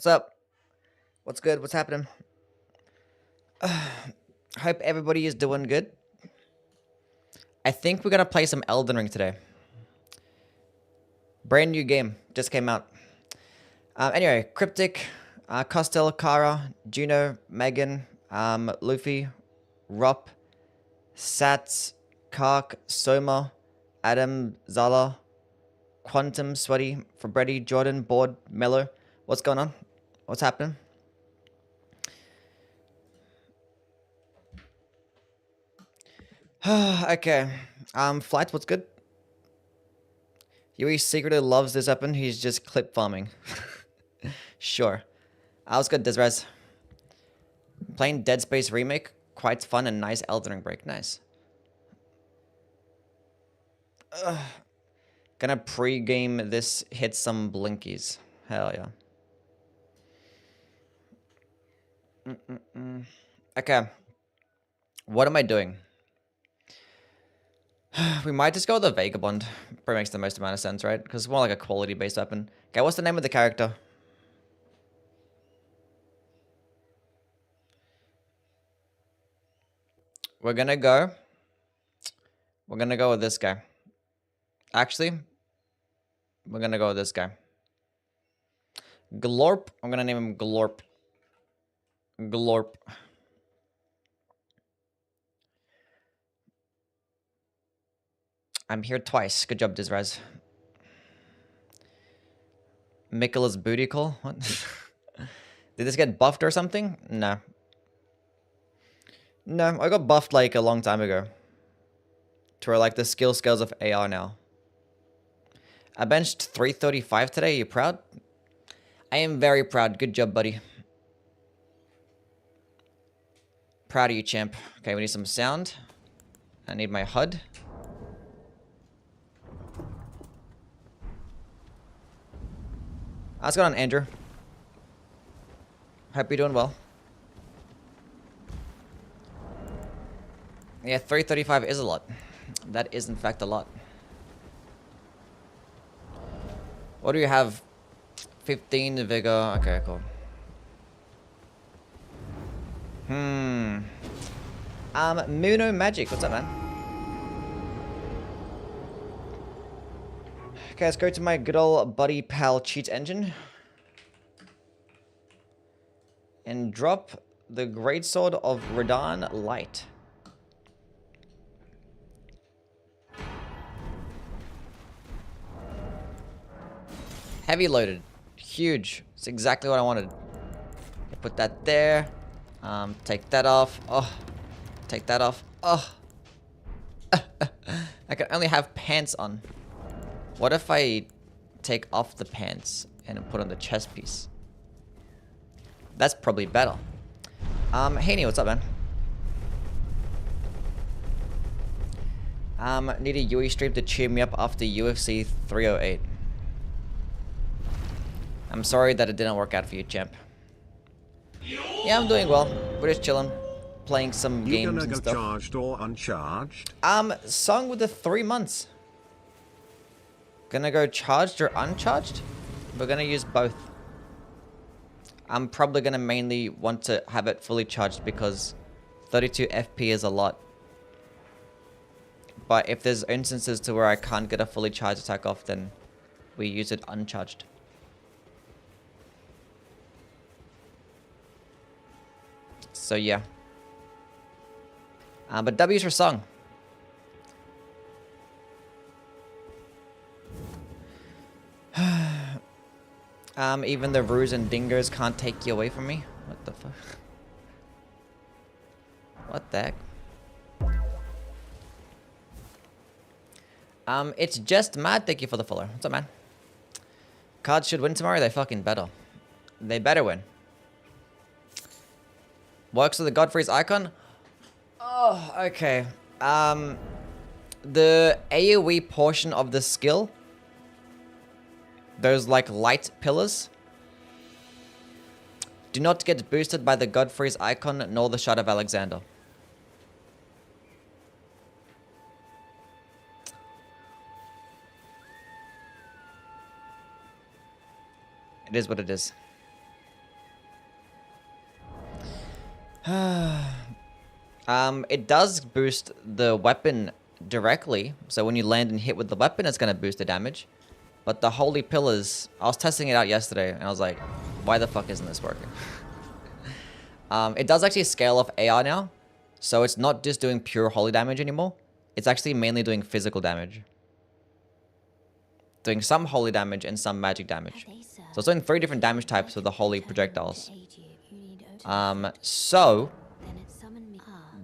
What's up? What's good? What's happening? Hope everybody is doing good. I think we're gonna play some Elden Ring today. Brand new game. Just came out. Anyway, Cryptic, Costel, Kara, Juno, Megan, Luffy, Rop, Sats, Kark, Soma, Adam, Zala, Quantum, Sweaty, Fabretti, Jordan, Board, Mello. What's going on? What's happening? Okay. Flight, what's good? Yui secretly loves this weapon. He's just clip farming. Sure. What's good, Desres? Playing Dead Space Remake. Quite fun and nice Elden Ring break. Nice. Gonna pre-game this, hit some blinkies. Hell yeah. Okay. What am I doing? We might just go with the Vagabond. Probably makes the most amount of sense, right? Because it's more like a quality-based weapon. Okay, what's the name of the character? We're gonna go with this guy. Actually, we're gonna go with this guy. Glorp. I'm gonna name him Glorp. Glorp. I'm here twice. Good job, Dizraz. Mikola's booty call? What? Did this get buffed or something? No. No, I got buffed like a long time ago. To where like the skill scales of AR now. I benched 335 today. Are you proud? I am very proud. Good job, buddy. Proud of you, champ. Okay, we need some sound. I need my HUD. What's going on, Andrew? Hope you're doing well. Yeah, 335 is a lot. That is, in fact, a lot. What do you have? 15 vigor. Okay, cool. Muno Magic. What's up, man? Okay, let's go to my good old buddy pal cheat engine. And drop the Greatsword of Radahn Light. Heavy loaded. Huge. It's exactly what I wanted. Put that there. Take that off. Oh. Take that off. Oh. I can only have pants on. What if I take off the pants and put on the chest piece? That's probably better. Haney, what's up, man? Need a Yui stream to cheer me up after UFC 308. I'm sorry that it didn't work out for you, champ. Yeah, I'm doing well. We're just chilling, playing some games and stuff. Charged or uncharged? Song with the 3 months. Gonna go charged or uncharged? We're gonna use both. I'm probably gonna mainly want to have it fully charged because 32 FP is a lot. But if there's instances to where I can't get a fully charged attack off, then we use it uncharged. So yeah. But W's for song. Even the roos and dingers can't take you away from me? What the fuck? What the heck? It's just mad. Thank you for the follow. What's up, man? Cards should win tomorrow. They fucking better. They better win. Works with the Godfrey's icon? Oh, okay. The AoE portion of the skill, those like light pillars, do not get boosted by the Godfrey's icon nor the Shard of Alexander. It is what it is. It does boost the weapon directly. So when you land and hit with the weapon, it's going to boost the damage. But the Holy Pillars, I was testing it out yesterday, and I was like, why the fuck isn't this working? It does actually scale off AR now. So it's not just doing pure holy damage anymore. It's actually mainly doing physical damage. Doing some holy damage and some magic damage. So it's doing 3 different damage types with the holy projectiles. So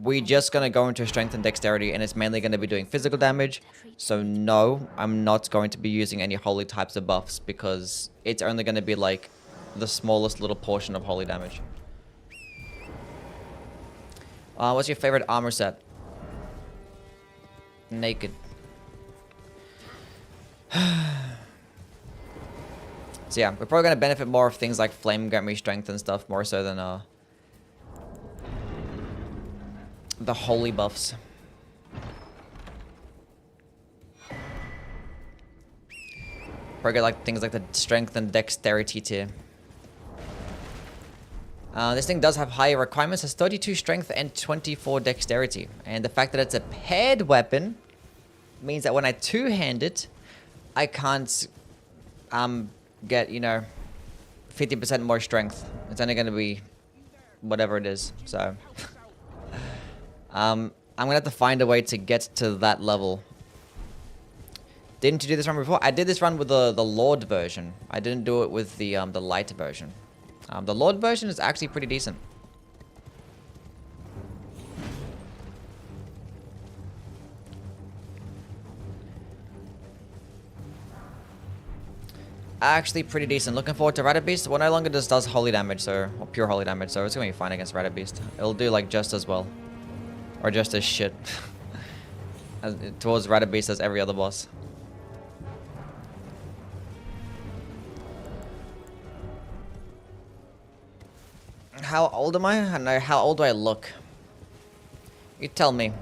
we're just going to go into strength and dexterity, and it's mainly going to be doing physical damage. So no, I'm not going to be using any holy types of buffs because it's only going to be like the smallest little portion of holy damage. What's your favorite armor set? Naked. So yeah, we're probably going to benefit more of things like flame grant strength and stuff more so than the holy buffs. Probably get like things like the strength and dexterity tier. This thing does have higher requirements. It's 32 strength and 24 dexterity. And the fact that it's a paired weapon means that when I two-hand it, I can't get, you know, 50% more strength. It's only going to be whatever it is. So I'm going to have to find a way to get to that level. Didn't you do this run before? I did this run with the Lord version. I didn't do it with the light version. The Lord version is actually pretty decent. Actually pretty decent. Looking forward to Radahn. Well, no longer just does holy damage, so or pure holy damage, so it's gonna be fine against Radahn. It'll do like just as well, or just as shit towards Radahn as every other boss. How old am I? I don't know. How old do I look? You tell me.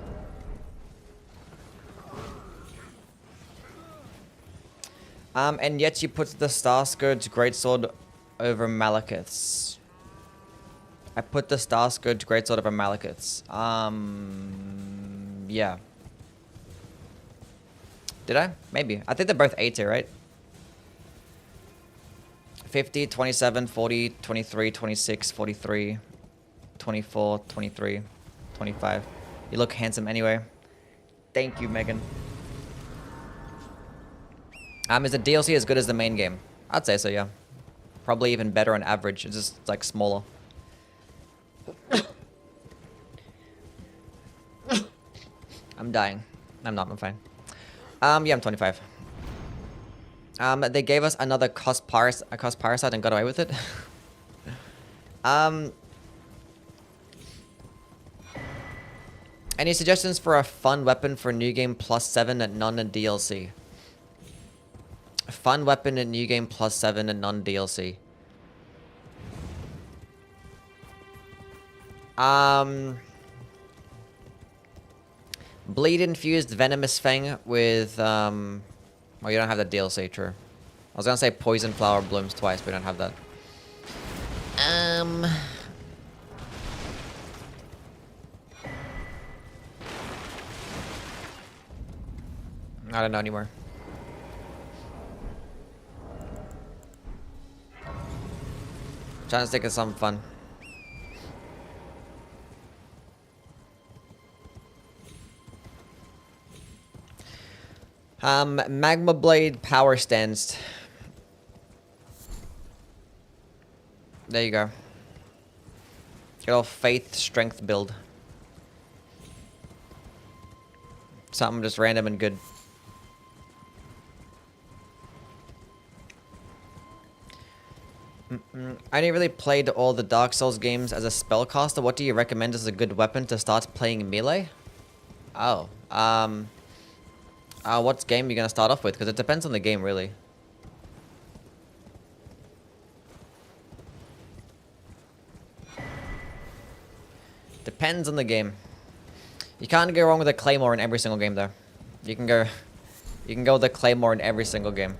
And yet you put the Star Scourge Greatsword over Malekith's. I put the Star Scourge Greatsword over Malekith's. Yeah. Did I? Maybe. I think they're both 8 here, right? 50, 27, 40, 23, 26, 43, 24, 23, 25. You look handsome anyway. Thank you, Megan. Is the DLC as good as the main game? I'd say so, yeah. Probably even better on average. It's just, like, smaller. I'm dying. I'm not, I'm fine. Yeah, I'm 25. They gave us another cost parasite and got away with it. Any suggestions for a fun weapon for New Game +7 and non-DLC? Fun weapon in New Game +7 and non-DLC. Bleed infused venomous fang with well, you don't have that DLC, true. I was gonna say poison flower blooms twice, but we don't have that. I don't know anymore. Trying to think of something fun. Magma Blade Power Stance. There you go. Good old Faith Strength build. Something just random and good. I only really played all the Dark Souls games as a spellcaster. What do you recommend as a good weapon to start playing melee? Oh, what game are you gonna start off with? Because it depends on the game, really. Depends on the game. You can't go wrong with a Claymore in every single game, though. You can go with a Claymore in every single game.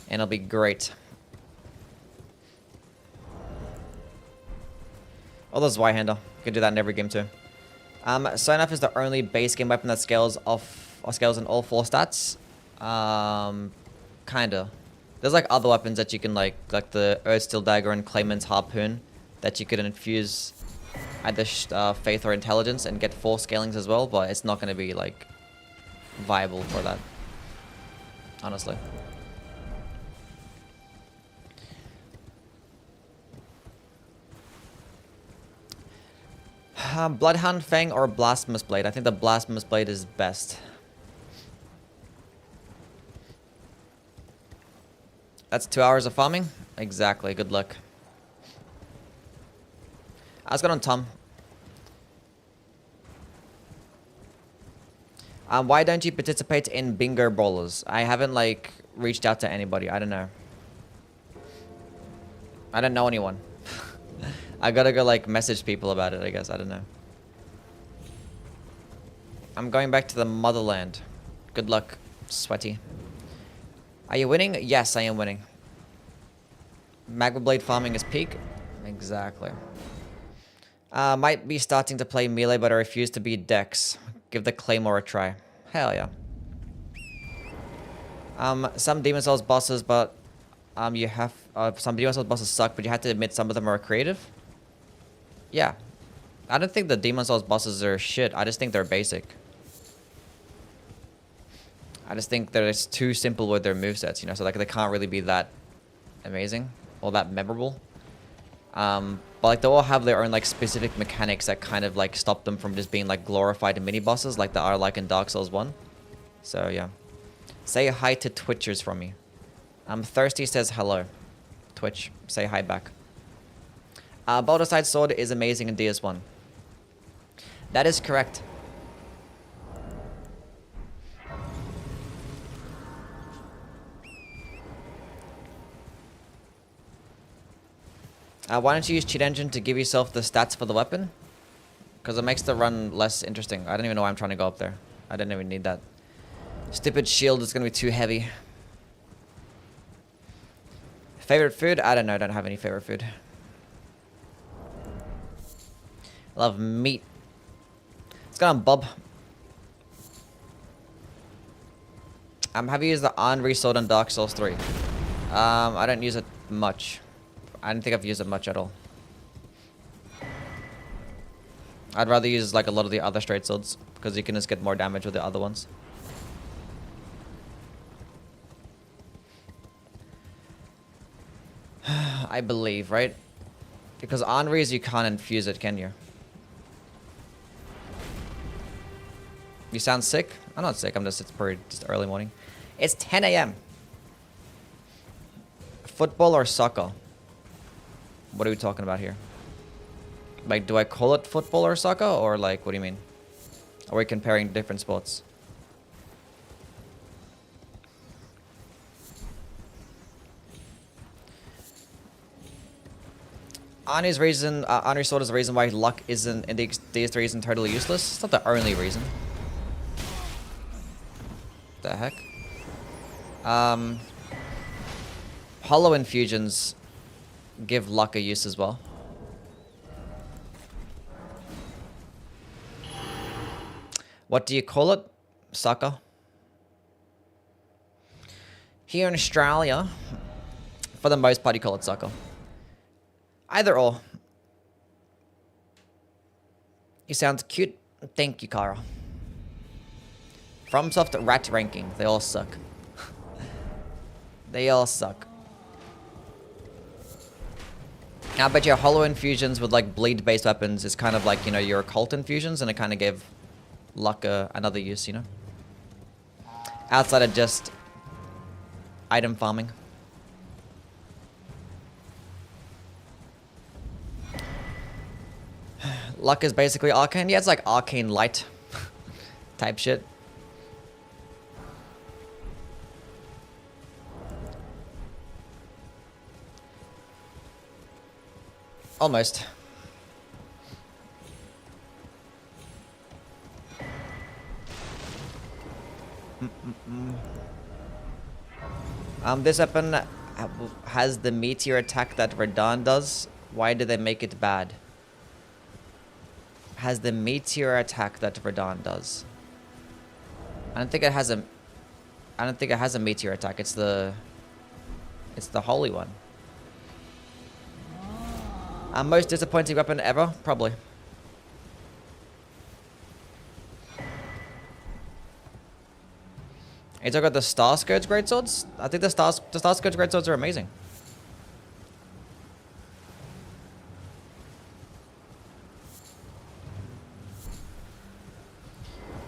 And it'll be great. Or the Zweihander. You can do that in every game too. Sonaf is the only base game weapon that scales off or scales in all 4 stats. Kinda. There's like other weapons that you can like the Earthsteel Dagger and Clayman's Harpoon that you could infuse either Faith or Intelligence and get 4 scalings as well, but it's not going to be like viable for that, honestly. Bloodhound Fang or Blasphemous Blade? I think the Blasphemous Blade is best. That's 2 hours of farming? Exactly, good luck. What's going on, Tom? Why don't you participate in bingo brawlers? I haven't, like, reached out to anybody. I don't know. I don't know anyone. I gotta go, like, message people about it, I guess. I don't know. I'm going back to the motherland. Good luck, sweaty. Are you winning? Yes, I am winning. Magma Blade farming is peak. Exactly. Might be starting to play melee, but I refuse to be Dex. Give the Claymore a try. Hell yeah. Some Demon Souls bosses, but you have some Demon Souls bosses suck, but you have to admit some of them are creative. Yeah. I don't think the Demon Souls bosses are shit. I just think they're basic. I just think they're just too simple with their movesets, you know, so like they can't really be that amazing or that memorable. But like they all have their own like specific mechanics that kind of like stop them from just being like glorified mini bosses like they are like in Dark Souls 1. So yeah. Say hi to Twitchers from me. Thirsty says hello. Twitch, say hi back. Baldur's Side Sword is amazing in DS1. That is correct. Why don't you use Cheat Engine to give yourself the stats for the weapon? Because it makes the run less interesting. I don't even know why I'm trying to go up there. I don't even need that. Stupid shield is going to be too heavy. Favorite food? I don't know. I don't have any favorite food. Love meat. What's going on, Bob? Have you used the Henri sword on Dark Souls 3? I don't use it much. I don't think I've used it much at all. I'd rather use like a lot of the other straight swords because you can just get more damage with the other ones. I believe, right? Because Henri's you can't infuse it, can you? You sound sick? I'm not sick. It's probably just early morning. It's 10 a.m. Football or soccer? What are we talking about here? Like, do I call it football or soccer? Or, like, what do you mean? Are we comparing different sports? Ani's sword is the reason why luck isn't in DS3 isn't totally useless. It's not the only reason. The heck? Hollow infusions give luck a use as well. What do you call it? Sucker. Here in Australia, for the most part, you call it sucker. Either or. You sound cute. Thank you, Kara. FromSoft rat ranking. They all suck. They all suck. I bet your hollow infusions with like bleed based weapons is kind of like, you know, your occult infusions, and it kind of gave luck another use, you know? Outside of just item farming. Luck is basically arcane. Yeah, it's like arcane light type shit. Almost. This weapon has the meteor attack that Radahn does. Why did they make it bad? has the meteor attack that Radahn does. I don't think it has a meteor attack. It's the holy one. Most disappointing weapon ever, probably. You talking about the Star Scourge Greatswords? I think the Star Scourge Greatswords are amazing.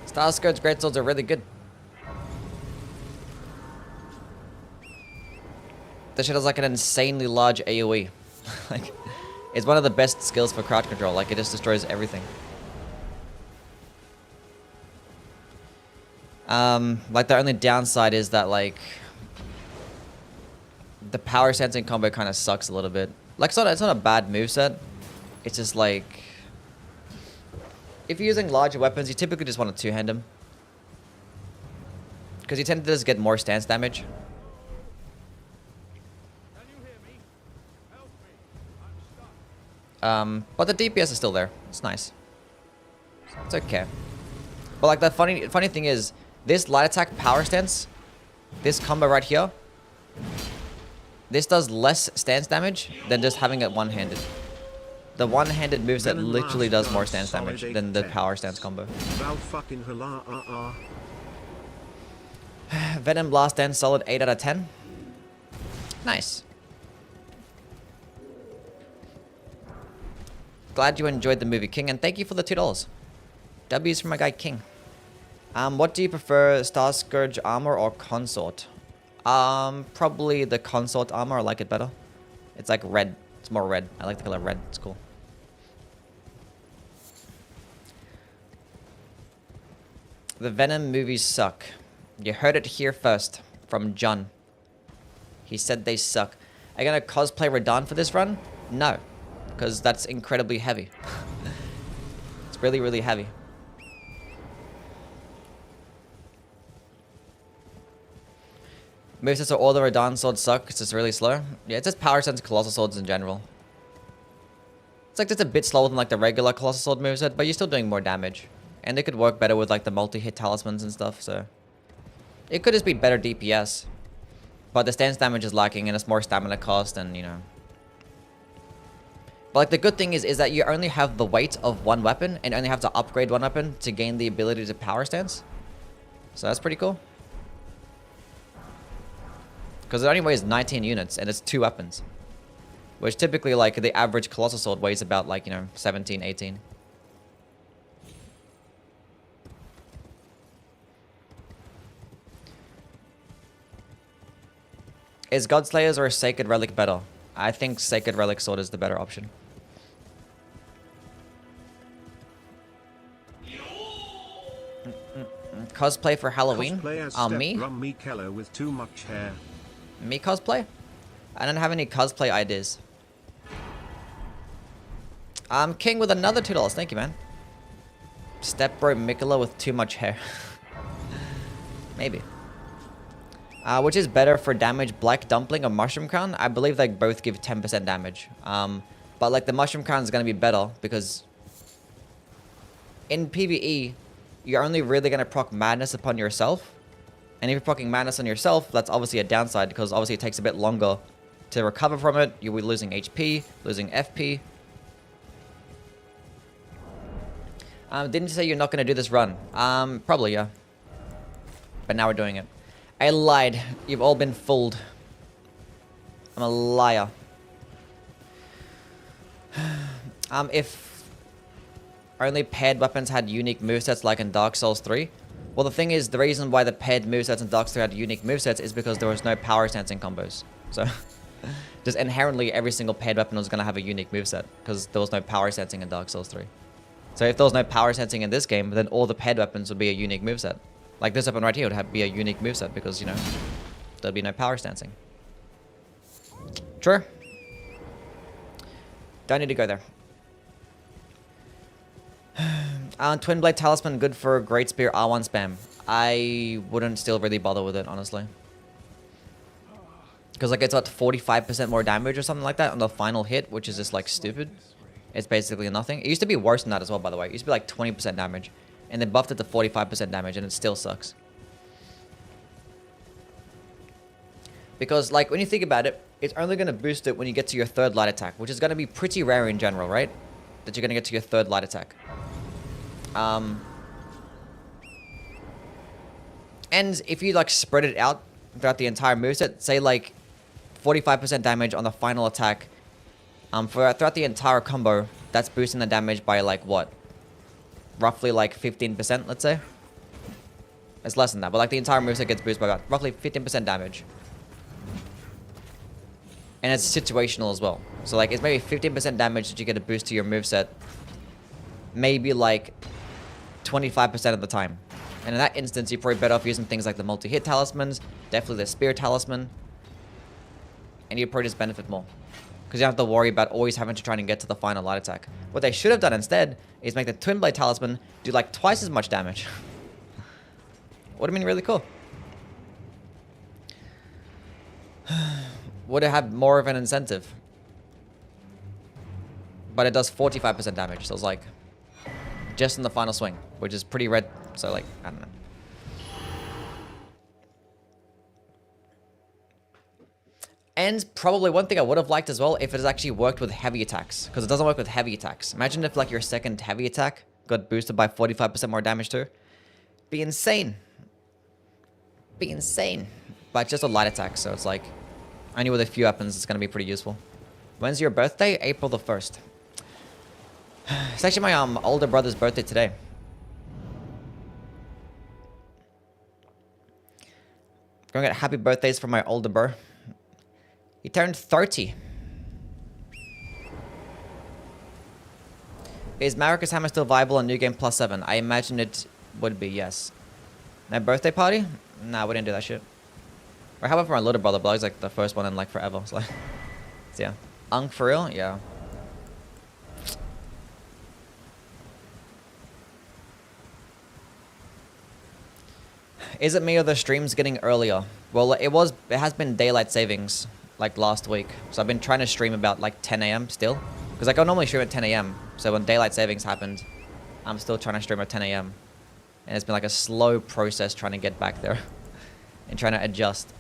Star Scourge Greatswords are really good. This shit has like an insanely large AoE. Like, it's one of the best skills for crouch control. Like, it just destroys everything. Like, the only downside is that, like, the power sensing combo kind of sucks a little bit. Like, it's not a bad moveset. It's just, like, if you're using larger weapons, you typically just want to two-hand them. Because you tend to just get more stance damage. Can you hear me? Help me. I'm stuck. But the DPS is still there. It's nice. It's okay. But like the funny thing is, this light attack power stance, this combo right here, this does less stance damage than just having it one-handed. The one-handed moveset literally does more stance damage than the power stance combo. Venom Blast Dance, solid 8 out of 10. Nice. Glad you enjoyed the movie, King, and thank you for the $2. W's for my guy, King. What do you prefer, Star Scourge armor or Consort? Probably the Consort armor. I like it better. It's like red. It's more red. I like the color red. It's cool. The Venom movies suck. You heard it here first from John. He said they suck. Are you gonna cosplay Radahn for this run? No, because that's incredibly heavy. It's really, really heavy. Movesets are all the Radahn swords suck. It's just really slow. Yeah, it's just power sense colossal swords in general. It's like just a bit slower than like the regular colossal sword moveset, but you're still doing more damage. And it could work better with like the multi-hit talismans and stuff, so... It could just be better DPS. But the stance damage is lacking and it's more stamina cost and, you know... But like the good thing is that you only have the weight of one weapon and only have to upgrade one weapon to gain the ability to power stance. So that's pretty cool. Because it only weighs 19 units and it's 2 weapons. Which typically, like, the average colossal sword weighs about, like, you know, 17, 18. Is Godslayers or Sacred Relic better? I think Sacred Relic Sword is the better option. Cosplay for Halloween? Me? Keller with too much hair. Me cosplay? I don't have any cosplay ideas. I'm King with another $2. Thank you, man. Step Bro Mikola with too much hair. Maybe. Which is better for damage, Black Dumpling or Mushroom Crown? I believe they both give 10% damage. But like the Mushroom Crown is going to be better because in PvE, you're only really going to proc Madness upon yourself. And if you're proccing Madness on yourself, that's obviously a downside because obviously it takes a bit longer to recover from it. You'll be losing HP, losing FP. Didn't you say you're not going to do this run? Probably, yeah. But now we're doing it. I lied. You've all been fooled. I'm a liar. If only paired weapons had unique movesets like in Dark Souls 3. Well, the thing is, the reason why the paired movesets in Dark Souls 3 had unique movesets is because there was no power stancing combos. So, just inherently, every single paired weapon was going to have a unique moveset because there was no power stancing in Dark Souls 3. So if there was no power sensing in this game, then all the paired weapons would be a unique moveset. Like this weapon right here would be a unique moveset because, you know, there'd be no power stancing. True. Don't need to go there. Twin Blade Talisman good for Great Spear R1 spam. I wouldn't still really bother with it, honestly. Because like it's at 45% more damage or something like that on the final hit, which is just like stupid. It's basically nothing. It used to be worse than that as well, by the way. It used to be like 20% damage. And they buffed it to 45% damage, and it still sucks. Because, like, when you think about it, it's only going to boost it when you get to your third light attack, which is going to be pretty rare in general, right? That you're going to get to your third light attack. And if you, like, spread it out throughout the entire moveset, say, like, 45% damage on the final attack, throughout the entire combo, that's boosting the damage by, like, what? Roughly, like, 15%, let's say? It's less than that, but, like, the entire moveset gets boosted by about roughly 15% damage. And it's situational as well. So, like, it's maybe 15% damage that you get a boost to your moveset. Maybe, like, 25% of the time. And in that instance, you're probably better off using things like the multi-hit talismans, definitely the spear talisman. And you probably just benefit more. Because you don't have to worry about always having to try and get to the final light attack. What they should have done instead is make the twin blade talisman do, like, twice as much damage. Would have been really cool. Would have had more of an incentive. But it does 45% damage, so it's like just in the final swing, which is pretty red, so like, I don't know. And probably one thing I would have liked as well if it has actually worked with heavy attacks, because it doesn't work with heavy attacks. Imagine if like your second heavy attack got boosted by 45% more damage too. Be insane. Be insane. But it's just a light attack, so it's like only with a few weapons, it's going to be pretty useful. When's your birthday? April the 1st. It's actually my older brother's birthday today. Going to get happy birthdays for my older bro. He turned 30. Is Marcus Hammer still viable on New Game Plus 7? I imagine it would be, yes. My birthday party? Nah, we didn't do that shit. Or how about for my little brother, but he's like the first one in like forever. So, like, so yeah. Unk for real? Yeah. Is it me or the stream's getting earlier? Well, it has been daylight savings like last week. So I've been trying to stream about like 10 a.m. still. Because like I normally stream at 10 a.m. So when daylight savings happened, I'm still trying to stream at 10 a.m. And it's been like a slow process trying to get back there. And trying to adjust.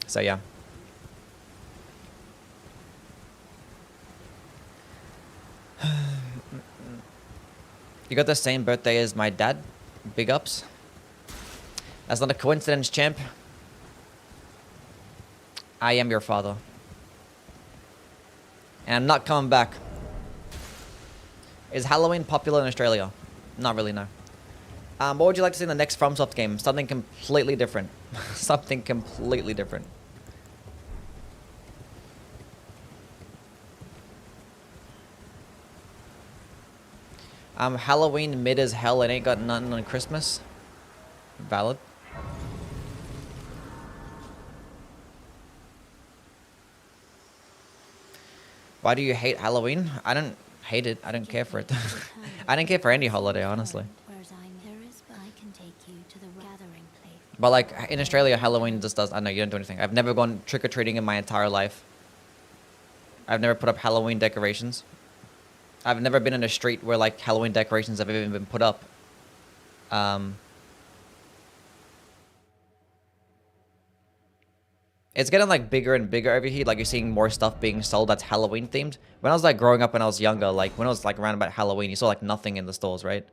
So yeah. You got the same birthday as my dad? Big ups. That's not a coincidence, champ. I am your father. And I'm not coming back. Is Halloween popular in Australia? Not really, no. What would you like to see in the next FromSoft game? Something completely different. Something completely different. Halloween mid as hell. It ain't got nothing on Christmas. Valid. Why do you hate Halloween? I don't hate it. I don't care for it. I don't care for any holiday, honestly. But like in Australia, Halloween just does. I know you don't do anything. I've never gone trick or treating in my entire life. I've never put up Halloween decorations. I've never been in a street where like Halloween decorations have even been put up. It's getting like bigger and bigger over here. Like you're seeing more stuff being sold that's Halloween themed. When I was like growing up when I was younger, like when I was like around about Halloween, you saw like nothing in the stores, right?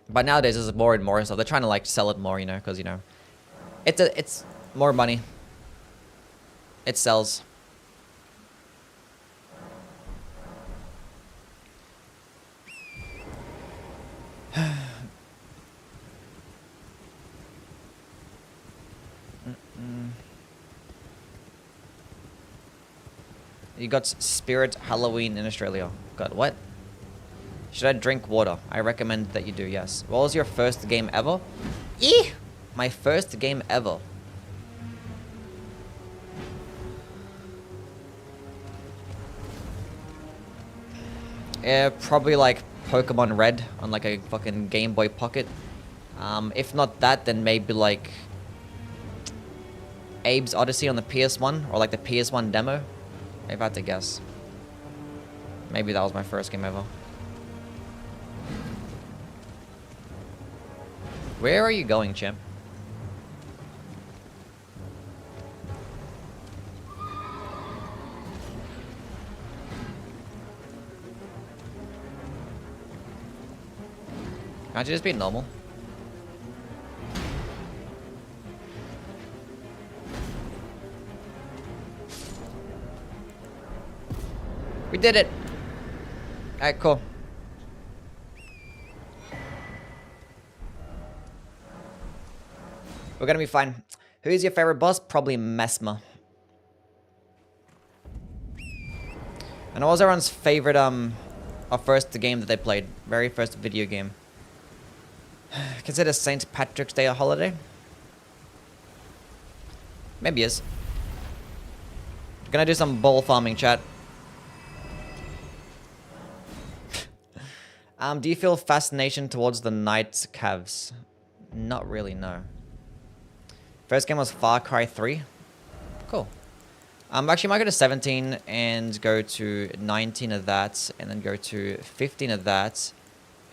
But nowadays there's more and more stuff. They're trying to like sell it more, you know, because you know, it's more money. It sells. You got Spirit Halloween in Australia. God, what? Should I drink water? I recommend that you do, yes. What was your first game ever? Eeh! My first game ever. Probably like Pokemon Red on like a fucking Game Boy Pocket. If not that, then maybe like Abe's Odyssey on the PS1 or like the PS1 demo. If I had to guess. Maybe that was my first game ever. Where are you going, champ? Can't you just be normal? We did it! Alright, cool. We're gonna be fine. Who is your favorite boss? Probably Mesmer. And what was everyone's favorite, our first game that they played? Very first video game. Consider St. Patrick's Day a holiday? Maybe is. Gonna do some ball farming, chat. Do you feel fascination towards the Knights Cavs? Not really, no. First game was Far Cry 3. Cool. Actually, I might go to 17 and go to 19 of that, and then go to 15 of that,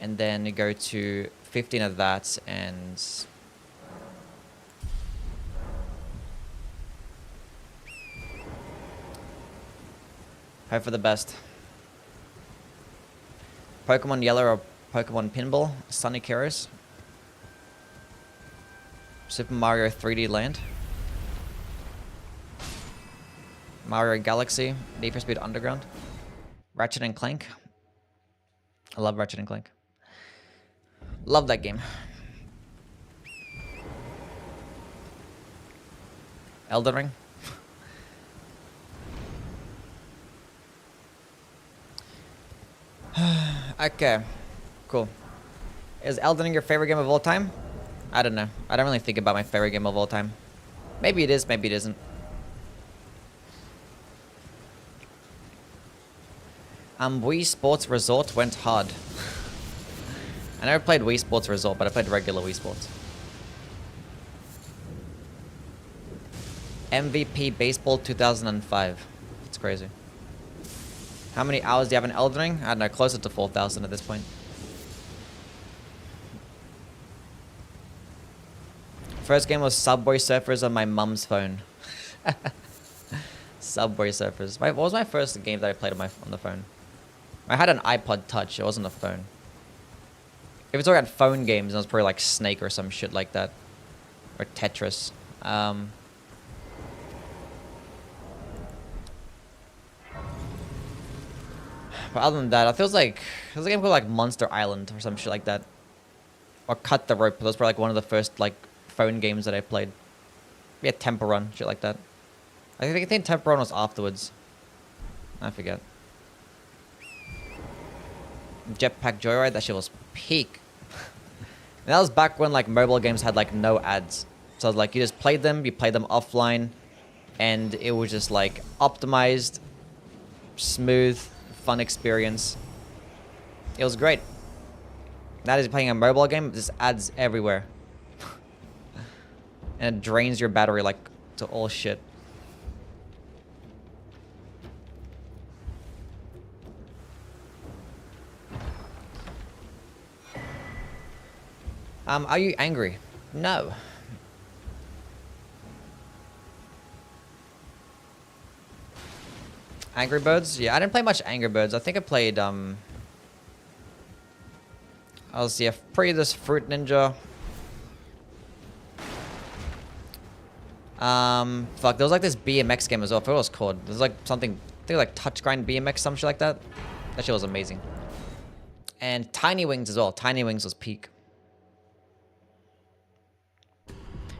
and then go to 15 of that, and... hope for the best. Pokemon Yellow or Pokemon Pinball? Sunny Keros. Super Mario 3D Land. Mario Galaxy. Need for Speed Underground. Ratchet and Clank. I love Ratchet and Clank. Love that game. Elden Ring. Okay, cool. Is Elden Ring your favorite game of all time? I don't know. I don't really think about my favorite game of all time. Maybe it is, maybe it isn't. Wii Sports Resort went hard. I never played Wii Sports Resort, but I played regular Wii Sports. MVP Baseball 2005. It's crazy. How many hours do you have in Elden Ring? I don't know, closer to 4,000 at this point. First game was Subway Surfers on my mum's phone. Subway Surfers. Wait, what was my first game that I played on the phone? I had an iPod Touch, it wasn't a phone. If it's talking about phone games, it was probably like Snake or some shit like that. Or Tetris. But other than that, it feels like there's a game called like Monster Island or some shit like that. Or Cut the Rope. That was probably like one of the first like phone games that I played. Yeah, Temple Run, shit like that. I think Temple Run was afterwards. I forget. Jetpack Joyride, that shit was peak. And that was back when like mobile games had like no ads. So like you just played them offline, and it was just like optimized, smooth, fun experience. It was great. That is playing a mobile game, just ads everywhere. And it drains your battery like to all shit. Are you angry? No. Angry Birds? Yeah, I didn't play much Angry Birds. I think I played, I was, yeah, this Fruit Ninja. Fuck, there was like this BMX game as well. I forgot what it was called. There was like something, I think like Touch Grind BMX, some shit like that. That shit was amazing. And Tiny Wings as well. Tiny Wings was peak.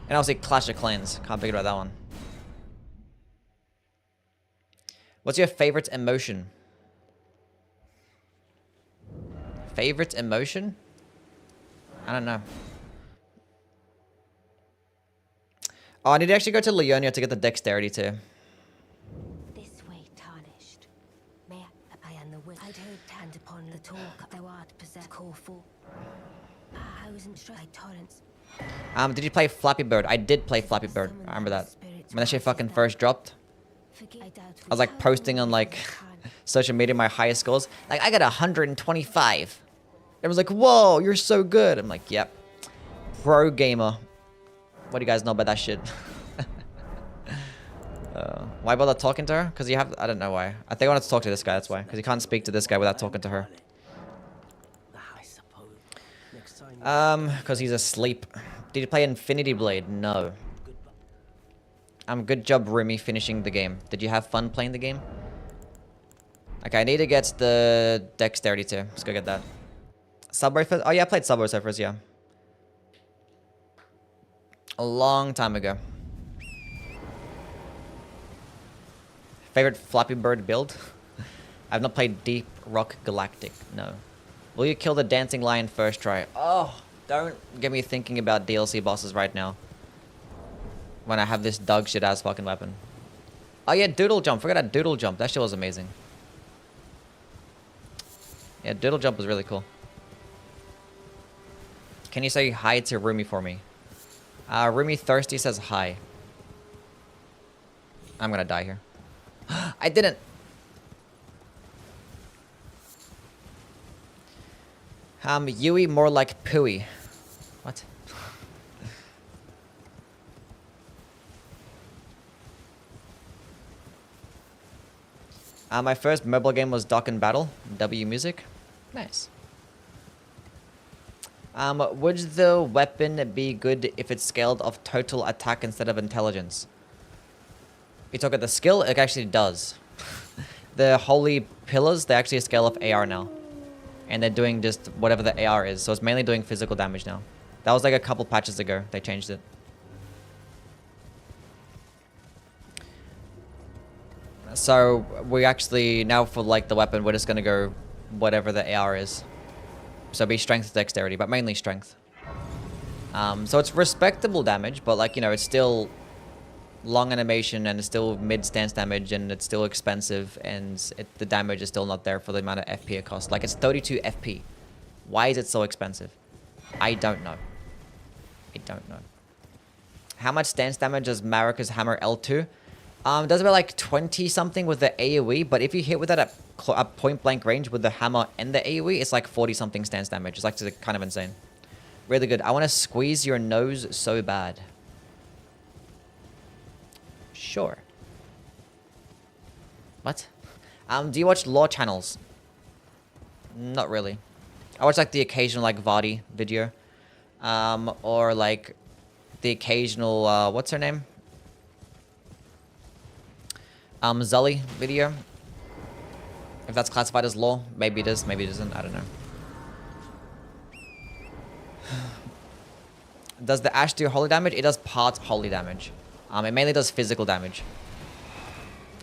And obviously Clash of Clans. Can't forget about that one. What's your favorite emotion? Favorite emotion? I don't know. Oh, I need to actually go to Leonia to get the dexterity too. This way tarnished. May I and the will. I'd heard hand upon the talk thou art possessed call for. I was in stride torrents. Did you play Flappy Bird? I did play Flappy Bird. I remember that. When that shit fucking first dropped. Forgive. I doubt I was like posting on like social media my highest scores. Like I got 125. Everyone's like, whoa, you're so good. I'm like, yep. Pro gamer. What do you guys know about that shit? Why bother talking to her? Because you have... I don't know why. I think I wanted to talk to this guy, that's why. Because you can't speak to this guy without talking to her. Because he's asleep. Did you play Infinity Blade? No. Good job, Rumi, finishing the game. Did you have fun playing the game? Okay, I need to get the dexterity too. Let's go get that. Subway first? Oh yeah, I played Subway Surfers, yeah. A long time ago. Favorite Flappy Bird build? I've not played Deep Rock Galactic. No. Will you kill the dancing lion first try? Oh, don't get me thinking about DLC bosses right now. When I have this dog shit ass fucking weapon. Oh yeah, Doodle Jump. Forgot that Doodle Jump. That shit was amazing. Yeah, Doodle Jump was really cool. Can you say hi to Rumi for me? Rumi Thirsty says hi. I'm gonna die here. I didn't. Yui more like Pooey. What? My first mobile game was Dokkan Battle. W Music. Nice. Would the weapon be good if it's scaled of total attack instead of intelligence? You talk about the skill, it actually does. The holy pillars, they actually scale of AR now. And they're doing just whatever the AR is. So it's mainly doing physical damage now. That was like a couple patches ago. They changed it. So we actually, now for like the weapon, we're just going to go whatever the AR is. So be strength, dexterity, but mainly strength. So it's respectable damage, but like, you know, it's still long animation and it's still mid stance damage and it's still expensive and the damage is still not there for the amount of FP it costs. Like it's 32 FP. Why is it so expensive? I don't know. I don't know. How much stance damage does Marika's hammer L2? It does about like 20 something with the AoE, but if you hit with that at point blank range with the hammer and the AoE, it's like 40 something stance damage. It's like kind of insane. Really good. I want to squeeze your nose so bad. Sure. What? Do you watch lore channels? Not really. I watch like the occasional like Vardy video. Or like the occasional, what's her name? Zully video. If that's classified as lore, maybe it is, maybe it isn't, I don't know. Does the Ash do holy damage? It does part holy damage. It mainly does physical damage.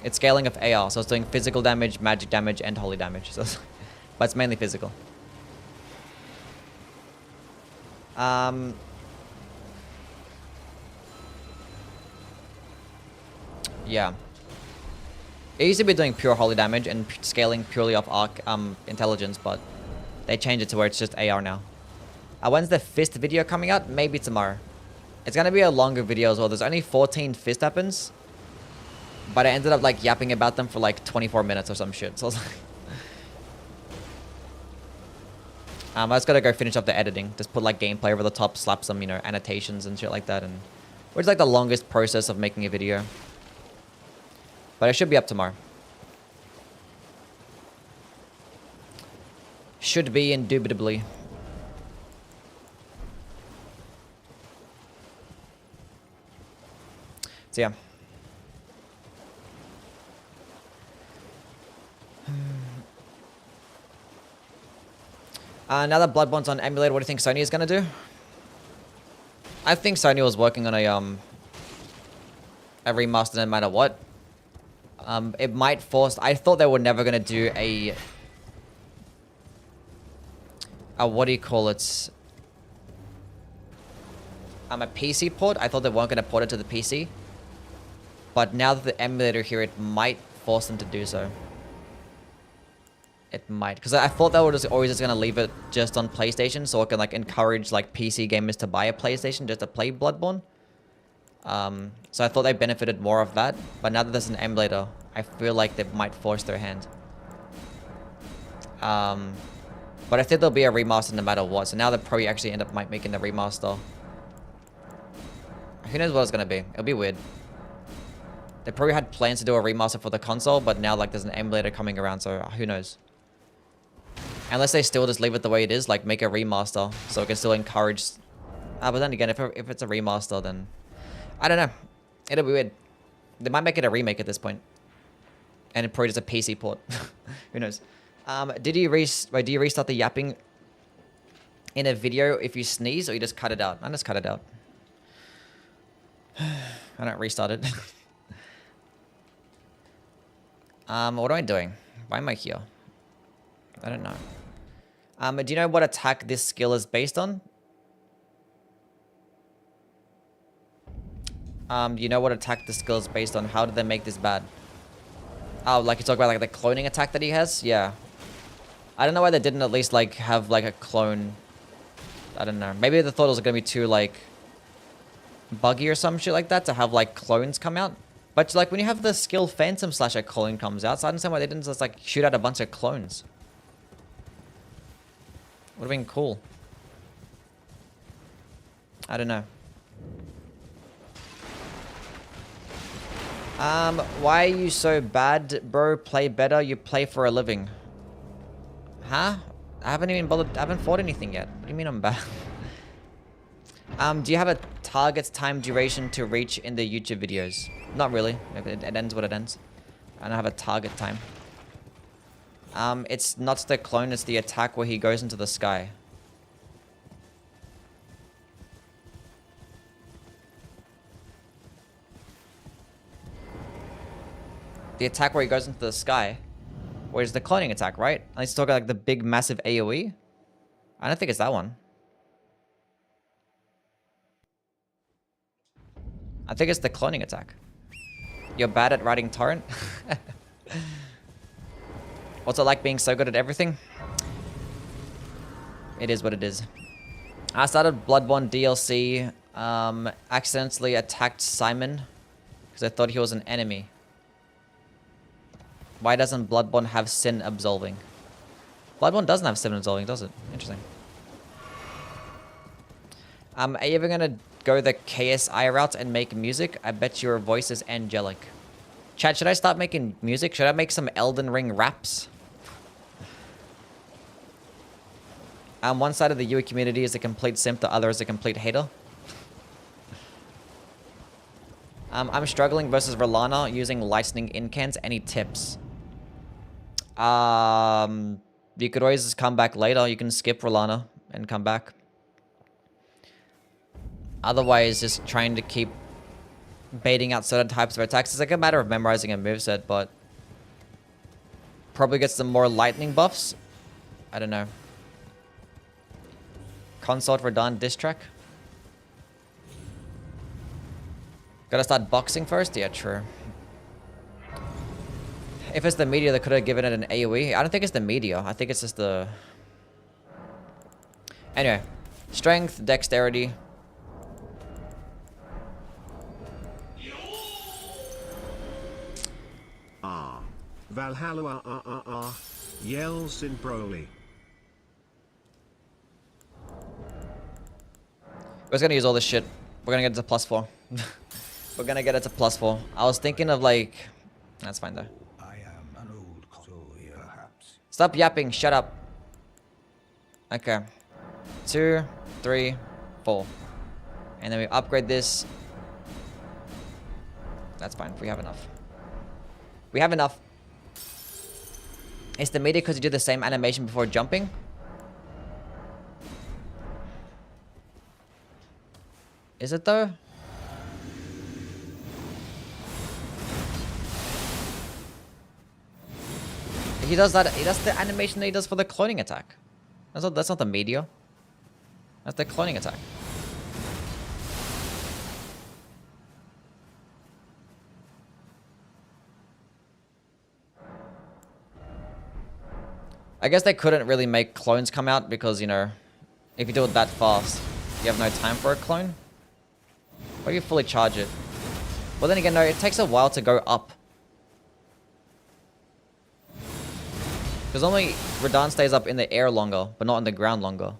It's scaling of AR, so it's doing physical damage, magic damage, and holy damage. So but it's mainly physical. Yeah. It used to be doing pure holy damage and scaling purely off arc intelligence, but they changed it to where it's just AR now. When's the fist video coming out? Maybe tomorrow. It's gonna be a longer video as well. There's only 14 fist weapons, but I ended up like yapping about them for like 24 minutes or some shit. So I was like, I just gotta go finish up the editing. Just put like gameplay over the top, slap some, you know, annotations and shit like that, and which is like the longest process of making a video. But it should be up tomorrow. Should be, indubitably. So yeah. Now that Bloodborne's on emulator, what do you think Sony is gonna do? I think Sony was working on a remaster no matter what. It might force... I thought they were never gonna do a what do you call it? A PC port. I thought they weren't gonna port it to the PC. But now that the emulator here, it might force them to do so. It might. Because I thought they were just always just going to leave it just on PlayStation. So it can like encourage like PC gamers to buy a PlayStation just to play Bloodborne. So I thought they benefited more of that. But now that there's an emulator, I feel like they might force their hand. But I think there'll be a remaster no matter what. So now they'll probably actually end up making the remaster. Who knows what it's gonna be? It'll be weird. They probably had plans to do a remaster for the console, but now like there's an emulator coming around, so who knows? Unless they still just leave it the way it is, like make a remaster, so it can still encourage. But then again, if it's a remaster, then I don't know. It'll be weird. They might make it a remake at this point, and it probably just a PC port. Who knows? Do you restart the yapping in a video if you sneeze, or you just cut it out? I just cut it out. I don't restart it. What am I doing? Why am I here? I don't know. Do you know what attack this skill is based on? Do you know what attack this skill is based on? How did they make this bad? Oh, like you talk about like the cloning attack that he has? Yeah. I don't know why they didn't at least like have like a clone. I don't know. Maybe they thought it was gonna be too like buggy or some shit like that to have like clones come out. But like when you have the skill Phantom Slash, a clone comes out, so I don't understand why they didn't just like shoot out a bunch of clones. Would have been cool. I don't know. Why are you so bad, bro? Play better. You play for a living. Huh? I haven't even bothered. I haven't fought anything yet. What do you mean I'm bad? Do you have a target time duration to reach in the YouTube videos? Not really. It ends what it ends. I don't have a target time. It's not the clone, it's the attack where he goes into the sky. The attack where he goes into the sky. Where's the cloning attack, right? I used to talk about like the big massive AoE. I don't think it's that one. I think it's the cloning attack. You're bad at writing torrent? What's it like being so good at everything? It is what it is. I started Bloodborne DLC, accidentally attacked Simon because I thought he was an enemy. Why doesn't Bloodborne have sin absolving? Bloodborne doesn't have sin absolving, does it? Interesting. Are you ever gonna go the KSI route and make music? I bet your voice is angelic. Chad, should I start making music? Should I make some Elden Ring raps? One side of the UE community is a complete simp, the other is a complete hater. I'm struggling versus Radahn using lightning incans. Any tips? You could always just come back later. You can skip Radahn and come back. Otherwise, just trying to keep baiting out certain types of attacks. It's like a matter of memorizing a moveset, but probably get some more lightning buffs. I don't know. Consult Radahn diss track. Gotta start boxing first? Yeah, true. If it's the meteor, they could have given it an AoE. I don't think it's the meteor. I think it's just the... Anyway. Strength, dexterity. Valhalla yells in Broly. We're just gonna use all this shit. We're gonna get it to +4. We're gonna get it to +4. I was thinking of like... That's fine though. I am an old soul, perhaps. Stop yapping, shut up. Okay. 2, 3, 4. And then we upgrade this. That's fine, we have enough. We have enough. It's the meteor because you do the same animation before jumping. Is it though? He does that. He does the animation that he does for the cloning attack. That's not the meteor. That's the cloning attack. I guess they couldn't really make clones come out because, you know, if you do it that fast, you have no time for a clone. What if you fully charge it? Well, then again, no, it takes a while to go up. Because normally Radahn stays up in the air longer, but not on the ground longer.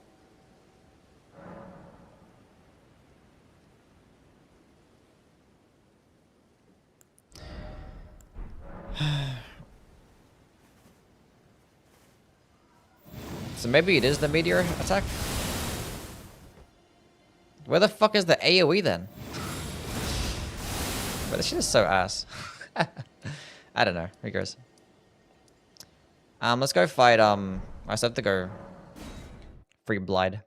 So maybe it is the meteor attack? Where the fuck is the AoE then? But this shit is so ass. I don't know. Who cares? Let's go fight, I still have to go free Blide.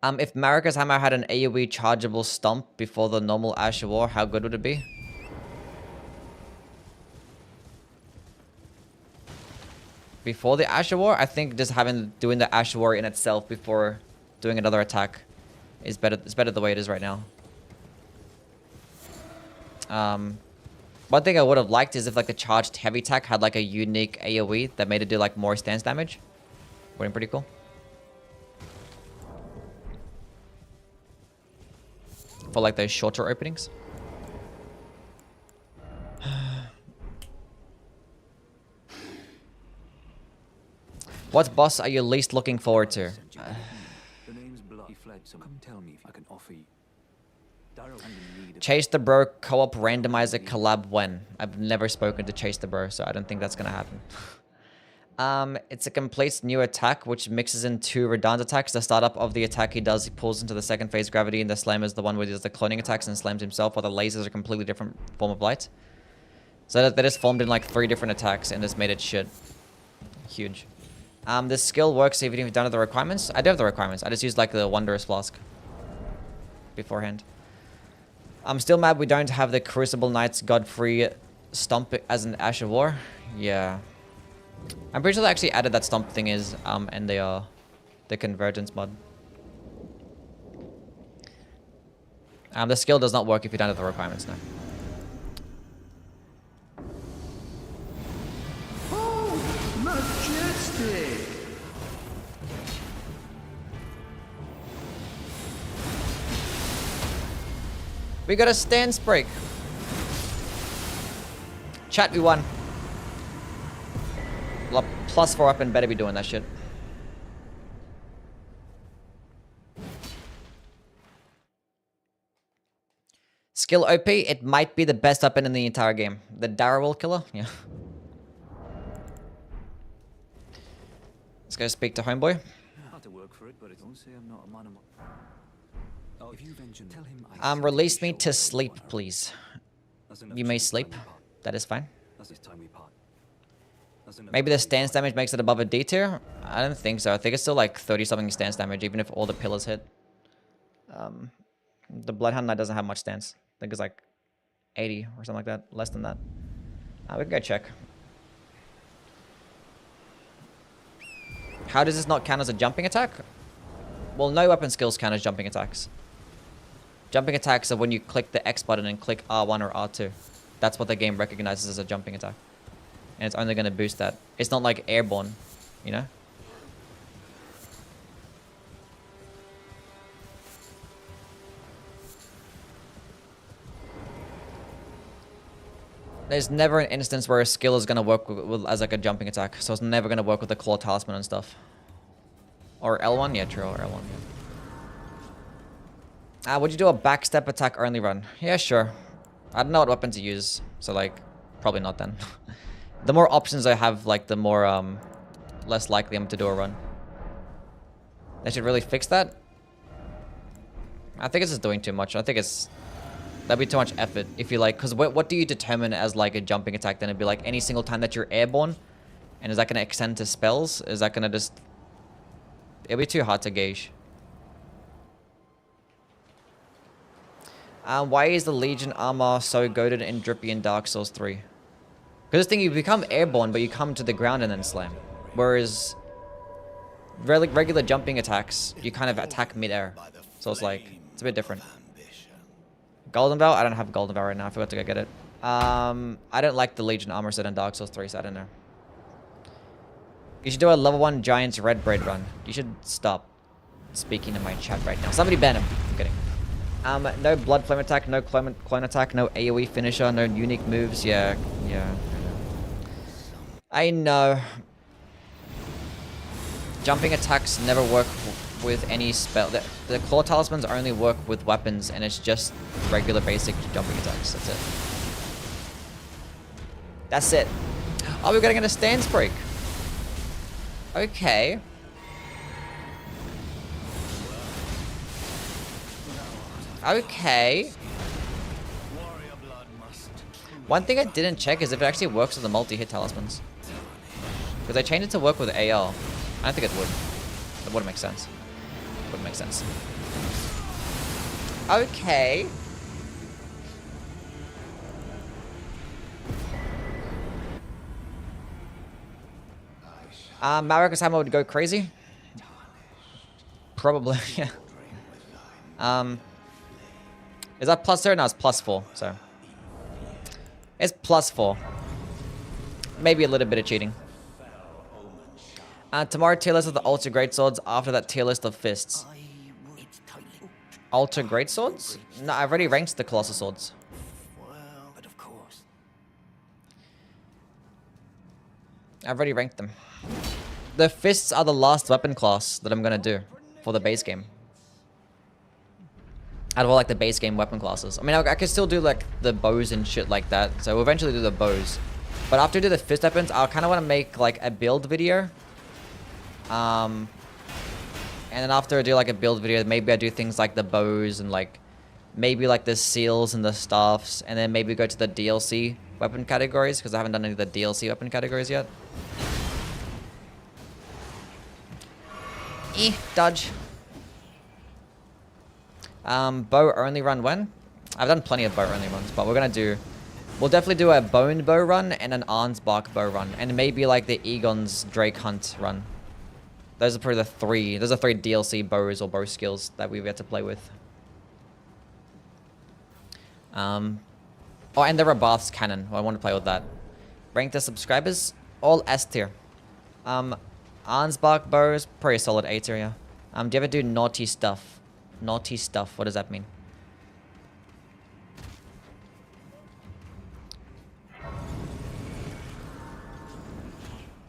If Marika's Hammer had an AoE chargeable stomp before the normal Ash of War, how good would it be? Before the Ash of War, I think just doing the Ash of War in itself before doing another attack is better. It's better the way it is right now. One thing I would have liked is if like the charged heavy attack had like a unique AoE that made it do like more stance damage. Would have been pretty cool. For like those shorter openings. What boss are you least looking forward to? The name's Blood. He fled, so come tell me if I can offer you. Chase the Bro co-op randomizer collab when? I've never spoken to Chase the Bro, so I don't think that's gonna happen. It's a complete new attack which mixes in two Radahn's attacks. The startup of the attack he pulls into the second phase gravity, and the slam is the one where he does the cloning attacks and slams himself, while the lasers are a completely different form of light. So that is formed in like 3 different attacks and just made it shit. Huge. This skill works even if you've done the requirements. I do have the requirements. I just used like the Wondrous Flask beforehand. I'm still mad we don't have the Crucible Knights Godfrey stomp as an Ash of War. Yeah. I'm pretty sure they actually added that stomp thing in the Convergence mod. The skill does not work if you don't have the requirements now. Oh, majestic! We got a stance break. Chat, we won. +4 up and better be doing that shit. Skill OP, it might be the best weapon in the entire game. The Darrowell killer? Yeah. Let's go speak to Homeboy. I have to work for it, but don't say I'm not a man of Oh, if you venture, tell him Release me to sleep, please. You may sleep. That is fine. That's this time we part. Maybe the stance damage makes it above a D tier? I don't think so. I think it's still like 30-something stance damage, even if all the pillars hit. The Bloodhound Knight doesn't have much stance. I think it's like 80 or something like that. Less than that. We can go check. How does this not count as a jumping attack? Well, no weapon skills count as jumping attacks. Jumping attacks are when you click the X button and click R1 or R2. That's what the game recognizes as a jumping attack. And it's only going to boost that. It's not like airborne, you know? There's never an instance where a skill is going to work as like a jumping attack. So it's never going to work with the Claw Talisman and stuff. Or L1? Yeah, true. Or L1, yeah. Would you do a backstep attack only run? Yeah, sure. I don't know what weapon to use. So, like, probably not then. The more options I have, like, the more, less likely I'm to do a run. They should really fix that. I think it's just doing too much. I think it's... That'd be too much effort if you, like... Because what do you determine as, like, a jumping attack? Then it'd be, like, any single time that you're airborne? And is that going to extend to spells? Is that going to just... It'll be too hard to gauge. Why is the Legion armor so goated and drippy in Dark Souls 3? Because this thing, you become airborne, but you come to the ground and then slam. Whereas regular jumping attacks, you kind of attack mid-air. So it's like, it's a bit different. Golden Bell? I don't have Golden Bell right now. I forgot to go get it. I don't like the Legion armor set in Dark Souls 3, so I don't know. You should do a level 1 Giant's Red Braid run. You should stop speaking in my chat right now. Somebody ban him. I'm kidding. No blood flame attack, no clone attack, no AoE finisher, no unique moves. Yeah, yeah. I know. Jumping attacks never work with any spell. The claw talismans only work with weapons, and it's just regular basic jumping attacks. That's it. That's it. Oh, we're getting a stance break. Okay. Okay. One thing I didn't check is if it actually works with the multi-hit talismans. Because I changed it to work with AL. I don't think it would. It wouldn't make sense. Wouldn't make sense. Okay. Marika's hammer would go crazy. Probably, yeah. Is that plus 0? No, it's plus 4, so. It's plus 4. Maybe a little bit of cheating. Tomorrow tier list of the Ultra Greatswords, after that tier list of Fists. Ultra Greatswords? No, I've already ranked the Colossal Swords. But of course. I've already ranked them. The Fists are the last weapon class that I'm gonna do for the base game. Out of all like the base game weapon classes. I mean, I can still do like the bows and shit like that. So we'll eventually do the bows. But after I do the fist weapons, I kind of want to make like a build video. And then after I do like a build video, maybe I do things like the bows and like maybe like the seals and the staffs. And then maybe go to the DLC weapon categories because I haven't done any of the DLC weapon categories yet. Dodge. Bow only run when? I've done plenty of bow only runs, but we'll definitely do a bone bow run and an Arnsbark bow run, and maybe like the Egon's Drake Hunt run. Those are probably those are 3 DLC bows or bow skills that we've yet to play with. Oh, and the Rabath's cannon. I want to play with that. Rank the subscribers, all S tier. Arnsbark bows, pretty solid A tier, yeah. Do you ever do naughty stuff? Naughty stuff, what does that mean?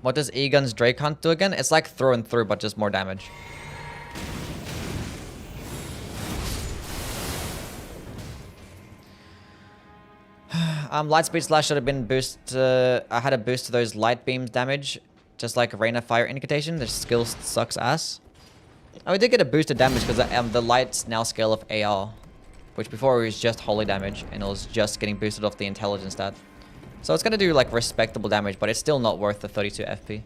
What does Egon's Drake Hunt do again? It's like through and through, but just more damage. Lightspeed slash should have been boost. I had a boost to those light beams damage, just like Rain of Fire Incantation. The skill sucks ass. Oh, we did get a boost of damage because the lights now scale of AR, which before it was just holy damage, and it was just getting boosted off the intelligence stat. So it's gonna do like respectable damage, but it's still not worth the 32 FP.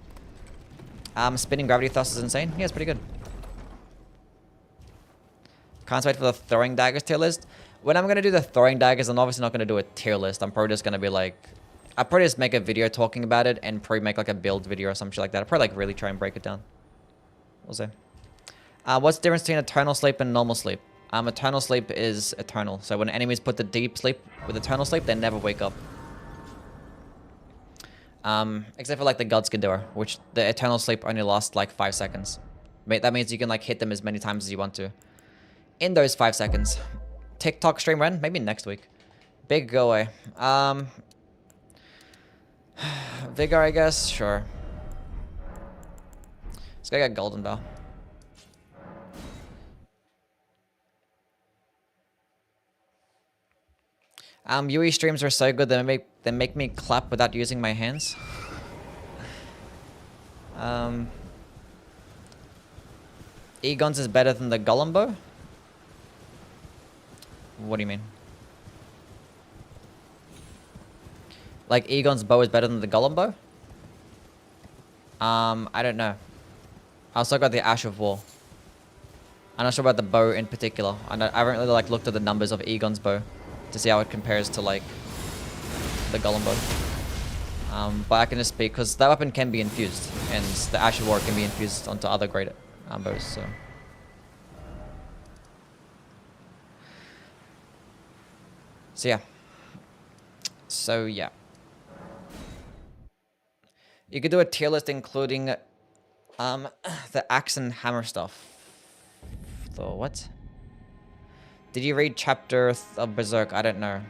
Spinning gravity thrust is insane. Yeah, it's pretty good. Can't wait for the throwing daggers tier list. When I'm gonna do the throwing daggers, I'm obviously not gonna do a tier list. I'm probably just gonna be like, I'll probably just make a video talking about it and probably make like a build video or some shit like that. I'll probably like really try and break it down. We'll see. What's the difference between eternal sleep and normal sleep? Eternal sleep is eternal. So when enemies put the deep sleep with eternal sleep, they never wake up. Except for like the God's Gador, which the eternal sleep only lasts like 5 seconds. That means you can like hit them as many times as you want to. In those 5 seconds. TikTok stream when? Maybe next week. Big go away. Vigor, I guess? Sure. Let's go get Golden Bell. UE streams are so good that they make me clap without using my hands. Egon's is better than the Golem bow? What do you mean? Like Egon's bow is better than the Golem bow? I don't know. I also got the Ash of War. I'm not sure about the bow in particular. I haven't really like looked at the numbers of Egon's bow to see how it compares to like the Golem bow. But I can just speak because that weapon can be infused, and the Ash of War can be infused onto other great bows. So yeah. You could do a tier list including the axe and hammer stuff. The what? Did you read chapter of Berserk? I don't know.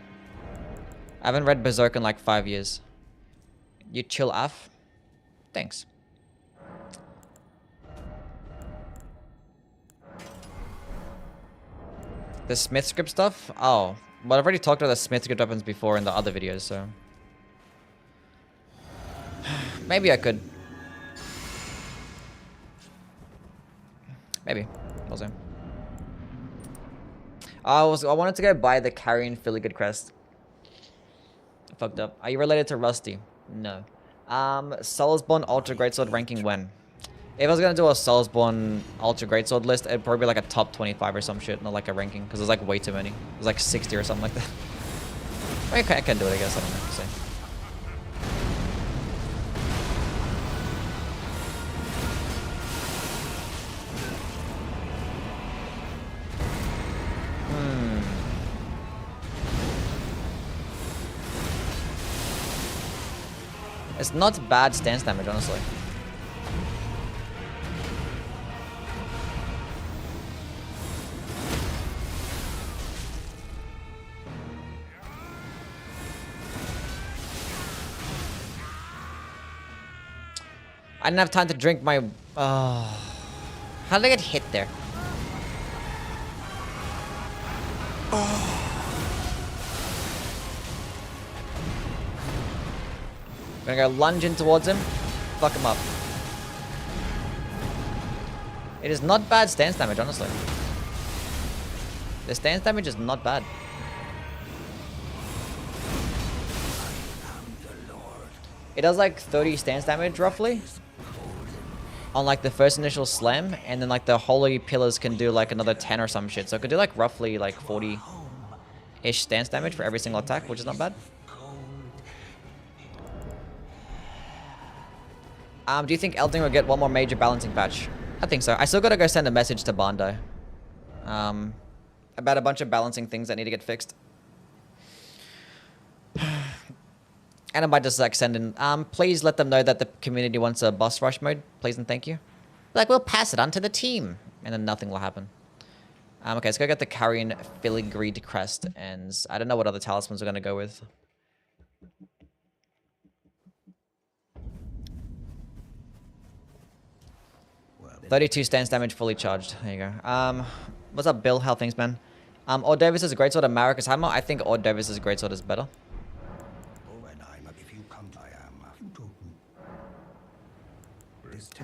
I haven't read Berserk in like 5 years. You chill, Af? Thanks. The Smith script stuff? Oh. Well, I've already talked about the Smith script weapons before in the other videos, so... Maybe I could. Maybe. We'll see. I wanted to go buy the Carrion Philly Good crest. I fucked up. Are you related to Rusty? No. Soulsborne Ultra Greatsword ranking when? If I was gonna do a Soulsborne Ultra Greatsword list, it'd probably be like a top 25 or some shit, not like a ranking, because there's like way too many. There's like 60 or something like that. I can do it, I guess. I don't know. We'll see. It's not bad stance damage, honestly. I didn't have time to drink my... How did I get hit there? Gonna go lunge in towards him. Fuck him up. It is not bad stance damage, honestly. The stance damage is not bad. It does like 30 stance damage, roughly. On like the first initial slam. And then like the holy pillars can do like another 10 or some shit. So it could do like roughly like 40-ish stance damage for every single attack, which is not bad. Do you think Elden will get one more major balancing patch? I think so. I still gotta go send a message to Bandai. About a bunch of balancing things that need to get fixed. And I might just like send in, please let them know that the community wants a boss rush mode. Please and thank you. Like, we'll pass it on to the team. And then nothing will happen. Okay, let's go get the Carrion Filigree crest. And I don't know what other talismans we're gonna go with. Well, 32 stance damage fully charged. There you go. What's up, Bill? How things, man? Ordovis is a greatsword and Marika's hammer. I think Ordovis' greatsword is better.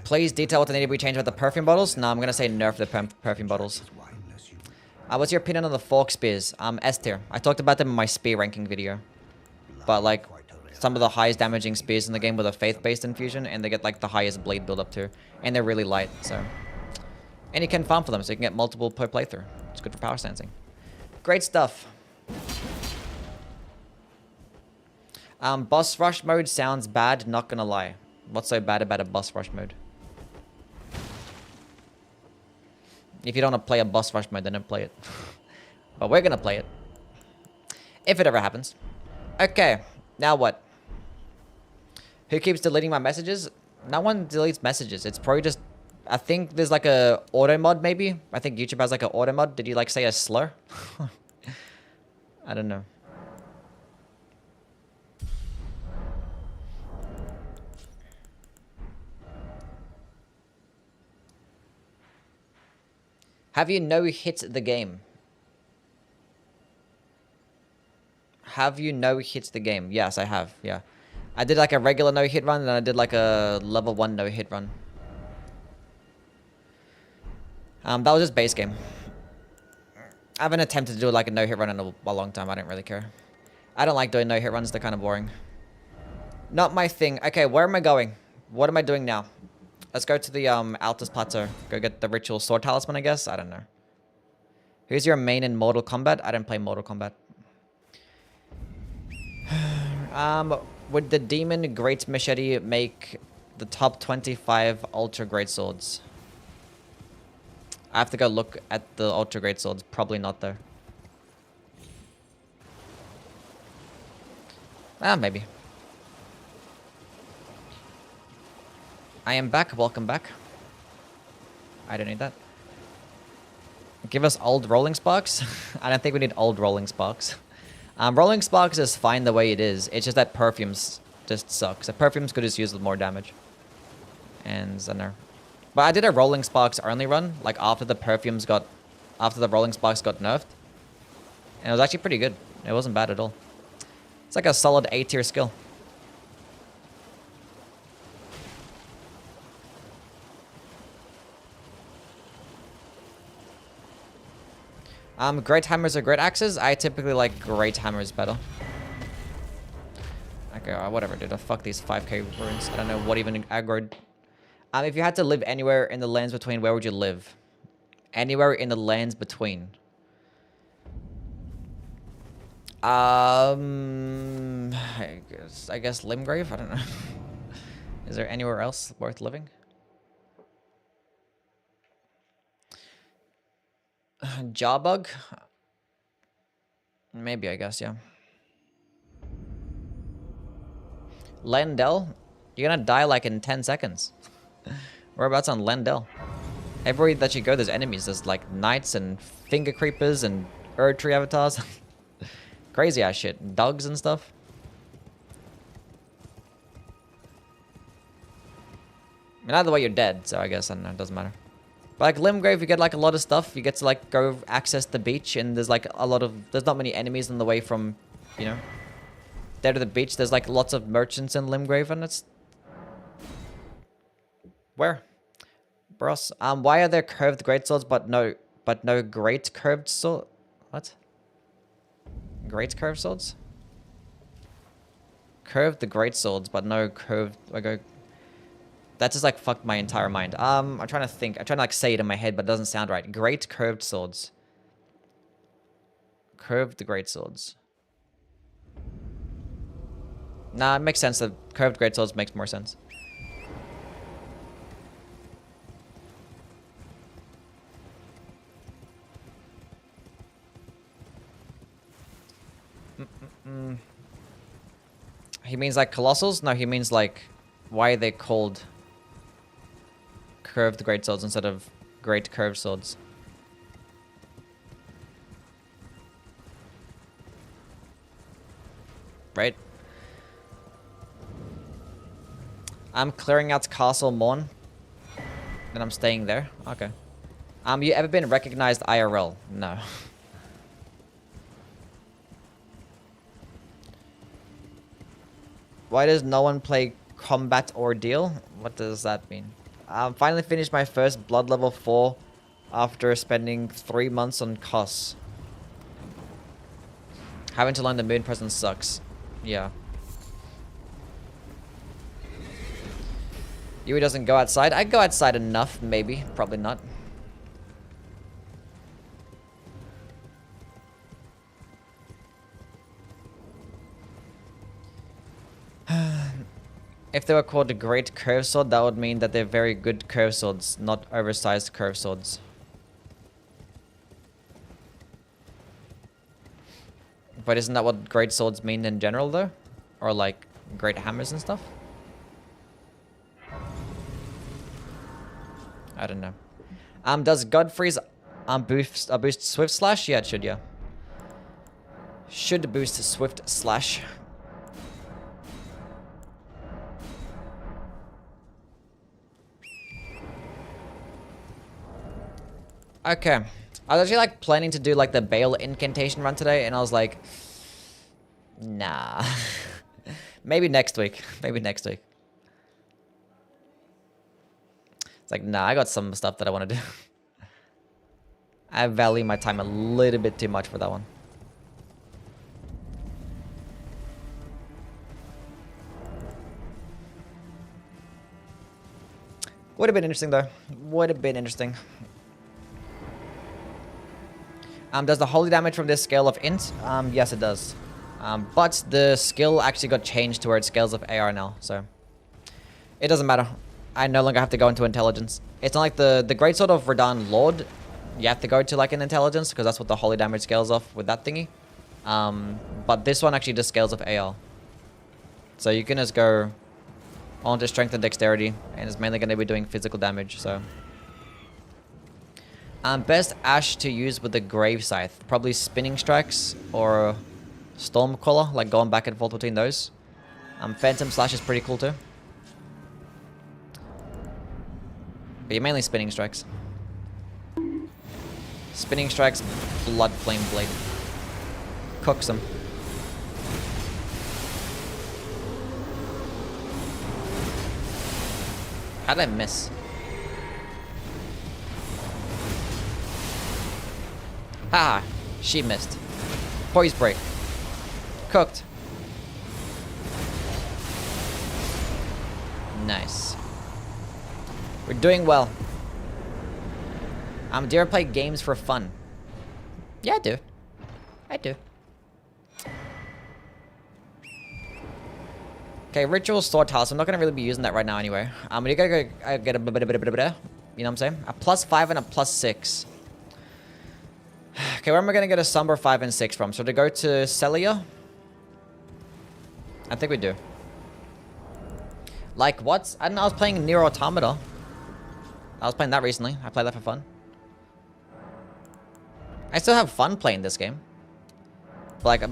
Please detail what needed to be changed about the perfume bottles. No, I'm gonna say nerf the perfume bottles. What's your opinion on the fork spears? S tier. I talked about them in my spear ranking video. But like, some of the highest damaging spears in the game with a faith-based infusion, and they get like the highest blade build-up too. And they're really light, so. And you can farm for them, so you can get multiple per playthrough. It's good for power stancing. Great stuff. Boss rush mode sounds bad, not gonna lie. What's so bad about a boss rush mode? If you don't want to play a boss rush mode, then don't play it. But we're gonna play it. If it ever happens. Okay, now what? Who keeps deleting my messages? No one deletes messages. It's probably just... I think there's like a auto mod maybe. I think YouTube has like an auto mod. Did you like say a slur? I don't know. Have you no-hit the game? Have you no-hit the game? Yes, I have, yeah. I did like a regular no-hit run, and I did like a level 1 no-hit run. That was just base game. I haven't attempted to do like a no-hit run in a long time. I don't really care. I don't like doing no-hit runs. They're kind of boring. Not my thing. Okay, where am I going? What am I doing now? Let's go to the Altus Plateau. Go get the Ritual Sword Talisman, I guess. I don't know. Who's your main in Mortal Kombat? I don't play Mortal Kombat. Would the Demon Great Machete make the top 25 Ultra Great Swords? I have to go look at the Ultra Great Swords. Probably not, though. Maybe. I am back. Welcome back. I don't need that. Give us old rolling sparks. I don't think we need old rolling sparks. Rolling sparks is fine the way it is. It's just that perfumes just sucks. The perfumes could just use more damage. And I don't know. But I did a rolling sparks only run, like after the rolling sparks got nerfed. And it was actually pretty good. It wasn't bad at all. It's like a solid A tier skill. Great hammers or great axes? I typically like great hammers better. Okay, whatever, dude. Fuck these 5k runes. I don't know what even aggroed. If you had to live anywhere in the lands between, where would you live? Anywhere in the lands between. I guess Limgrave? I don't know. Is there anywhere else worth living? Jawbug? Maybe, I guess, yeah. Lendel? You're gonna die like in 10 seconds. Whereabouts on Lendel? Everywhere that you go, there's enemies. There's like knights and finger creepers and Erd tree avatars. Crazy ass shit. Dogs and stuff. I mean, either way, you're dead, so I guess, I don't know, it doesn't matter. But like Limgrave, you get like a lot of stuff. You get to like go access the beach, and there's like a lot of, there's not many enemies on the way from, you know, there to the beach. There's like lots of merchants in Limgrave, and it's... Where? Bros. Why are there curved greatswords but no great curved sword? What? Great curved swords? Curved the greatswords, but no curved... That just like fucked my entire mind. I'm trying to think. I'm trying to like say it in my head, but it doesn't sound right. Great curved swords. Curved great swords. Nah, it makes sense. The curved great swords makes more sense. He means like colossals? No, he means like why are they called curved great swords instead of great curved swords? Right? I'm clearing out Castle Morn. And I'm staying there. Okay. You ever been recognized IRL? No. Why does no one play Combat Ordeal? What does that mean? Finally finished my first Blood level 4 after spending 3 months on COS. Having to learn the moon presence sucks. Yeah. Yui doesn't go outside. I go outside enough, maybe. Probably not. If they were called a great curve sword, that would mean that they're very good curve swords, not oversized curve swords. But isn't that what great swords mean in general, though? Or like great hammers and stuff? I don't know. Does Godfrey's boost Swift Slash? Yeah, it should, yeah. Should boost Swift Slash. Okay. I was actually like planning to do like the Bale incantation run today, and I was like, nah. Maybe next week. Maybe next week. It's like, nah, I got some stuff that I want to do. I value my time a little bit too much for that one. Would have been interesting though. Would have been interesting. Does the holy damage from this scale of int? Yes, it does. But the skill actually got changed to where it scales of AR now, so it doesn't matter. I no longer have to go into intelligence. It's not like the Greatsword of Radahn Lord. You have to go to like an intelligence because that's what the holy damage scales off with that thingy. But this one actually just scales of AR. So you can just go on to strength and dexterity, and it's mainly going to be doing physical damage. So Best Ash to use with the Grave Scythe. Probably Spinning Strikes or Stormcaller, like going back and forth between those. Phantom Slash is pretty cool too. But you're mainly Spinning Strikes. Spinning Strikes, Blood Flame Blade. Cooks them. How did I miss? Ah, she missed. Poise Break. Cooked. Nice. We're doing well. Do you ever play games for fun? Yeah, I do. I do. Okay, Ritual Sword Talisman. I'm not gonna really be using that right now anyway. You gotta go get a bit. You know what I'm saying? A +5 and a +6. Okay, where am I gonna get a Somber 5 and 6 from? So to go to Celia? I think we do. Like what? I don't know, I was playing Nier Automata. I was playing that recently. I played that for fun. I still have fun playing this game. But like,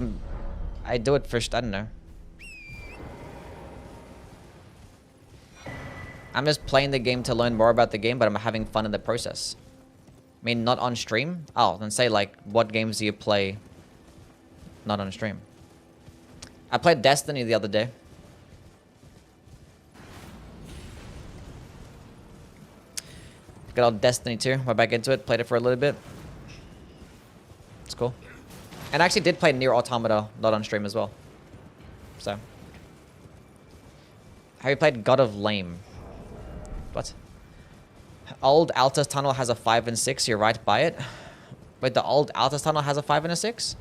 I do it for, I don't know. I'm just playing the game to learn more about the game, but I'm having fun in the process. I mean, not on stream? Oh, then say like, what games do you play not on stream? I played Destiny the other day. Good old Destiny 2. Went back into it, played it for a little bit. It's cool. And I actually did play Nier Automata, not on stream as well. So. Have you played God of Lame? What? Old Altus Tunnel has a 5 and 6. You're right by it. Wait, the old Altus Tunnel has a 5 and a 6?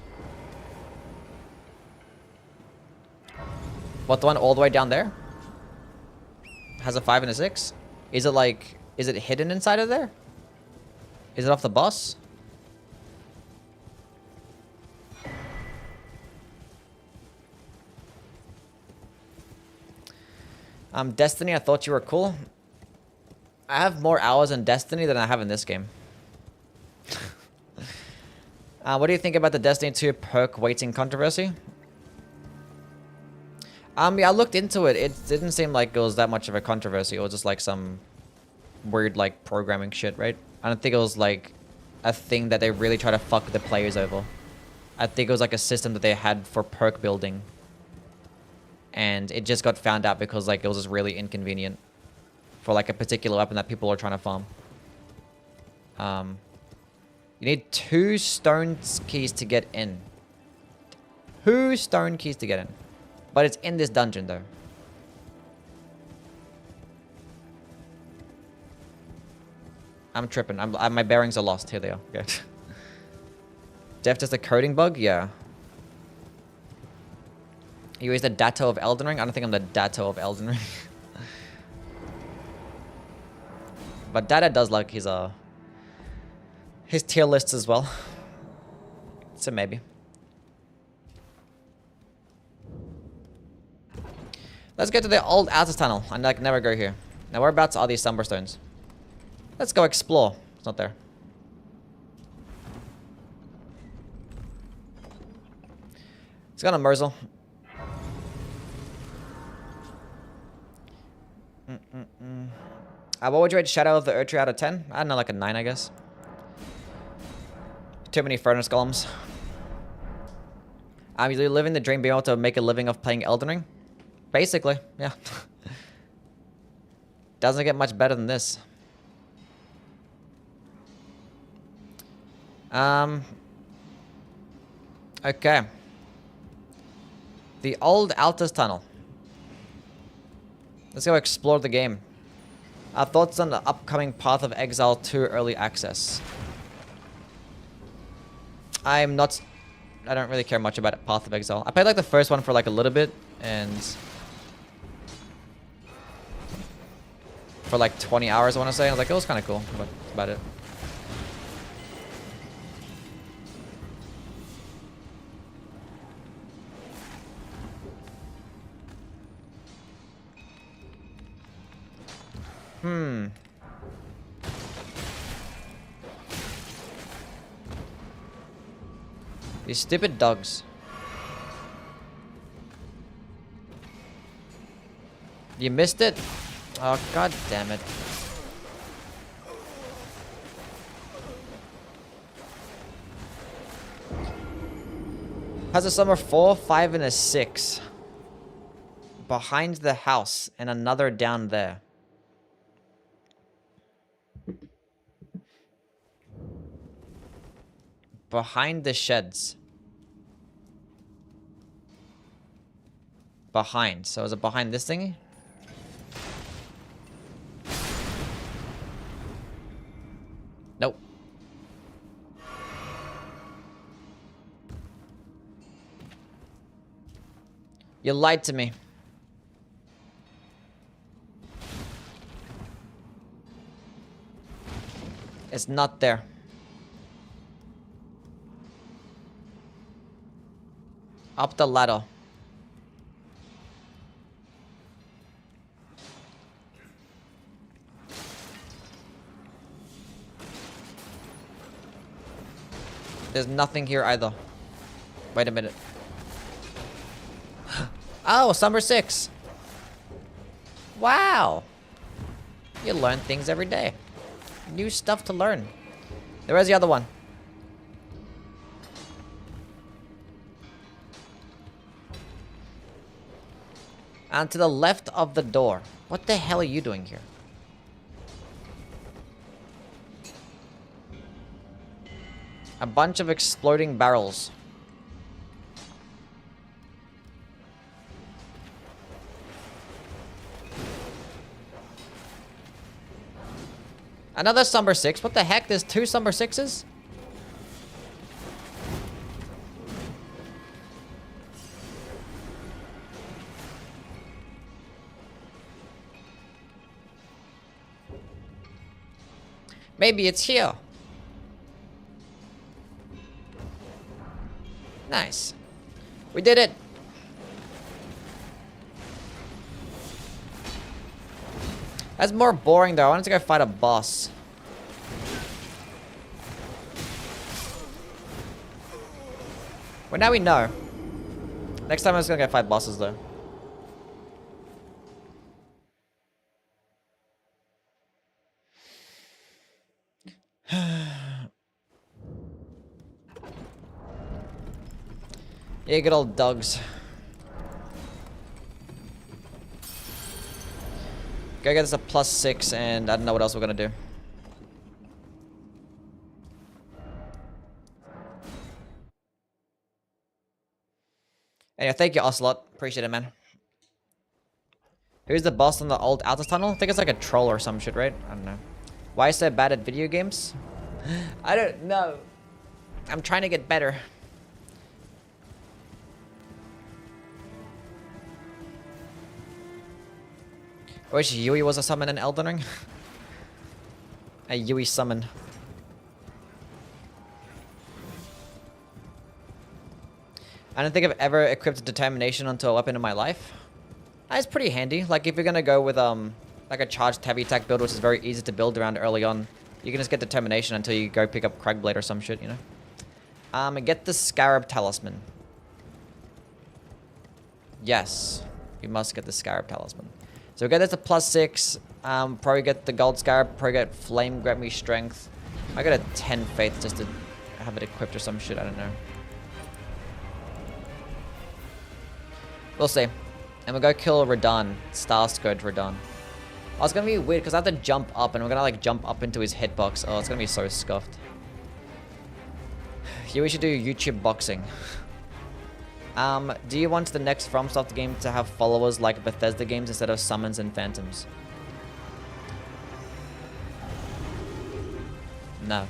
What, the one all the way down there? Has a 5 and a 6? Is it like... Is it hidden inside of there? Is it off the boss? Destiny, I thought you were cool. I have more hours in Destiny than I have in this game. What do you think about the Destiny 2 perk weighting controversy? Yeah, I looked into it. It didn't seem like it was that much of a controversy. It was just like some weird like programming shit, right? I don't think it was like a thing that they really try to fuck the players over. I think it was like a system that they had for perk building. And it just got found out because like it was just really inconvenient for like a particular weapon that people are trying to farm. You need 2 stone keys to get in. 2 stone keys to get in. But it's in this dungeon though. I'm tripping. My bearings are lost. Here they are. Good. Def just a coding bug? Yeah. You is the Datto of Elden Ring? I don't think I'm the Datto of Elden Ring. But Data does like his tier lists as well. So maybe. Let's get to the old Altus Tunnel. I like never go here. Now whereabouts are these Sumberstones? Let's go explore. It's not there. It's got a Merzel. What would you rate Shadow of the Erdtree out of 10? I don't know, like a 9, I guess. Too many furnace golems. You living the dream, being able to make a living of playing Elden Ring? Basically, yeah. Doesn't get much better than this. Okay. The old Altus Tunnel. Let's go explore the game. Our thoughts on the upcoming Path of Exile 2 early access. I don't really care much about Path of Exile. I played like the first one for like a little bit and for like 20 hours I want to say. I was like, it was kind of cool, but that's about it. These stupid dogs. You missed it? Oh, god damn it. Has a summer 4, 5, and a 6. Behind the house, and another down there. Behind the sheds. Behind. So is it behind this thingy? Nope. You lied to me. It's not there. Up the ladder. There's nothing here either. Wait a minute. Oh, summer 6. Wow. You learn things every day. New stuff to learn. Where's the other one? And to the left of the door. What the hell are you doing here? A bunch of exploding barrels. Another Summer 6. What the heck? There's 2 Summer 6s? Maybe it's here. Nice. We did it. That's more boring though. I wanted to go fight a boss. Well, now we know. Next time I'm just gonna go fight bosses though. Yeah, good old dogs. Go get us a +6 and I don't know what else we're gonna do. Anyway, thank you, Ocelot. Appreciate it, man. Who's the boss in the old outer tunnel? I think it's like a troll or some shit, right? I don't know. Why so bad at video games? I don't know. I'm trying to get better. I wish Yui was a summon in Elden Ring. A Yui summon. I don't think I've ever equipped determination onto a weapon in my life. It's pretty handy. Like if you're gonna go with like a charged heavy attack build, which is very easy to build around early on, you can just get determination until you go pick up Craigblade or some shit, you know. Get the Scarab Talisman. Yes, you must get the Scarab Talisman. So get this to +6. Probably get the Gold Scarab. Probably get Flame Grant Me Strength. I got a 10 Faith just to have it equipped or some shit. I don't know. We'll see. And we'll go kill Radahn. Star Scourge Radahn. Oh, it's gonna be weird because I have to jump up and we're gonna like jump up into his hitbox. Oh, it's gonna be so scuffed. Here we should do YouTube boxing. Do you want the next FromSoft game to have followers like Bethesda games instead of summons and phantoms? No.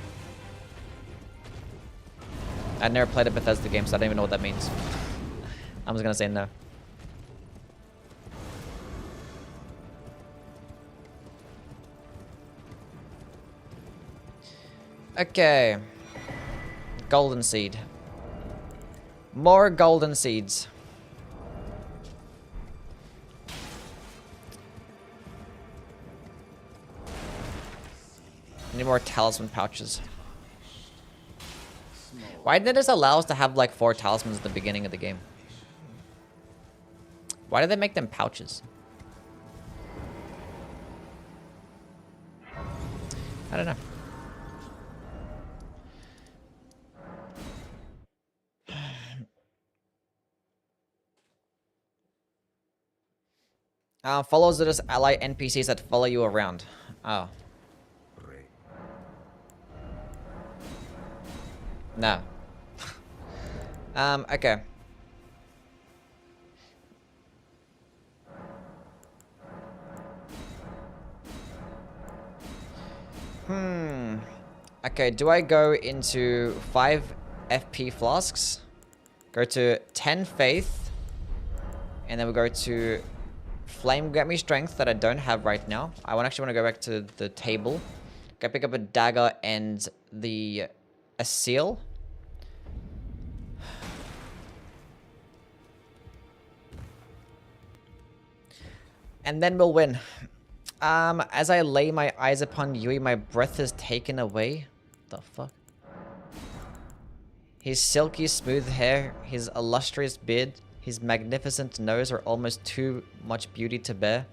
I've never played a Bethesda game, so I don't even know what that means. I'm just gonna say no. Okay. Golden Seed. More golden seeds. Need more talisman pouches. Why didn't they just allow us to have like 4 talismans at the beginning of the game? Why did they make them pouches? I don't know. Follows are just ally NPCs that follow you around. Oh. No. Okay. Okay, do I go into 5 FP flasks? Go to 10 faith. And then we go to flame get me strength that I don't have right now. I actually want to go back to the table. Go pick up a dagger and a seal. And then we'll win. As I lay my eyes upon Yui, my breath is taken away. The fuck? His silky smooth hair, his illustrious beard, his magnificent nose are almost too much beauty to bear.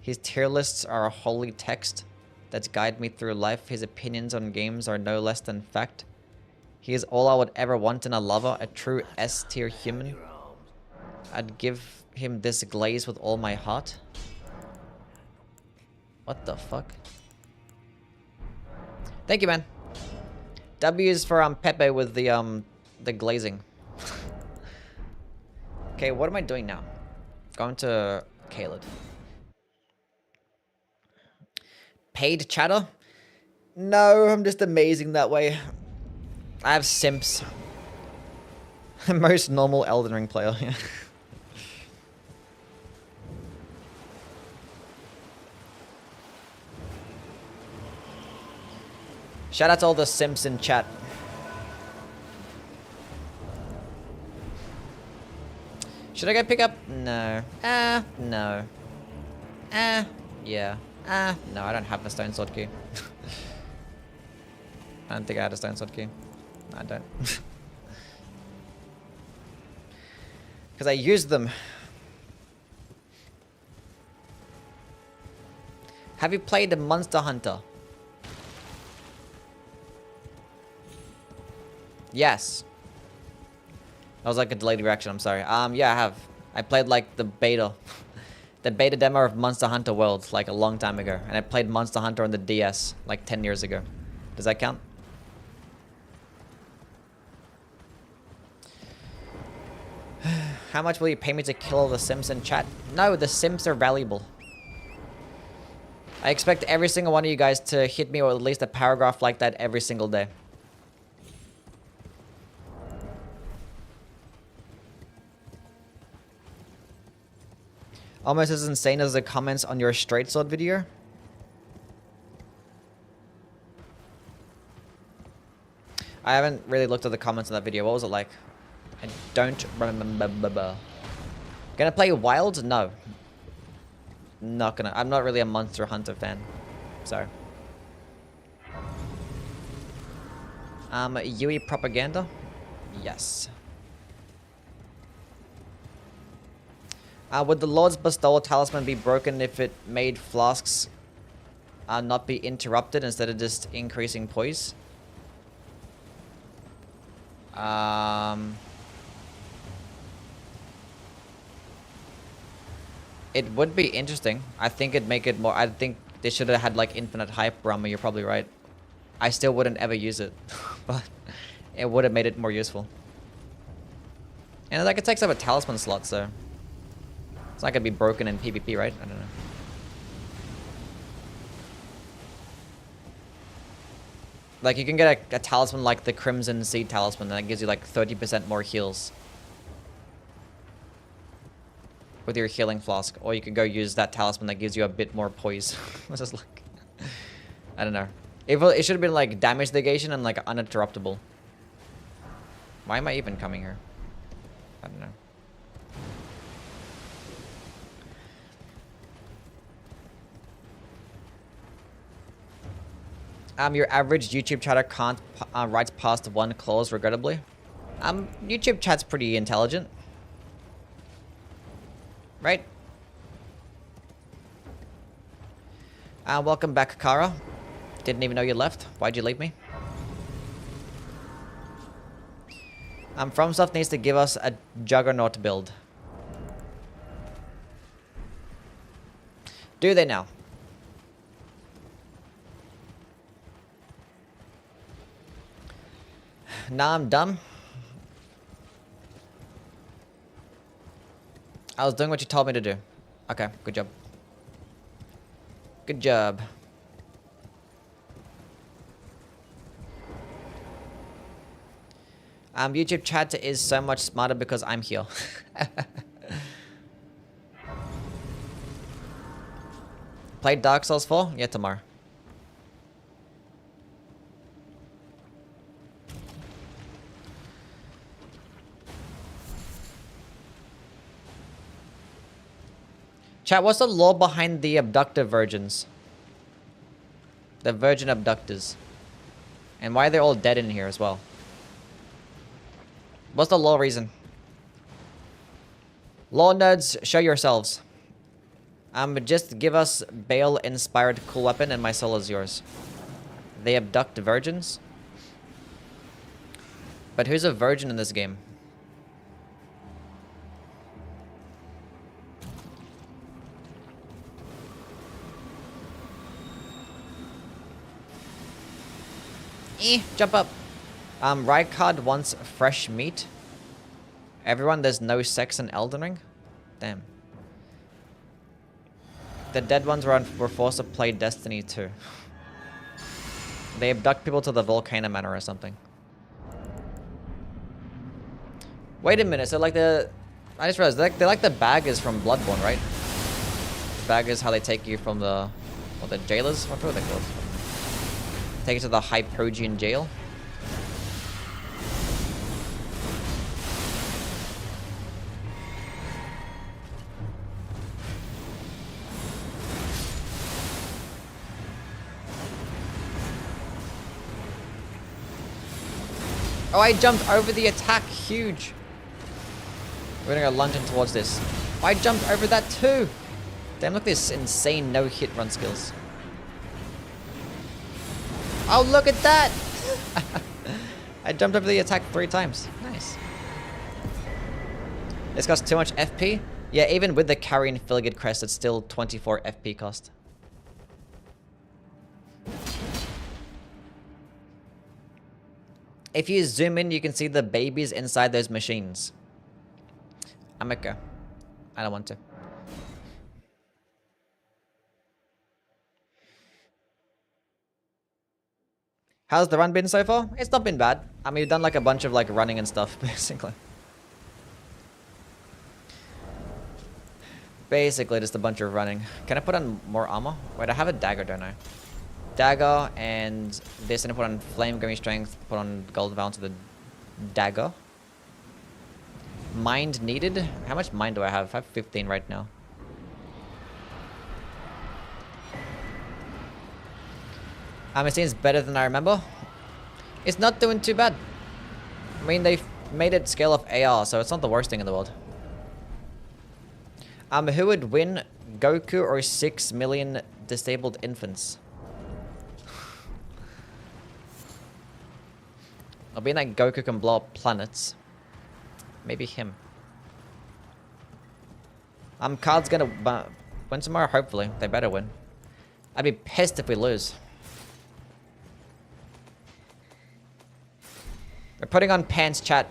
His tier lists are a holy text that guide me through life. His opinions on games are no less than fact. He is all I would ever want in a lover, a true S-tier human. I'd give him this glaze with all my heart. What the fuck? Thank you, man. W is for Pepe with the glazing. Okay, what am I doing now? Going to Caled. Paid chatter? No, I'm just amazing that way. I have simps. Most normal Elden Ring player. Shout out to all the simps in chat. Should I go pick up? No. No. Yeah. No, I don't have a stone sword key. I don't think I had a stone sword key. No, I don't. Because I used them. Have you played the Monster Hunter? Yes. That was like a delayed reaction, I'm sorry. Yeah, I have. I played like the beta. The beta demo of Monster Hunter World like a long time ago. And I played Monster Hunter on the DS like 10 years ago. Does that count? How much will you pay me to kill all the Sims in chat? No, the Sims are valuable. I expect every single one of you guys to hit me with at least a paragraph like that every single day. Almost as insane as the comments on your straight sword video. I haven't really looked at the comments on that video. What was it like? I don't remember. Gonna play Wild? No. Not gonna. I'm not really a Monster Hunter fan. So. Yui propaganda? Yes. Would the Lord's Bestowal Talisman be broken if it made flasks not be interrupted instead of just increasing poise? It would be interesting. I think it'd make it more... I think they should have had like infinite hype, Brahma. You're probably right. I still wouldn't ever use it. But it would have made it more useful. And like it takes up a talisman slot, so... It's not gonna be broken in PvP, right? I don't know. Like, you can get a talisman like the Crimson Seed Talisman that gives you like 30% more heals. With your healing flask. Or you could go use that talisman that gives you a bit more poise. What's this like? I don't know. It should have been like damage negation and like uninterruptible. Why am I even coming here? I don't know. Your average YouTube chatter can't write past one clause, regrettably. YouTube chat's pretty intelligent. Right? Welcome back, Kara. Didn't even know you left. Why'd you leave me? FromSoft needs to give us a Juggernaut build. Do they now? Nah, I'm dumb. I was doing what you told me to do. Okay, good job. Good job. YouTube chat is so much smarter because I'm here. Played Dark Souls 4? Yeah, tomorrow. Chat, what's the lore behind the abductor virgins? The virgin abductors. And why are they all dead in here as well? What's the lore reason? Lore nerds, show yourselves. Just give us Bale-inspired cool weapon and my soul is yours. They abduct virgins? But who's a virgin in this game? Jump up. Rykard wants fresh meat. Everyone, there's no sex in Elden Ring? Damn. The dead ones were forced to play Destiny 2. They abduct people to the Volcano Manor or something. Wait a minute, so like the... I just realized, they're like the baggers from Bloodborne, right? Baggers, how they take you from the... What, the jailers? What were they called? Take you to the Hypogean jail. Oh, I jumped over the attack. Huge. We're gonna go lunging towards this. Oh, I jumped over that too. Damn, look at this insane no-hit run skills. Oh, look at that! I jumped over the attack 3 times. Nice. This costs too much FP? Yeah, even with the Carrion Filigate crest, it's still 24 FP cost. If you zoom in, you can see the babies inside those machines. I'm okay. I don't want to. How's the run been so far? It's not been bad. I mean, we've done like a bunch of like running and stuff, basically. Basically, just a bunch of running. Can I put on more armor? Wait, I have a dagger, don't I? Dagger and this, and I put on flame giving strength, put on gold bound to the dagger. Mind needed? How much mind do I have? I have 15 right now. It seems better than I remember. It's not doing too bad. I mean, they've made it scale of AR, so it's not the worst thing in the world. Who would win, Goku or 6 million disabled infants? I'll be like Goku can blow up planets. Maybe him. Card's gonna win tomorrow, hopefully. They better win. I'd be pissed if we lose. We're putting on pants, chat.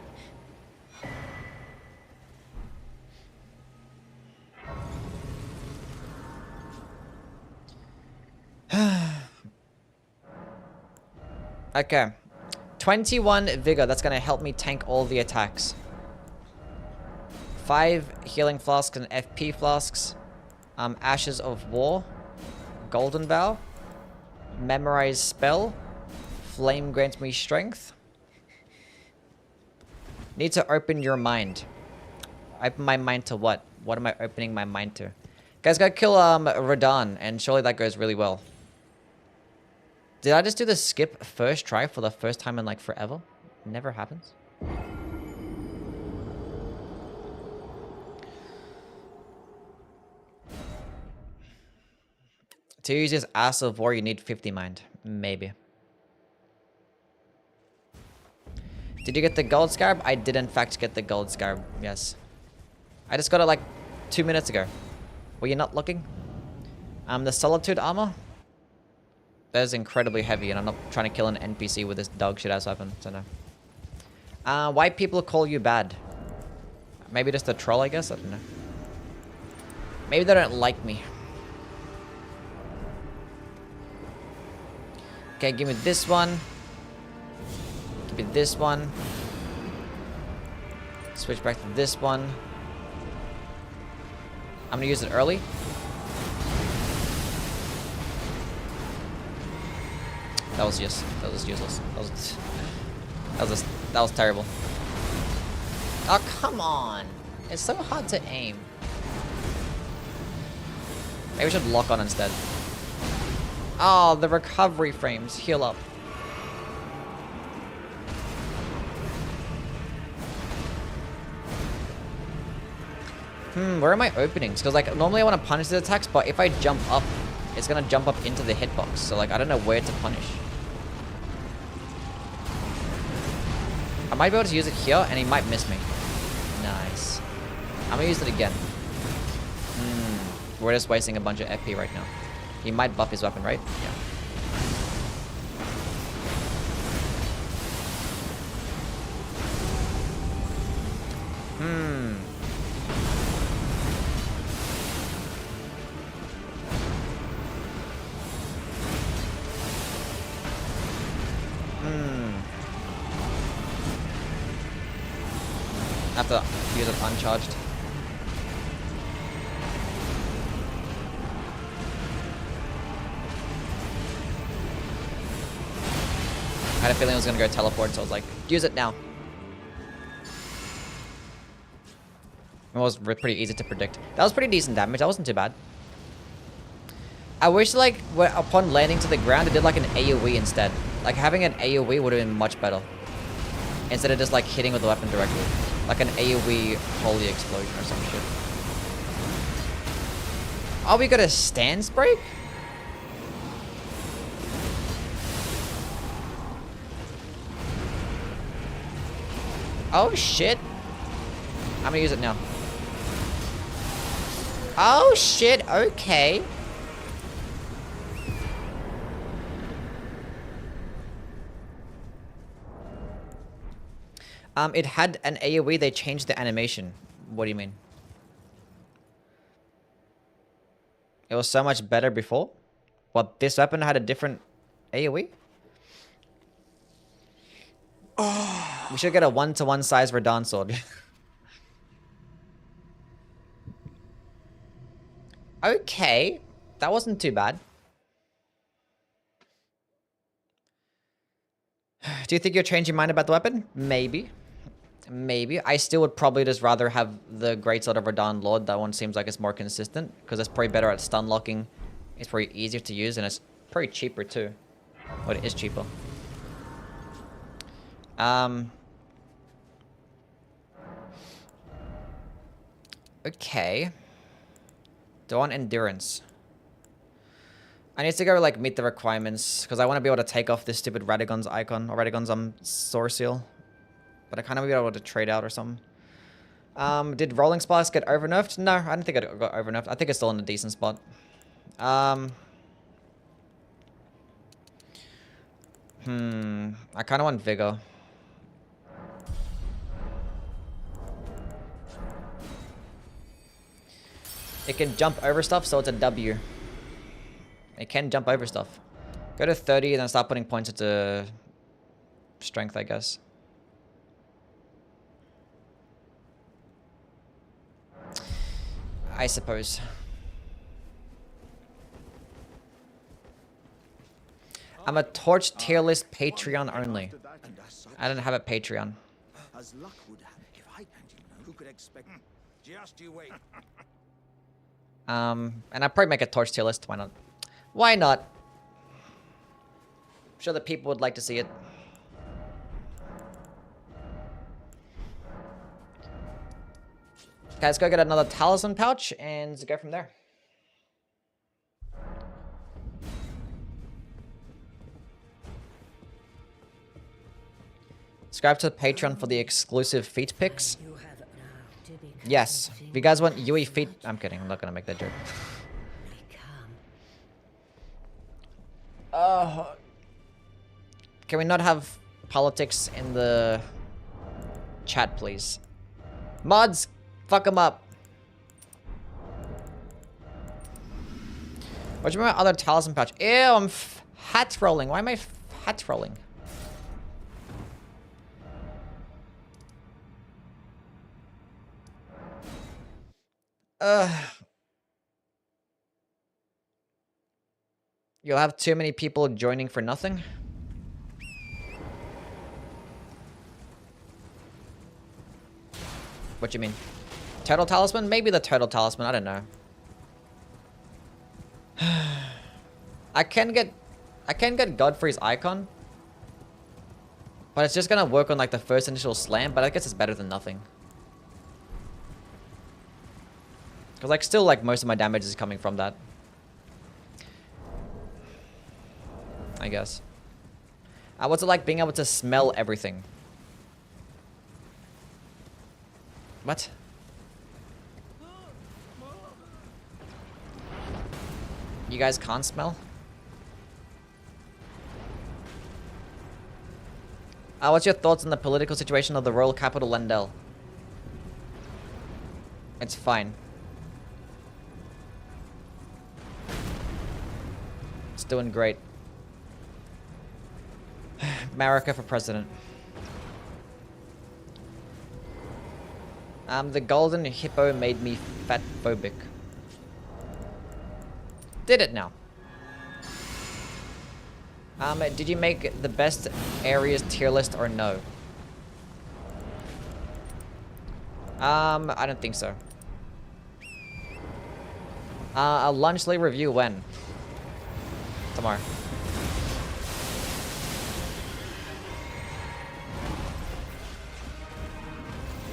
Okay. 21 vigor. That's going to help me tank all the attacks. 5 healing flasks and FP flasks. Ashes of War. Golden Vow. Memorize spell. Flame grants me strength. Need to open your mind. Open my mind to what? What am I opening my mind to? Guys, go kill Radahn, and surely that goes really well. Did I just do the skip first try for the first time in like forever? Never happens. To use this Ass of War, you need 50 mind. Maybe. Did you get the gold scarab? I did in fact get the gold scarab, yes. I just got it like 2 minutes ago. Were you not looking? The Solitude armor? That is incredibly heavy, and I'm not trying to kill an NPC with this dog shit ass weapon, so no. Why people call you bad? Maybe just a troll, I guess? I don't know. Maybe they don't like me. Okay, give me this one. Give me this one. Switch back to this one. I'm gonna use it early. That was useless. That was terrible. Oh, come on. It's so hard to aim. Maybe we should lock on instead. Oh, the recovery frames. Heal up. Where are my openings? Because like normally I want to punish the attacks, but if I jump up, it's gonna jump up into the hitbox. So like I don't know where to punish. I might be able to use it here, and he might miss me. Nice. I'm gonna use it again. We're just wasting a bunch of FP right now. He might buff his weapon, right? Yeah. I have to use it uncharged. I had a feeling it was gonna go teleport, so I was like, use it now. It was pretty easy to predict. That was pretty decent damage. That wasn't too bad. I wish, like, upon landing to the ground, it did like an AoE instead. Like, having an AoE would have been much better. Instead of just, like, hitting with the weapon directly. Like an AoE holy explosion or some shit. Oh, we got a stance break? Oh, shit. I'm gonna use it now. Oh, shit. Okay. It had an AoE, they changed the animation. What do you mean? It was so much better before? What, this weapon had a different AoE? Oh. We should get a 1-to-1 size Radahn sword. Okay. That wasn't too bad. Do you think you'll change your mind about the weapon? Maybe. Maybe. I still would probably just rather have the Greatsword of Radahn Lord. That one seems like it's more consistent. Because it's probably better at stun locking. It's probably easier to use. And it's probably cheaper too. Well, it is cheaper. Okay. Do I want endurance? I need to go like meet the requirements. Because I want to be able to take off this stupid Radahnn's icon. Or Radahnn's sword seal. But I kind of be able to trade out or something. Did Rolling Sparks get overnerfed? No, I don't think it got overnerfed. I think it's still in a decent spot. I kind of want Vigor. It can jump over stuff, so it's a W. It can jump over stuff. Go to 30 and then start putting points into strength, I guess. I suppose. I'm a Torch tier list Patreon only. I don't have a Patreon. As luck would have it, if I who could expect? Just you wait. And I'll probably make a Torch tier list. Why not? Why not? sure the people would like to see it. Okay, let's go get another talisman pouch and go from there. Subscribe to the Patreon for the exclusive feet pics. Yes. If you guys want Yui feet... I'm kidding. I'm not going to make that joke. Can we not have politics in the chat, please? Mods, fuck them up. What do you remember other talisman pouch? Ew, I'm hat rolling. Why am I hat rolling? You'll have too many people joining for nothing. What do you mean? Turtle talisman? Maybe the turtle talisman. I don't know. I can get Godfrey's icon, but it's just gonna work on like the first initial slam. But I guess it's better than nothing. Cause like still like most of my damage is coming from that. I guess. What's it like being able to smell everything? What? You guys can't smell? What's your thoughts on the political situation of the royal capital, Lendel? It's fine. It's doing great. America for president. The golden hippo made me fat phobic. Did it now? Did you make the best areas tier list or no? I don't think so. A lunchly review when? Tomorrow.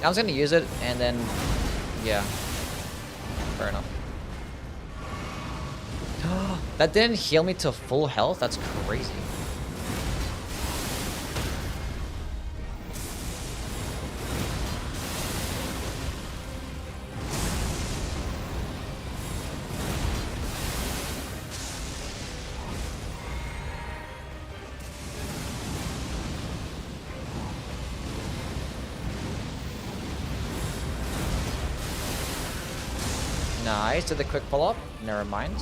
I was gonna use it and then, yeah. Fair enough. That didn't heal me to full health? That's crazy. Nice, did the quick follow-up? Never mind.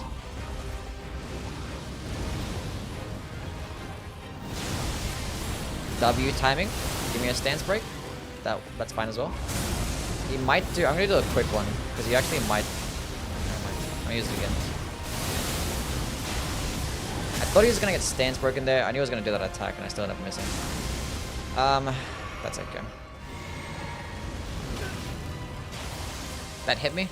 W timing. Give me a stance break. That's fine as well. He might do... I'm gonna do a quick one. Because he actually might... Never mind. I'm gonna use it again. I thought he was gonna get stance broken there. I knew he was gonna do that attack and I still ended up missing. That's okay. That hit me.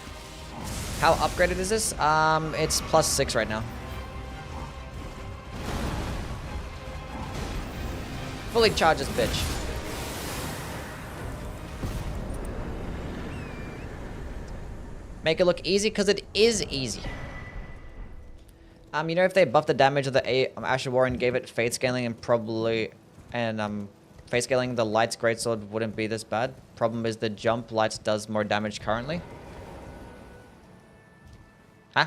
How upgraded is this? It's +6 right now. Fully charges, bitch. Make it look easy, because it is easy. You know, if they buffed the damage of the Asher War and gave it fate scaling and fate scaling the Light's Greatsword wouldn't be this bad. Problem is the jump Lights does more damage currently. Huh?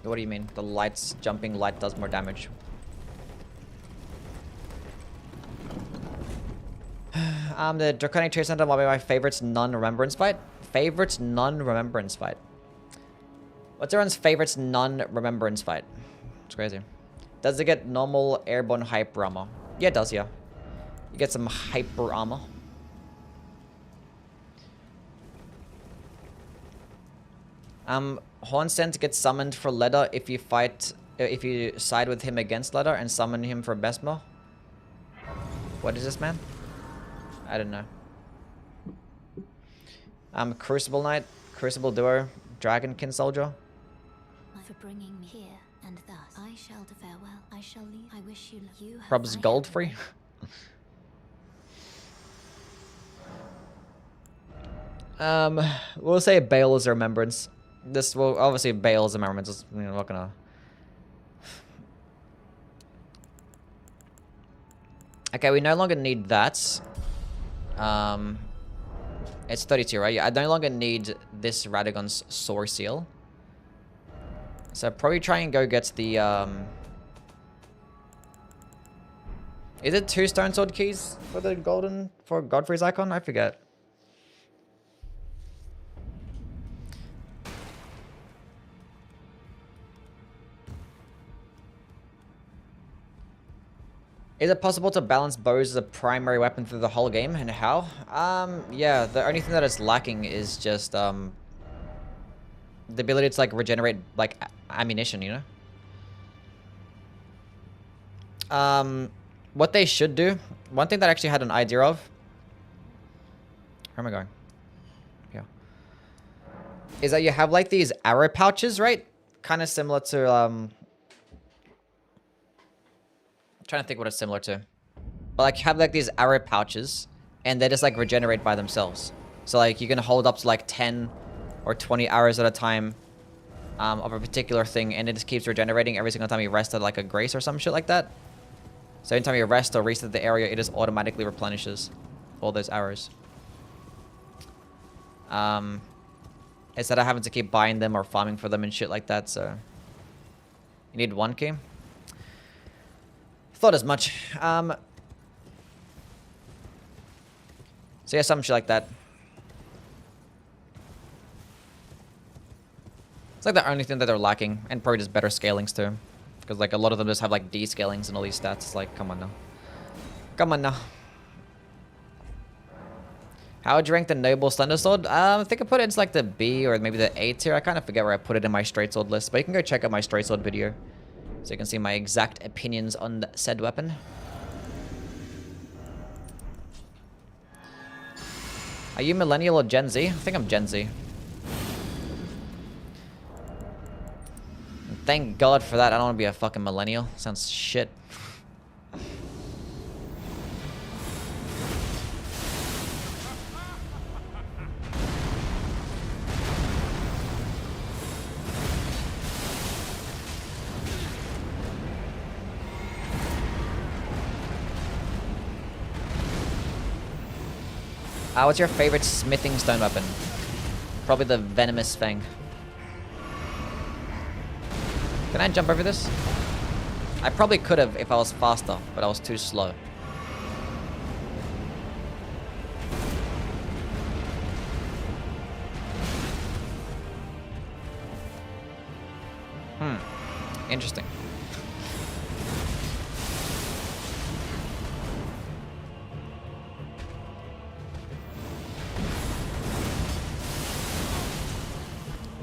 What do you mean? The jumping light does more damage. The Draconic Tree Center will be my favorites non-remembrance fight. Favorites non-remembrance fight. What's everyone's favorites non-remembrance fight? It's crazy. Does it get normal airborne hyper armor? Yeah, it does, yeah. You get some hyper armor. Hornsent gets summoned for Leda if you side with him against Leda and summon him for Besmo. What is this, man? I don't know. Crucible Knight, Crucible Duo, Dragonkin soldier. For bringing me here, and thus I shall farewell. I shall leave. I wish you have Rob's gold free. We'll say Bale is a remembrance. This will obviously Bale is a remembrance. It's, you know, not gonna. Okay, we no longer need that. It's 32, right? I no longer need this Radagon's Sword Seal. So probably try and go get the, Is it 2 Stone Sword keys for the golden, for Godfrey's icon? I forget. Is it possible to balance bows as a primary weapon through the whole game, and how? Yeah, the only thing that is lacking is just, the ability to, like, regenerate, like, ammunition, you know? What they should do, one thing that I actually had an idea of. Where am I going? Yeah. Is that you have, like, these arrow pouches, right? Kind of similar to, trying to think what it's similar to. But like have like these arrow pouches and they just like regenerate by themselves. So like you can hold up to like 10 or 20 arrows at a time of a particular thing, and it just keeps regenerating every single time you rest at like a grace or some shit like that. So anytime you rest or reset the area, it just automatically replenishes all those arrows. Instead of having to keep buying them or farming for them and shit like that. So you need 1 key. Thought as much. So yeah, some shit like that. It's like the only thing that they're lacking, and probably just better scalings too. Because like a lot of them just have like D scalings and all these stats. It's like, come on now. Come on now. How would you rank the Noble Slender Sword? I think I put it into like the B or maybe the A tier. I kind of forget where I put it in my straight sword list, but you can go check out my straight sword video. So you can see my exact opinions on said weapon. Are you Millennial or Gen Z? I think I'm Gen Z. Thank God for that. I don't want to be a fucking Millennial. Sounds shit. What's your favorite smithing stone weapon? Probably the Venomous Fang. Can I jump over this? I probably could have if I was faster, but I was too slow. Interesting.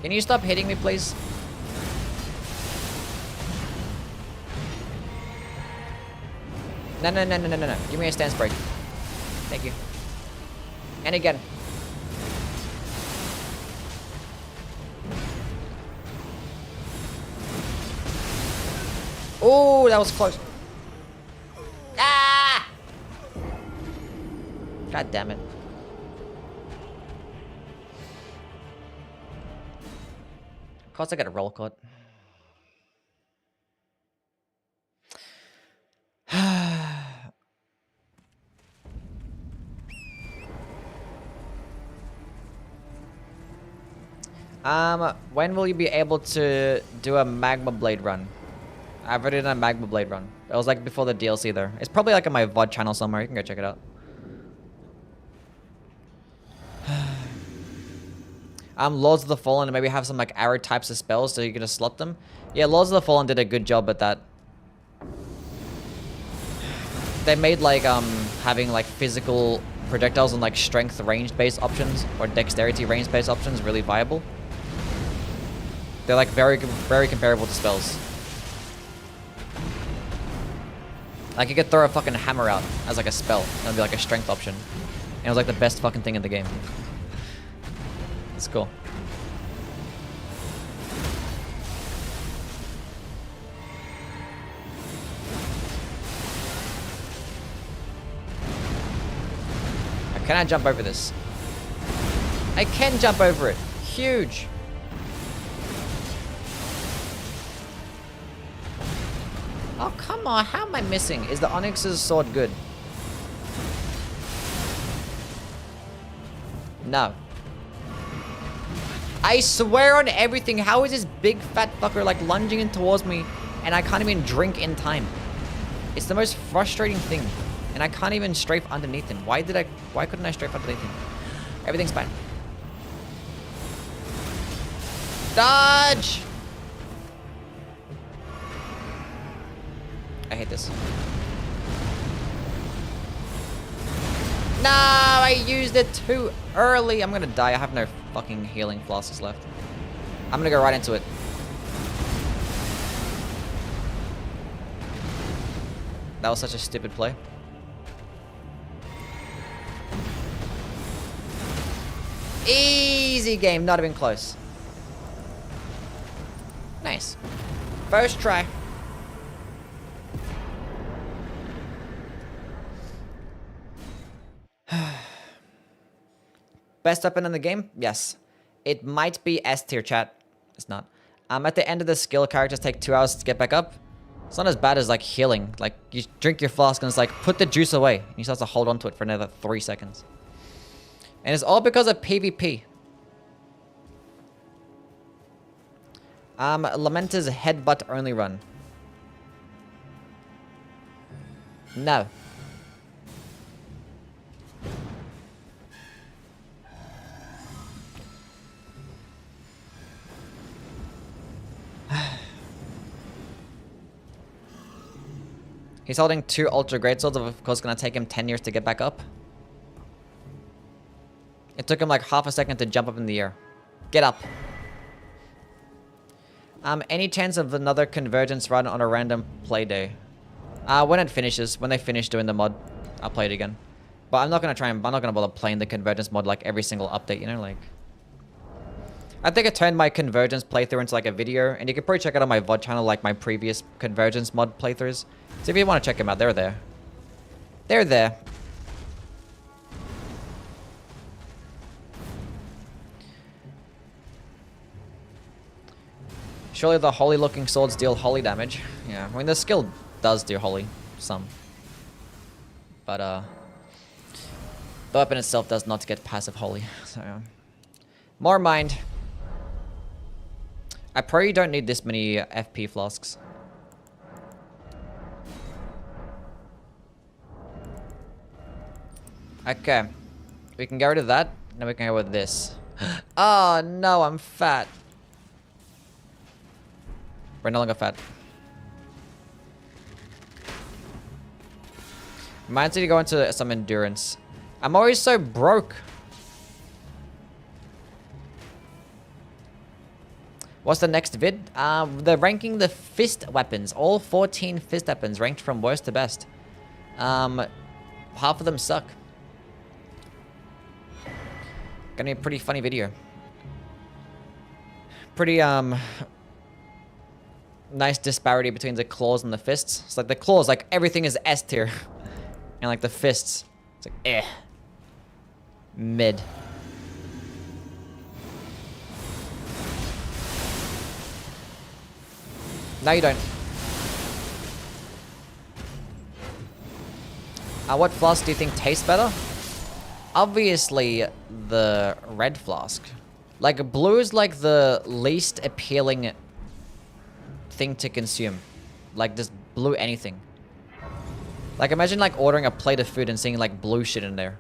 Can you stop hitting me, please? No. Give me a stance break. Thank you. And again. Oh, that was close. Ah! God damn it. Of course I got a roll cut. When will you be able to do a Magma Blade run? I've already done a Magma Blade run. It was like before the DLC there. It's probably like on my VOD channel somewhere. You can go check it out. Lords of the Fallen, and maybe have some like arrow types of spells so you can just slot them. Yeah, Lords of the Fallen did a good job at that. They made like having like physical projectiles and like strength range based options or dexterity range based options really viable. They're like very comparable to spells. Like you could throw a fucking hammer out as like a spell. That'd be like a strength option. And it was like the best fucking thing in the game. It's cool. Can I jump over this? I can jump over it. Huge. Oh, come on. How am I missing? Is the Onyx's sword good? No. I swear on everything. How is this big fat fucker like lunging in towards me and I can't even drink in time? It's the most frustrating thing. And I can't even strafe underneath him. Why couldn't I strafe underneath him? Everything's fine. Dodge! I hate this. No, I used it too early. I'm gonna die. I have no fucking healing flasks left. I'm gonna go right into it. That was such a stupid play. Easy game, not even close. Nice. First try. Best weapon in the game? Yes. It might be S tier, chat. It's not. At the end of the skill, characters take 2 hours to get back up. It's not as bad as like healing. Like you drink your flask and it's like put the juice away. And you start to hold on to it for another 3 seconds. And it's all because of PvP. Lamenter's headbutt only run. No. He's holding 2 Ultra Greatswords, of course gonna take him 10 years to get back up. It took him like half a second to jump up in the air. Get up. Any chance of another Convergence run on a random play day? When it finishes, when they finish doing the mod, I'll play it again. But I'm not gonna bother playing the Convergence mod like every single update, you know, like. I think I turned my Convergence playthrough into like a video, and you can probably check it on my VOD channel, like my previous Convergence mod playthroughs. So if you want to check them out, they're there. They're there. Surely the holy looking swords deal holy damage. Yeah, I mean the skill does do holy, some. But the weapon itself does not get passive holy, so yeah. More mind. I probably don't need this many FP flasks. Okay. We can get rid of that. Now we can go with this. Oh no, I'm fat. We're no longer fat. Might need to go into some endurance. I'm always so broke. What's the next vid? They're ranking the fist weapons. All 14 fist weapons ranked from worst to best. Half of them suck. Gonna be a pretty funny video. Pretty, nice disparity between the claws and the fists. It's like the claws, like everything is S tier. And like the fists, it's like, eh. Mid. No, you don't. What flask do you think tastes better? Obviously, the red flask. Like, blue is like the least appealing thing to consume. Like, just blue anything. Like, imagine like ordering a plate of food and seeing like blue shit in there.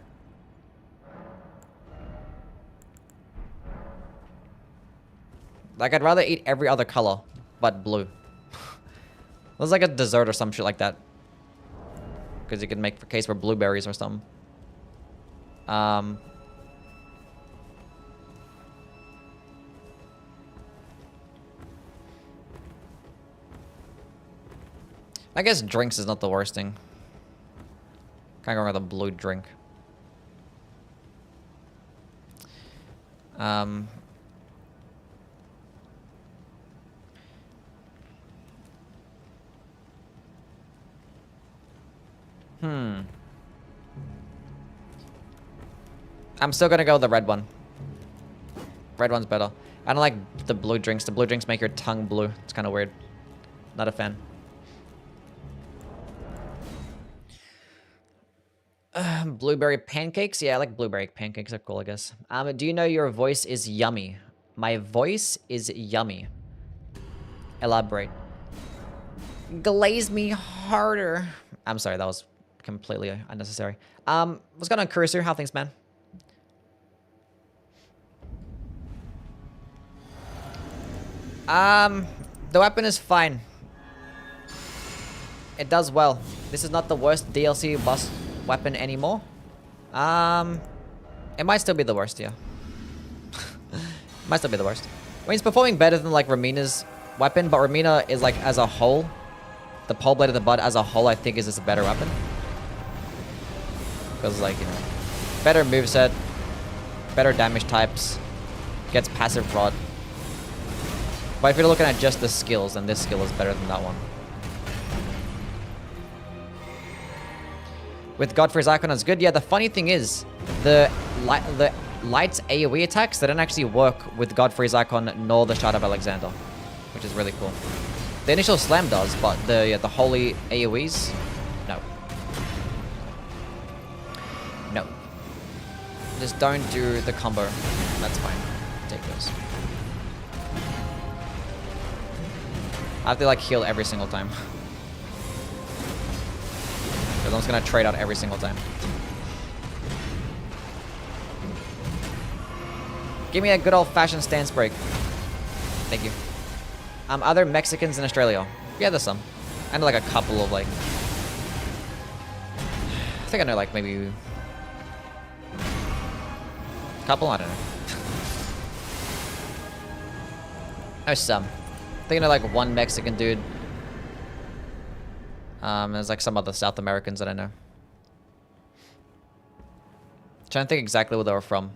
Like, I'd rather eat every other color, but blue. There's like a dessert or some shit like that. Because you can make a case for blueberries or something. I guess drinks is not the worst thing. Can't go wrong with a blue drink. I'm still gonna go with the red one. Red one's better. I don't like the blue drinks. The blue drinks make your tongue blue. It's kind of weird. Not a fan. Blueberry pancakes? Yeah, I like blueberry pancakes. They're cool, I guess. Do you know your voice is yummy? My voice is yummy. Elaborate. Glaze me harder. I'm sorry, that was completely unnecessary. What's going on, Cursor? How things, man? The weapon is fine. It does well. This is not the worst DLC boss weapon anymore. It might still be the worst, yeah. Might still be the worst. I mean, it's performing better than like Ramina's weapon, but Ramina is like as a whole, the pole blade of the bud as a whole, I think is just a better weapon. Because like, you know, better moveset, better damage types, gets passive rod. But if you're looking at just the skills, then this skill is better than that one. With Godfrey's Icon is good. Yeah, the funny thing is, the Light's AoE attacks, they don't actually work with Godfrey's Icon nor the Shard of Alexander, which is really cool. The initial slam does, but the holy AoEs, no. No. Just don't do the combo. That's fine. Take those. I have to like heal every single time. Because I'm just gonna trade out every single time. Give me a good old-fashioned stance break. Thank you. Are there Mexicans in Australia? Yeah, there's some. I know like a couple of like... I think I know like maybe... Couple? I don't know. There's some. I think I know like one Mexican dude. There's like some other South Americans that I know. Trying to think exactly where they were from.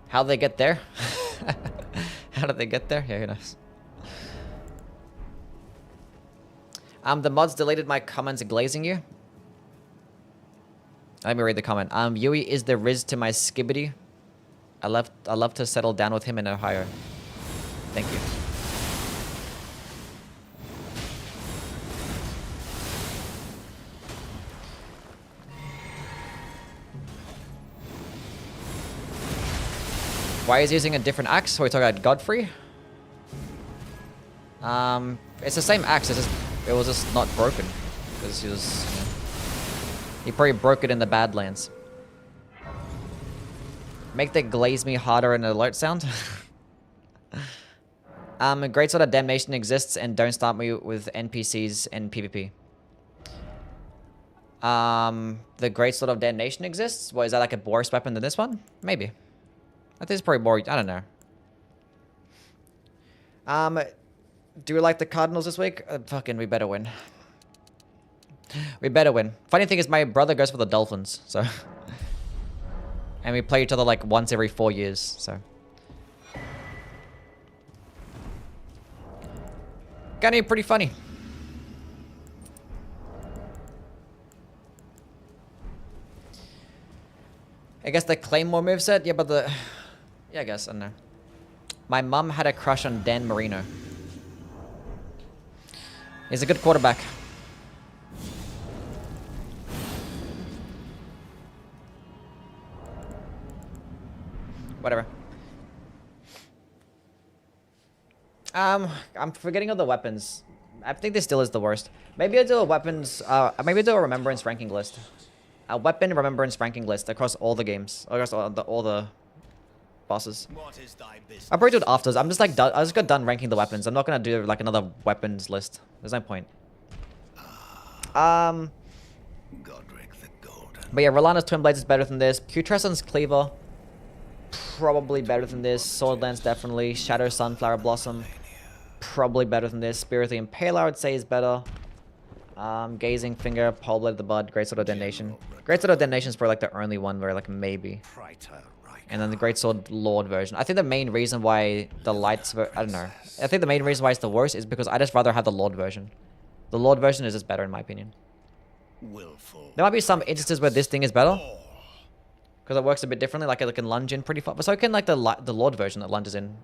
How they get there? How did they get there? Yeah, who knows? The mods deleted my comments glazing you. Let me read the comment. Yui is the Riz to my Skibbity. I love to settle down with him in Ohio. Thank you. Why is he using a different axe? We're talking about Godfrey. It's the same axe. It was just not broken because he was. You know, he probably broke it in the Badlands. Make the glaze me harder an alert sound. Greatsword of Damnation exists, and don't start me with NPCs and PvP. The Greatsword of Damnation exists. What is that, like a worse weapon than this one? Maybe. I think it's probably more. I don't know. Do we like the Cardinals this week? Fucking, we better win. We better win. Funny thing is, my brother goes for the Dolphins, so. And we play each other like once every 4 years, so. Gonna be pretty funny. I guess the Claymore moveset? Yeah, but the... Yeah, I guess, I don't know. My mum had a crush on Dan Marino. He's a good quarterback. Whatever. I'm forgetting all the weapons. I think this still is the worst. Maybe I'll do a weapons, maybe I'll do a remembrance ranking list. A weapon remembrance ranking list across all the games. Across all the bosses. I'll probably do it afterwards. I'm just like done. I just got done ranking the weapons. I'm not gonna do like another weapons list. There's no point. But yeah, Rolana's Twin Blades is better than this. Putrescen's Cleaver, probably better than this. Swordlance definitely. Shadow Sunflower Blossom, probably better than this. Spirit the Impaler I would say is better. Gazing Finger, Pole Blade of the Bud, Greatsword of Damnation. Greatsword of Damnation is probably like the only one where like maybe. And then the Greatsword Lord version. I think the main reason why the Lights... I don't know. I think the main reason why it's the worst is because I just rather have the Lord version. The Lord version is just better in my opinion. There might be some instances where this thing is better. Because it works a bit differently. Like it can lunge in pretty far. But so can like the Lord version that lunges in.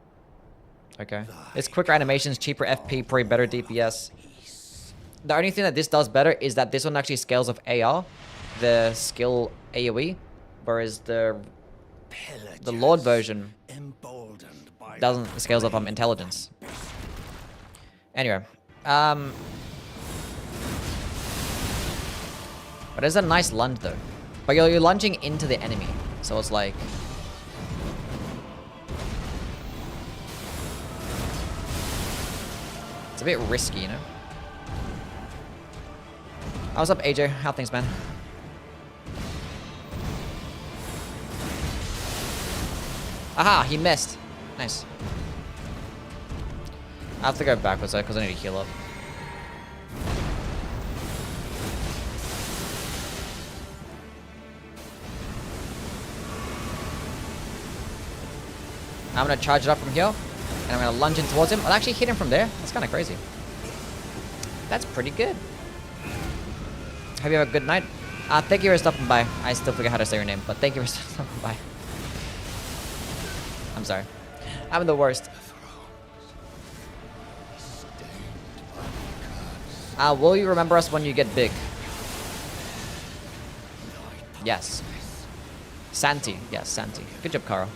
Okay. It's quicker animations, cheaper FP, probably better DPS. The only thing that this does better is that this one actually scales of AR, the skill AoE, whereas the Lord version doesn't scales up on intelligence. Anyway, but it's a nice lunge though. But you're lunging into the enemy, so it's like. It's a bit risky, you know? Oh, what's up, AJ? How things, man? Aha, he missed. Nice. I have to go backwards though, because I need to heal up. I'm gonna charge it up from here, and I'm gonna lunge in towards him. I'll actually hit him from there. That's kind of crazy. That's pretty good. Hope you have a good night. Thank you for stopping by. I still forget how to say your name, but thank you for stopping by. I'm sorry. I'm the worst. Will you remember us when you get big? Yes. Santi. Yes, Santi. Good job, Carl.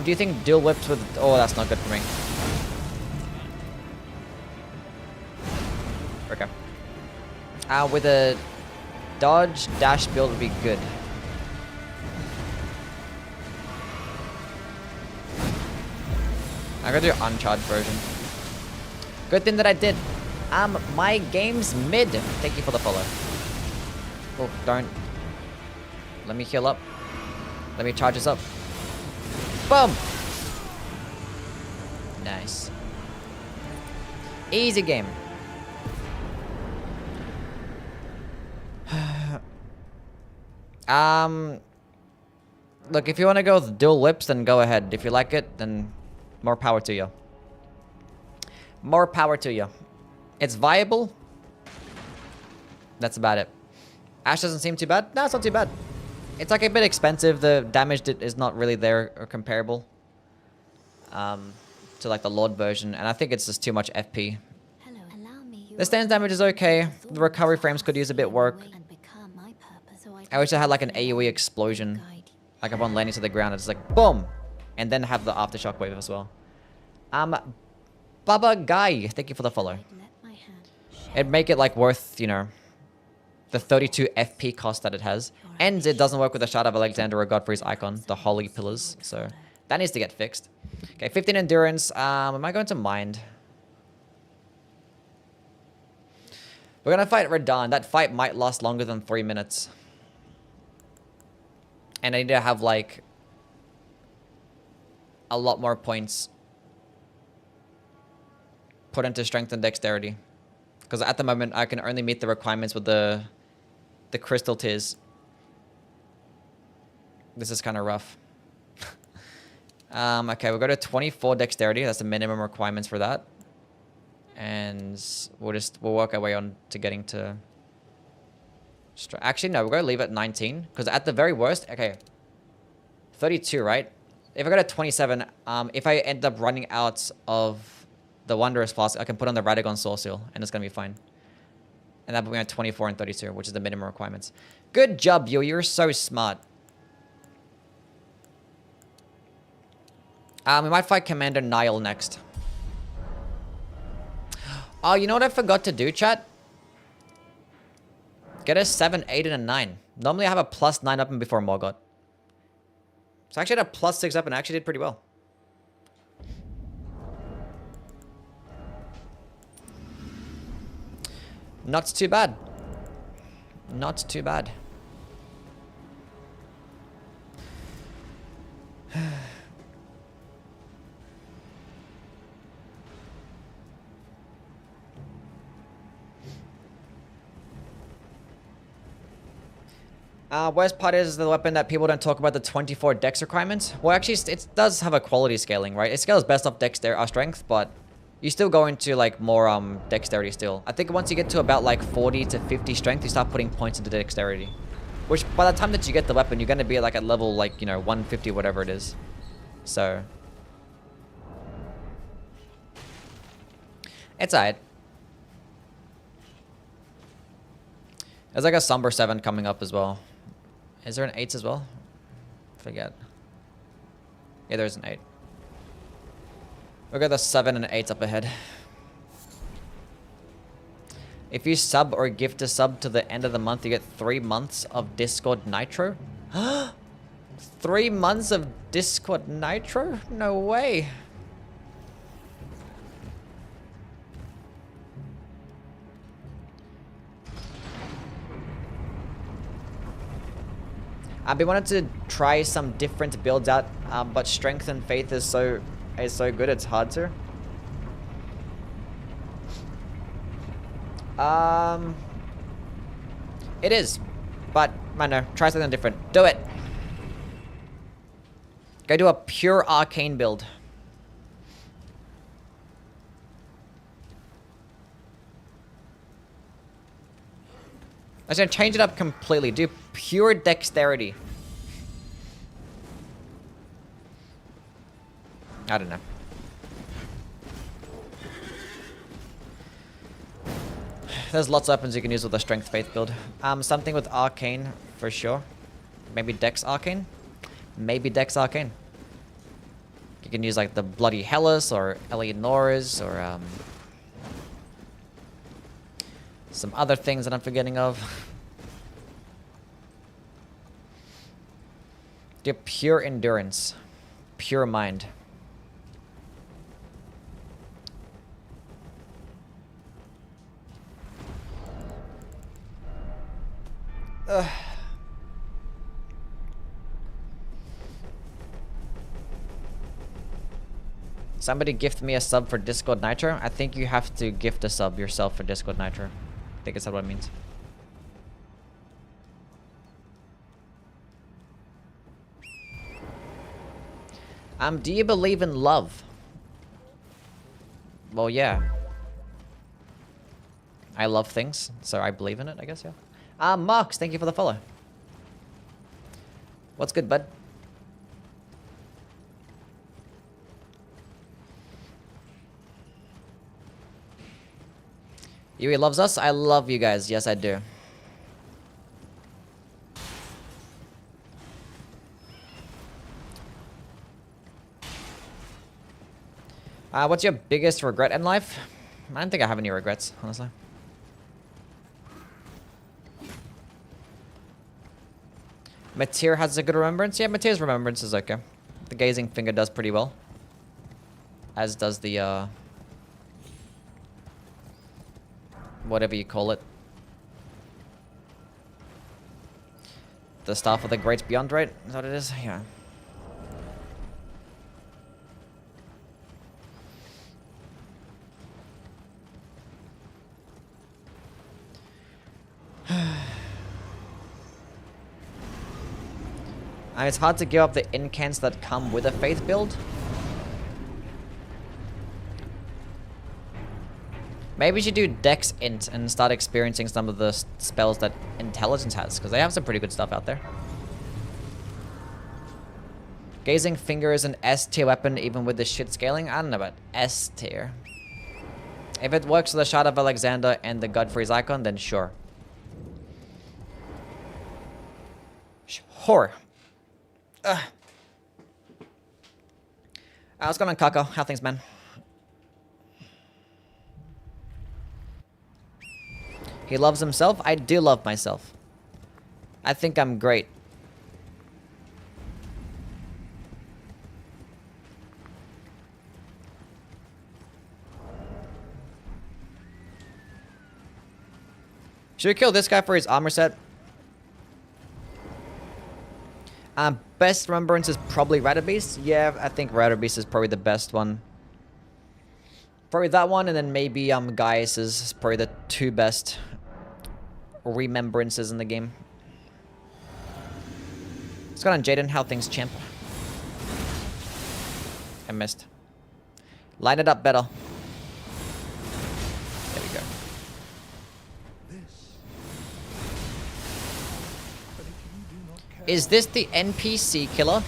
Do you think dual whips with... Oh, that's not good for me. Okay. With a dodge dash build would be good. I'm gonna do uncharged version. Good thing that I did. My game's mid. Thank you for the follow. Oh, don't. Let me heal up. Let me charge this up. Boom! Nice. Easy game. Look, if you want to go with dual whips, then go ahead. If you like it, then more power to you. More power to you. It's viable. That's about it. Ash doesn't seem too bad. No, it's not too bad. It's like a bit expensive. The damage is not really there or comparable to like the Lord version, and I think it's just too much FP. Hello, allow me. The stance damage is okay. The recovery frames could use a bit work. I wish I had like an AoE explosion, like upon landing to the ground, it's like boom, and then have the aftershock wave as well. Baba Guy, thank you for the follow. It'd make it like worth, you know, the 32 FP cost that it has. And it doesn't work with the Shadow of Alexander or Godfrey's icon, the Holy Pillars. So that needs to get fixed. Okay, 15 endurance. Am I going to mind? We're going to fight Radahn. That fight might last longer than 3 minutes. And I need to have like a lot more points put into strength and dexterity. Because at the moment, I can only meet the requirements with the crystal tiers. This is kind of rough. Okay, we'll go to 24 dexterity. That's the minimum requirements for that. And we'll work our way on to getting to... Actually, no, we're going to leave it at 19. Because at the very worst... Okay. 32, right? If I go to 27, if I end up running out of the Wondrous Flask, I can put on the Radahn Source Seal, and it's going to be fine. And that put me at 24 and 32, which is the minimum requirements. Good job, you. You're so smart. We might fight Commander Nile next. Oh, you know what I forgot to do, chat? Get a 7, 8, and a 9. Normally I have a +9 up and before Morgoth. So I actually had a +6 up and I actually did pretty well. Not too bad. Not too bad. Worst part is the weapon that people don't talk about, the 24 dex requirements. Well, actually, it does have a quality scaling, right? It scales best off strength, but you still go into like more dexterity still. I think once you get to about like 40 to 50 strength, you start putting points into dexterity. Which by the time that you get the weapon, you're going to be like at level like, you know, 150, whatever it is. So it's alright. There's like a Somber 7 coming up as well. Is there an 8 as well? Forget. Yeah, there's an 8. We've got the 7 and 8 up ahead. If you sub or gift a sub to the end of the month, you get 3 months of Discord Nitro. 3 months of Discord Nitro? No way. I've been wanting to try some different builds out, but Strength and Faith is so good, it's hard to. It is, but I know, try something different. Do it. Go do a pure arcane build. I was gonna change it up completely. Do pure dexterity. I don't know. There's lots of weapons you can use with a Strength Faith build. Something with Arcane, for sure. Maybe Dex Arcane? Maybe Dex Arcane. You can use like the Bloody Hellas or Eleonora's or some other things that I'm forgetting of. Do pure endurance. Pure mind. Ugh. Somebody gift me a sub for Discord Nitro. I think you have to gift a sub yourself for Discord Nitro. I think that's what it means. Do you believe in love? Well, yeah. I love things, so I believe in it, I guess, yeah. Marks, thank you for the follow. What's good, bud? Yui loves us. I love you guys. Yes, I do. What's your biggest regret in life? I don't think I have any regrets, honestly. Matir has a good remembrance. Yeah, Matir's remembrance is okay. The gazing finger does pretty well. As does the, whatever you call it. The Staff of the Greats Beyond, right? Is that what it is? Yeah. And it's hard to give up the incants that come with a faith build. Maybe you should do Dex Int and start experiencing some of the spells that Intelligence has, because they have some pretty good stuff out there. Gazing Finger is an S tier weapon even with the shit scaling. I don't know about S tier. If it works with the Shard of Alexander and the Godfrey's icon, then sure. Sure. What's going on, Kako? How things, man? He loves himself? I do love myself. I think I'm great. Should we kill this guy for his armor set? Best remembrance is probably Radahn. Yeah, I think Radahn is probably the best one. Probably that one, and then maybe Gaius is probably the two best remembrances in the game. What's going on, Jaden? How things, champ? I missed. Line it up better. There we go. Is this the NPC killer?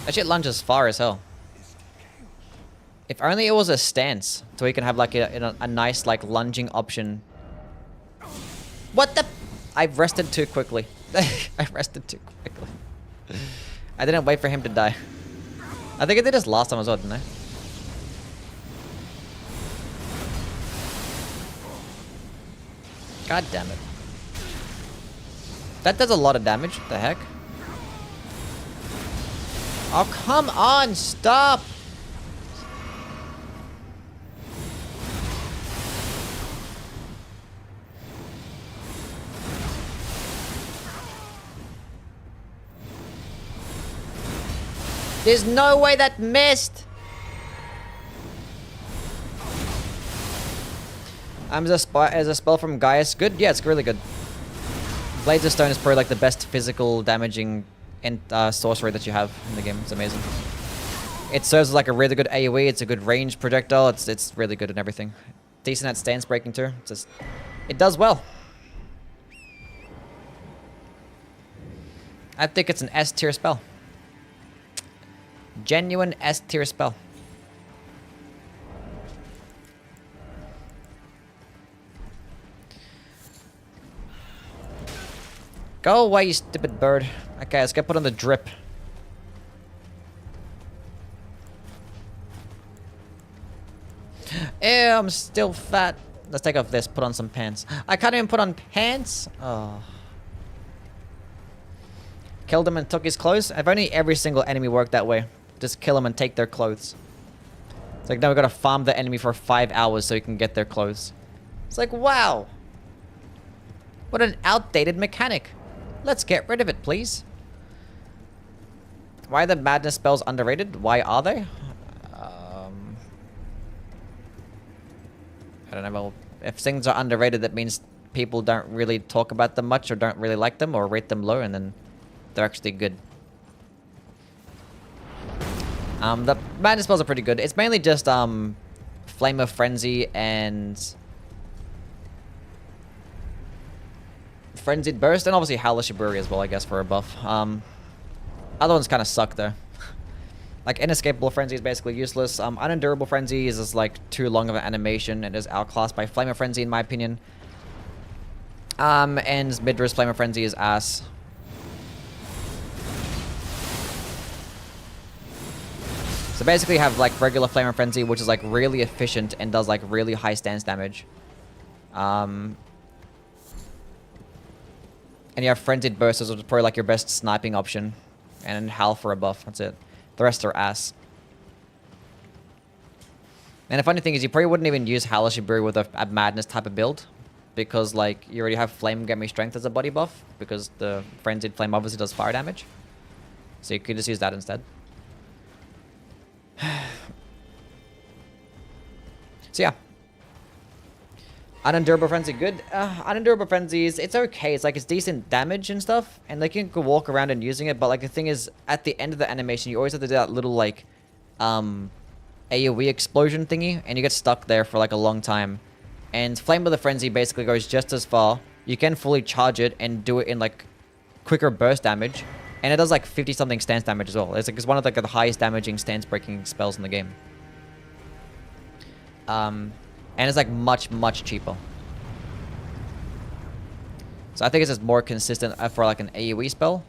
That shit lunges far as hell. If only it was a stance, so we can have like a nice like lunging option. What the? I rested too quickly. I rested too quickly. I didn't wait for him to die. I think I did this last time as well, didn't I? God damn it. That does a lot of damage. What the heck? Oh, come on, stop! There's no way that missed! As a spell from Gaius, good? Yeah, it's really good. Blades of Stone is probably like the best physical damaging sorcery that you have in the game. It's amazing. It serves as like a really good AoE. It's a good range projectile. It's really good at everything. Decent at stance breaking too. It does well. I think it's an S tier spell. Genuine S tier spell. Go away, you stupid bird. Okay, let's get put on the drip. Ew, I'm still fat. Let's take off this, put on some pants. I can't even put on pants? Oh. Killed him and took his clothes? If only every single enemy worked that way. Just kill him and take their clothes. It's like, now we gotta farm the enemy for 5 hours so you can get their clothes. It's like, wow. What an outdated mechanic. Let's get rid of it, please. Why are the madness spells underrated? Why are they? I don't know. Well, if things are underrated, that means people don't really talk about them much or don't really like them or rate them low, and then they're actually good. The madness spells are pretty good. It's mainly just Flame of Frenzy and Frenzied Burst, and obviously Hellish Fury as well, I guess, for a buff. Other ones kind of suck, though. Like, Inescapable Frenzy is basically useless. Unendurable Frenzy is just, like, too long of an animation and is outclassed by Flame of Frenzy, in my opinion. And Midra's Flame of Frenzy is ass. So basically you have, like, regular Flame of Frenzy, which is, like, really efficient and does, like, really high stance damage. And you have Frenzied Burst, which is probably like your best sniping option. And Howl for a buff. That's it. The rest are ass. And the funny thing is, you probably wouldn't even use Hellish Fury with a Madness type of build. Because, like, you already have Flame Get Me Strength as a body buff. Because the Frenzied Flame obviously does fire damage. So you could just use that instead. So yeah. Unendurable Frenzy, good. Unendurable Frenzy is, it's okay. It's like, it's decent damage and stuff. And like, you can walk around and using it. But like, the thing is, at the end of the animation, you always have to do that little like, AoE explosion thingy. And you get stuck there for like a long time. And Flame of the Frenzy basically goes just as far. You can fully charge it and do it in like, quicker burst damage. And it does like 50 something stance damage as well. It's like, it's one of like the highest damaging stance breaking spells in the game. And it's like much, much cheaper. So I think it's just more consistent for like an AoE spell.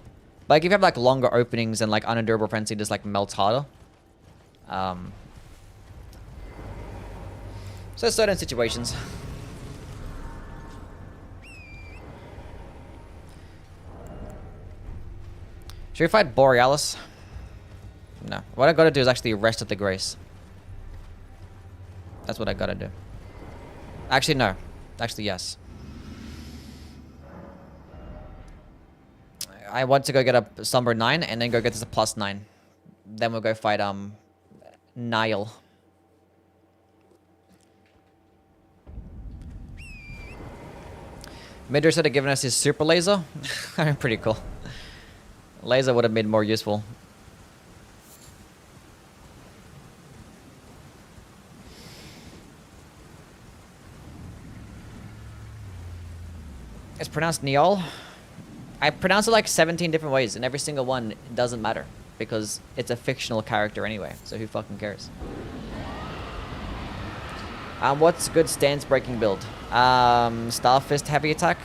But like if you have like longer openings and like Unendurable Frenzy just like melts harder. So certain situations. Should we fight Borealis? No. What I gotta do is actually rest at the Grace. That's what I gotta do. Actually, no. Actually, yes. I want to go get a Somber 9 and then go get this a +9. Then we'll go fight, Nile. Midra should have given us his super laser. Pretty cool. Laser would have been more useful. It's pronounced Niall. I pronounce it like 17 different ways, and every single one doesn't matter because it's a fictional character anyway. So who fucking cares? What's good stance breaking build? Star Fist heavy attack.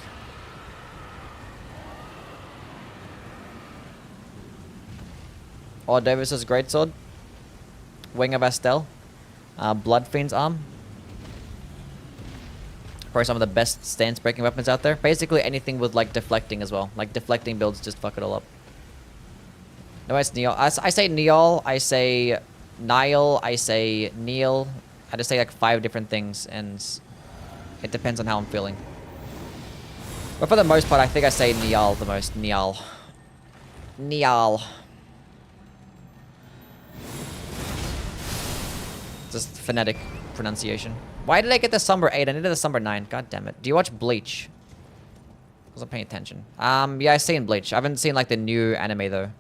Or Davis's Greatsword. Wing of Astel. Blood Fiend's Arm. Probably some of the best stance breaking weapons out there. Basically anything with like deflecting as well. Like deflecting builds just fuck it all up. No, it's Neil. I say Neil, I say Niall, I say Neil. I just say like 5 different things and it depends on how I'm feeling. But for the most part, I think I say Niall the most. Niall. Niall. Just phonetic pronunciation. Why did I get the Somber 8? I needed the Somber 9. God damn it. Do you watch Bleach? Wasn't paying attention. Yeah, I seen Bleach. I haven't seen like the new anime though.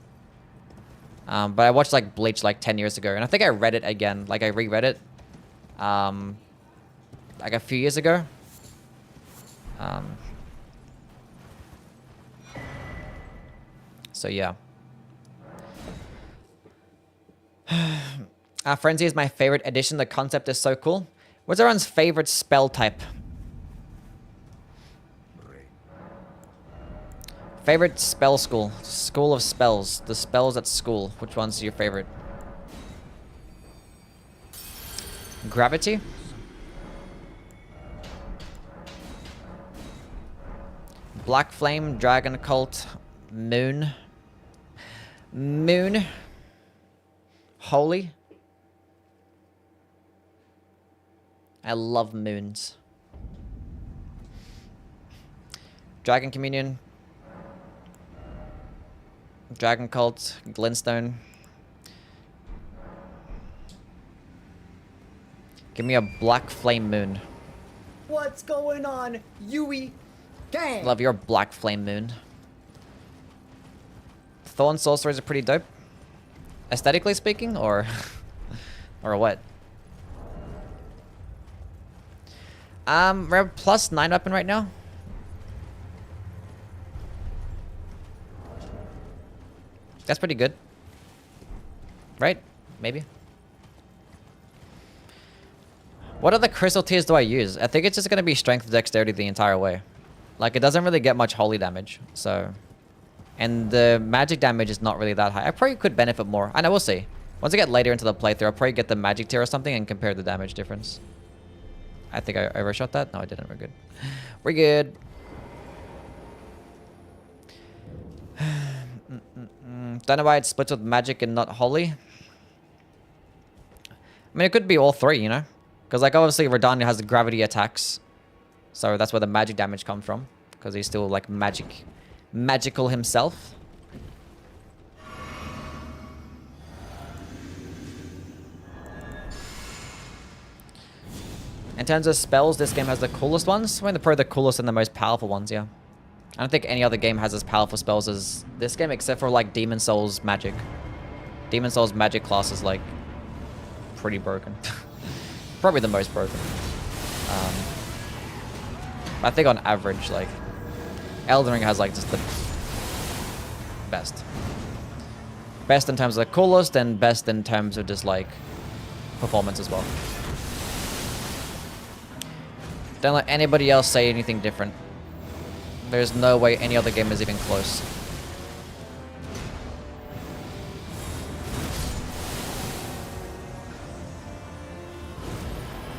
But I watched like Bleach like 10 years ago. And I think I read it again. Like I reread it. Like a few years ago. So yeah. Frenzy is my favorite edition. The concept is so cool. What's everyone's favorite spell type? Favorite spell school? School of spells. The spells at school. Which one's your favorite? Gravity? Black Flame, Dragon Cult, Moon. Moon. Holy. I love moons. Dragon Communion. Dragon Cult, Glintstone. Give me a Black Flame Moon. What's going on, Yui? Dang! Love your Black Flame Moon. Thorn Sorceries are pretty dope. Aesthetically speaking, or... or what? We're plus 9 weapon right now. That's pretty good. Right? Maybe. What other crystal tiers do I use? I think it's just going to be strength dexterity the entire way. Like, it doesn't really get much holy damage, so... And the magic damage is not really that high. I probably could benefit more. I know, we'll see. Once I get later into the playthrough, I'll probably get the magic tier or something and compare the damage difference. I think I overshot that. No, I didn't. We're good. We're good. Don't know why it splits with magic and not holy. I mean, it could be all 3, you know? Because, like, obviously, Radahn has the gravity attacks. So that's where the magic damage comes from. Because he's still, like, magical himself. In terms of spells, this game has the coolest ones. I mean, probably the coolest and the most powerful ones, yeah. I don't think any other game has as powerful spells as this game, except for, like, Demon Souls magic. Demon Souls magic class is, like, pretty broken. Probably the most broken. I think on average, like, Elden Ring has, like, just the best. Best in terms of the coolest, and best in terms of just, like, performance as well. Don't let anybody else say anything different. There's no way any other game is even close.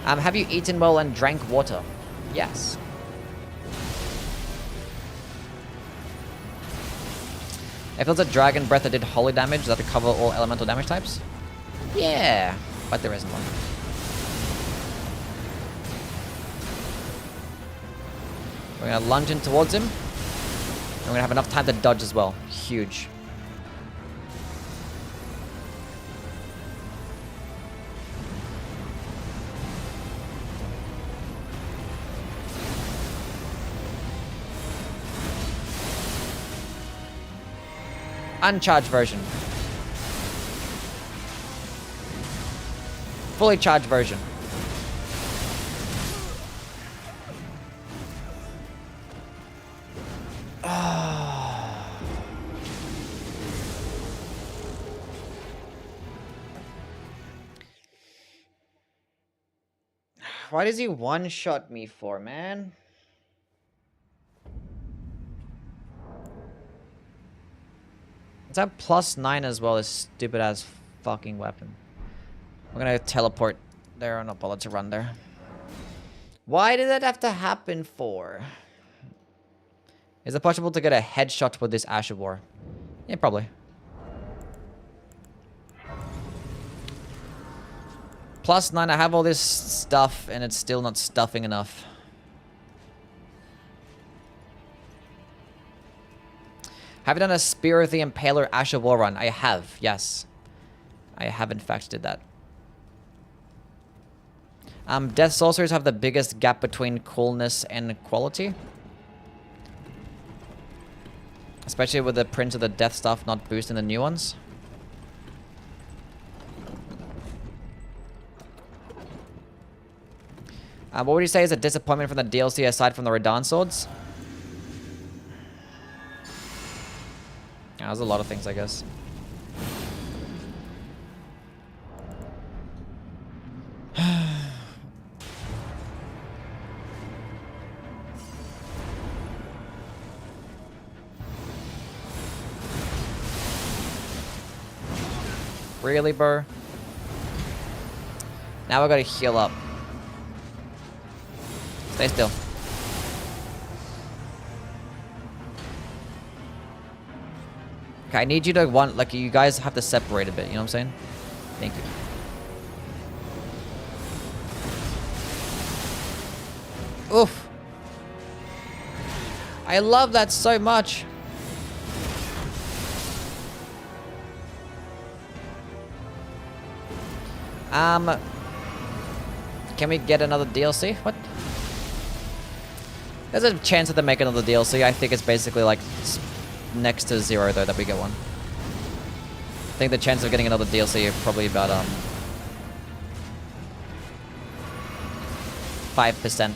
Have you eaten well and drank water? Yes. If there's a dragon breath that did holy damage, that would cover all elemental damage types? Yeah, but there isn't one. We're gonna lunge in towards him. And we're gonna have enough time to dodge as well. Huge. Uncharged version. Fully charged version. Why does he one-shot me for, man? It's at +9 as well, this stupid ass fucking weapon. We're gonna teleport there. I'm not bothered to run there. Why did that have to happen for? Is it possible to get a headshot with this Ash of War? Yeah, probably. +9, I have all this stuff and it's still not stuffing enough. Have you done a Spear of the Impaler Ash of War run? I have, yes. I have in fact did that. Death Sorcerers have the biggest gap between coolness and quality. Especially with the Prince of the Death stuff not boosting the new ones. What would you say is a disappointment from the DLC aside from the Radahn swords? Yeah, there's a lot of things, I guess. Really, bro? Now I gotta heal up. Stay still. Okay, I need you to like, you guys have to separate a bit, you know what I'm saying? Thank you. Oof. I love that so much. Can we get another DLC? What? There's a chance that they make another DLC. I think it's basically like next to 0 though that we get one. I think the chance of getting another DLC are probably about 5%.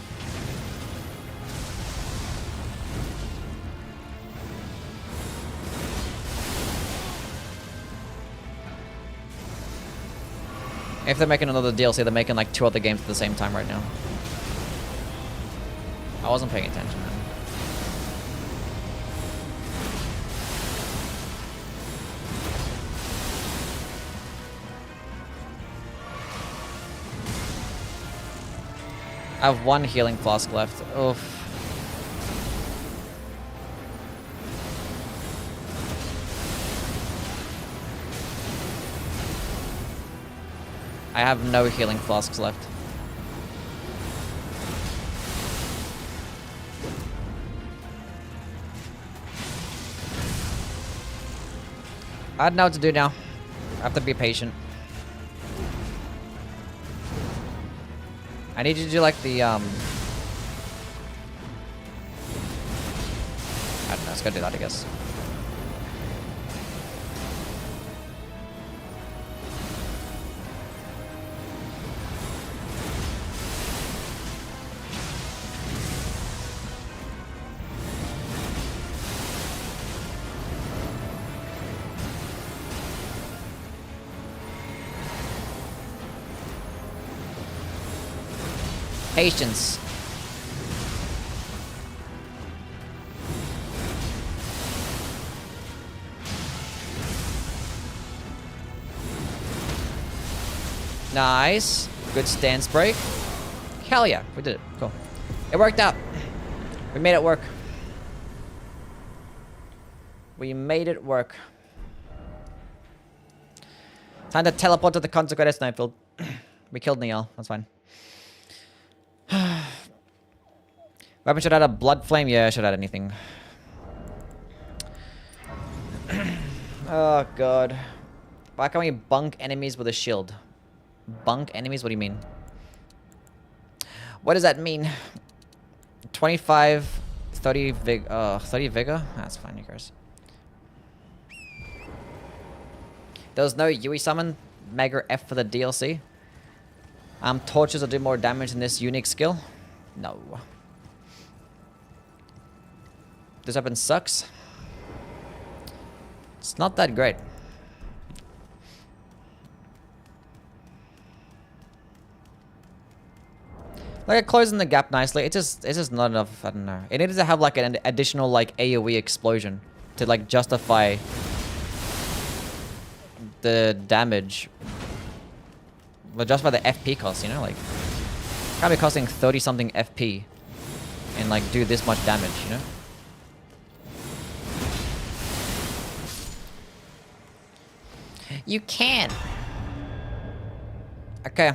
If they're making another DLC, they're making like 2 other games at the same time right now. I wasn't paying attention, man. I have 1 healing flask left. Oof. I have no healing flasks left. I don't know what to do now. I have to be patient. I need you to do like the I don't know, let's go do that, I guess. Patience. Nice. Good stance break. Hell yeah, we did it. Cool. It worked out. We made it work. We made it work. Time to teleport to the consecrated Snowfield. We killed Neil. That's fine. Weapon should add a blood flame? Yeah, I should add anything. Oh god. Why can't we bunk enemies with a shield? Bunk enemies? What do you mean? What does that mean? 25, 30 vigor? That's fine, you guys. There was no Yui summon. Mega F for the DLC. Torches will do more damage than this unique skill. No. This weapon sucks. It's not that great. Like, it closing the gap nicely. It's just not enough. I don't know. It needed to have like an additional like AoE explosion to like justify the damage. But justify the FP cost, you know, like can't be costing 30 something FP and like do this much damage, you know. You can. Okay.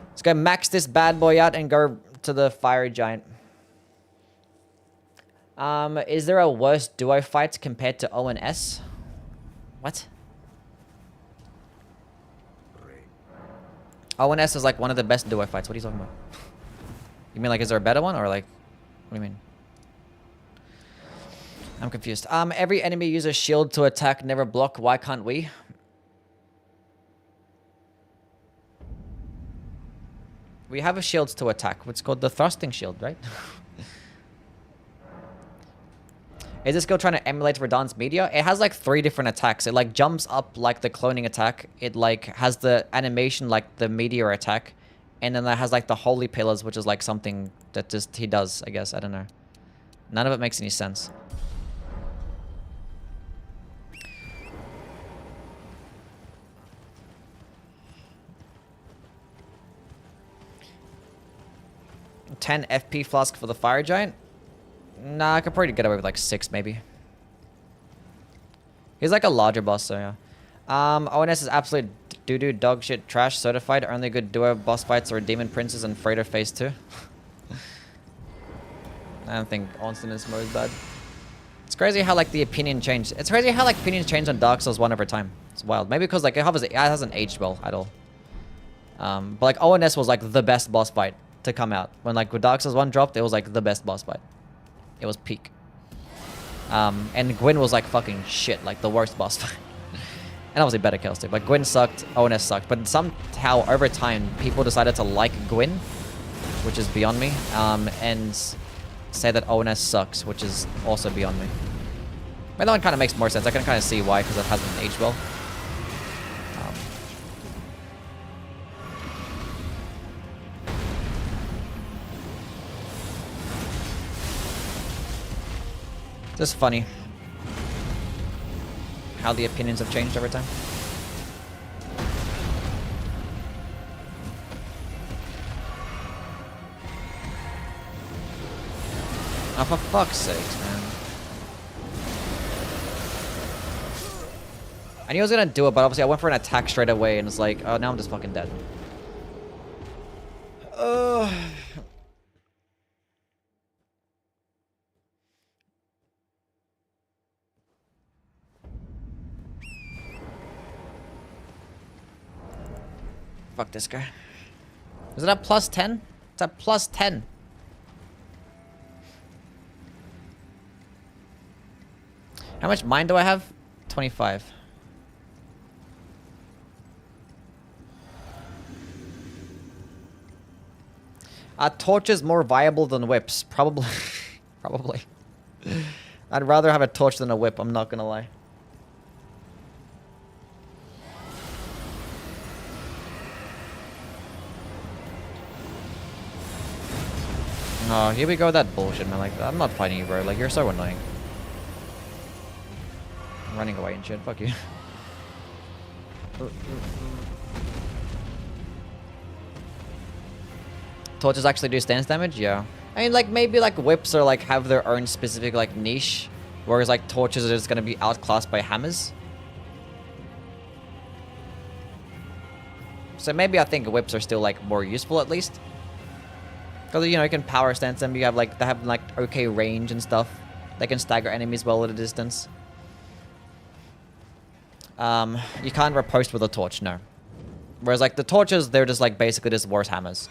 Let's go max this bad boy out and go to the fiery giant. Is there a worse duo fight compared to O and S? What? O and S is like one of the best duo fights. What are you talking about? You mean like is there a better one or like what do you mean? I'm confused. Every enemy uses shield to attack, never block. Why can't we? We have a shield to attack. What's called the thrusting shield, right? Is this skill trying to emulate Radahn's meteor? It has like 3 different attacks. It like jumps up like the cloning attack. It like has the animation like the meteor attack. And then it has like the holy pillars, which is like something that just he does, I guess. I don't know. None of it makes any sense. $10 FP flask for the fire giant? Nah, I could probably get away with like 6 maybe. He's like a larger boss, so yeah. ONS is absolute doo-doo dog shit trash certified. Only good duo boss fights are Demon Princes and Freighter Phase 2. I don't think Onston mode is bad. It's crazy how like the opinion changed. It's crazy how like opinions change on Dark Souls 1 over time. It's wild. Maybe because like it hasn't aged well at all. But like ONS was like the best boss fight to come out. When like Dark Souls 1 dropped, it was like the best boss fight. It was peak. And Gwyn was like fucking shit, like the worst boss fight. And obviously better kills too. But Gwyn sucked, ONS sucked. But somehow over time, people decided to like Gwyn, which is beyond me. And say that ONS sucks, which is also beyond me. But that one kind of makes more sense. I can kind of see why, because it hasn't aged well. Just funny how the opinions have changed over time. Oh, for fuck's sakes, man. I knew I was gonna do it, but obviously I went for an attack straight away and it's like, oh, now I'm just fucking dead. Fuck this guy. Is it at plus 10? It's at plus 10. How much mine do I have? 25. Are torches more viable than whips? Probably. Probably. I'd rather have a torch than a whip, I'm not gonna lie. Oh, here we go with that bullshit, man. Like, I'm not fighting you, bro. Like, you're so annoying. I'm running away and shit. Fuck you. Torches actually do stance damage? Yeah. I mean, like, maybe, like, whips are, like, have their own specific, like, niche. Whereas, like, torches are just gonna be outclassed by hammers. So maybe I think whips are still, like, more useful, at least. Because, you know, you can power stance them. You have, like, they have, like, okay range and stuff. They can stagger enemies well at a distance. You can't riposte with a torch, no. Whereas, like, the torches, they're just, like, basically just worse hammers.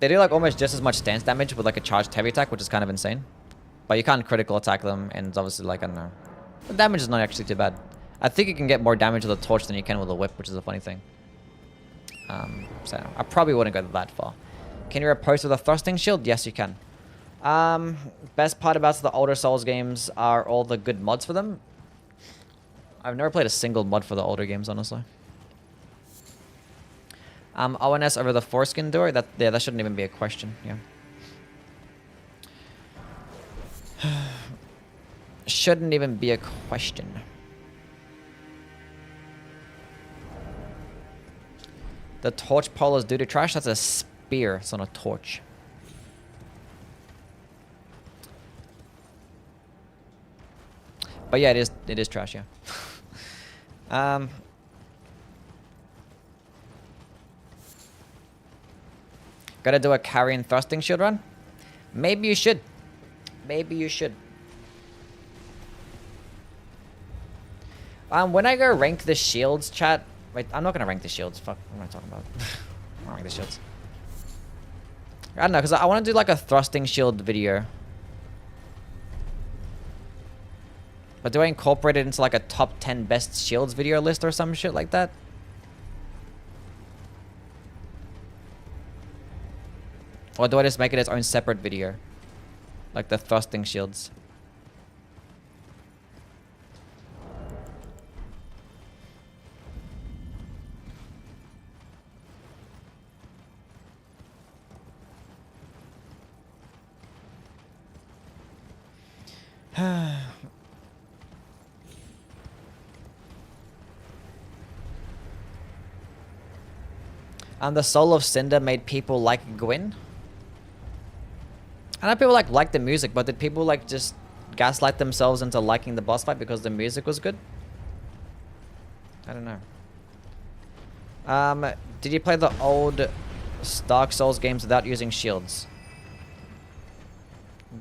They do, like, almost just as much stance damage with, like, a charged heavy attack, which is kind of insane. But you can't critical attack them, and it's obviously, like, I don't know. The damage is not actually too bad. I think you can get more damage with a torch than you can with a whip, which is a funny thing. So I probably wouldn't go that far. Can you riposte with a thrusting shield? Yes, you can. Best part about the older Souls games are all the good mods for them. I've never played a single mod for the older games, honestly. ONS over the foreskin door? That shouldn't even be a question, yeah. Shouldn't even be a question. The torch pole is due to trash? That's a spear, it's not a torch. But yeah, it is trash, yeah. Gotta do a carry and thrusting shield run? Maybe you should. Maybe you should. When I go rank the shields, chat. Wait, I'm not gonna rank the shields. Fuck, what am I talking about? I'm not rank the shields. I don't know, because I want to do like a thrusting shield video. But do I incorporate it into like a top 10 best shields video list or some shit like that? Or do I just make it its own separate video? Like the thrusting shields. The Soul of Cinder made people like Gwyn. I know people like the music, but did people like just gaslight themselves into liking the boss fight because the music was good? I don't know. Did you play the old Dark Souls games without using shields?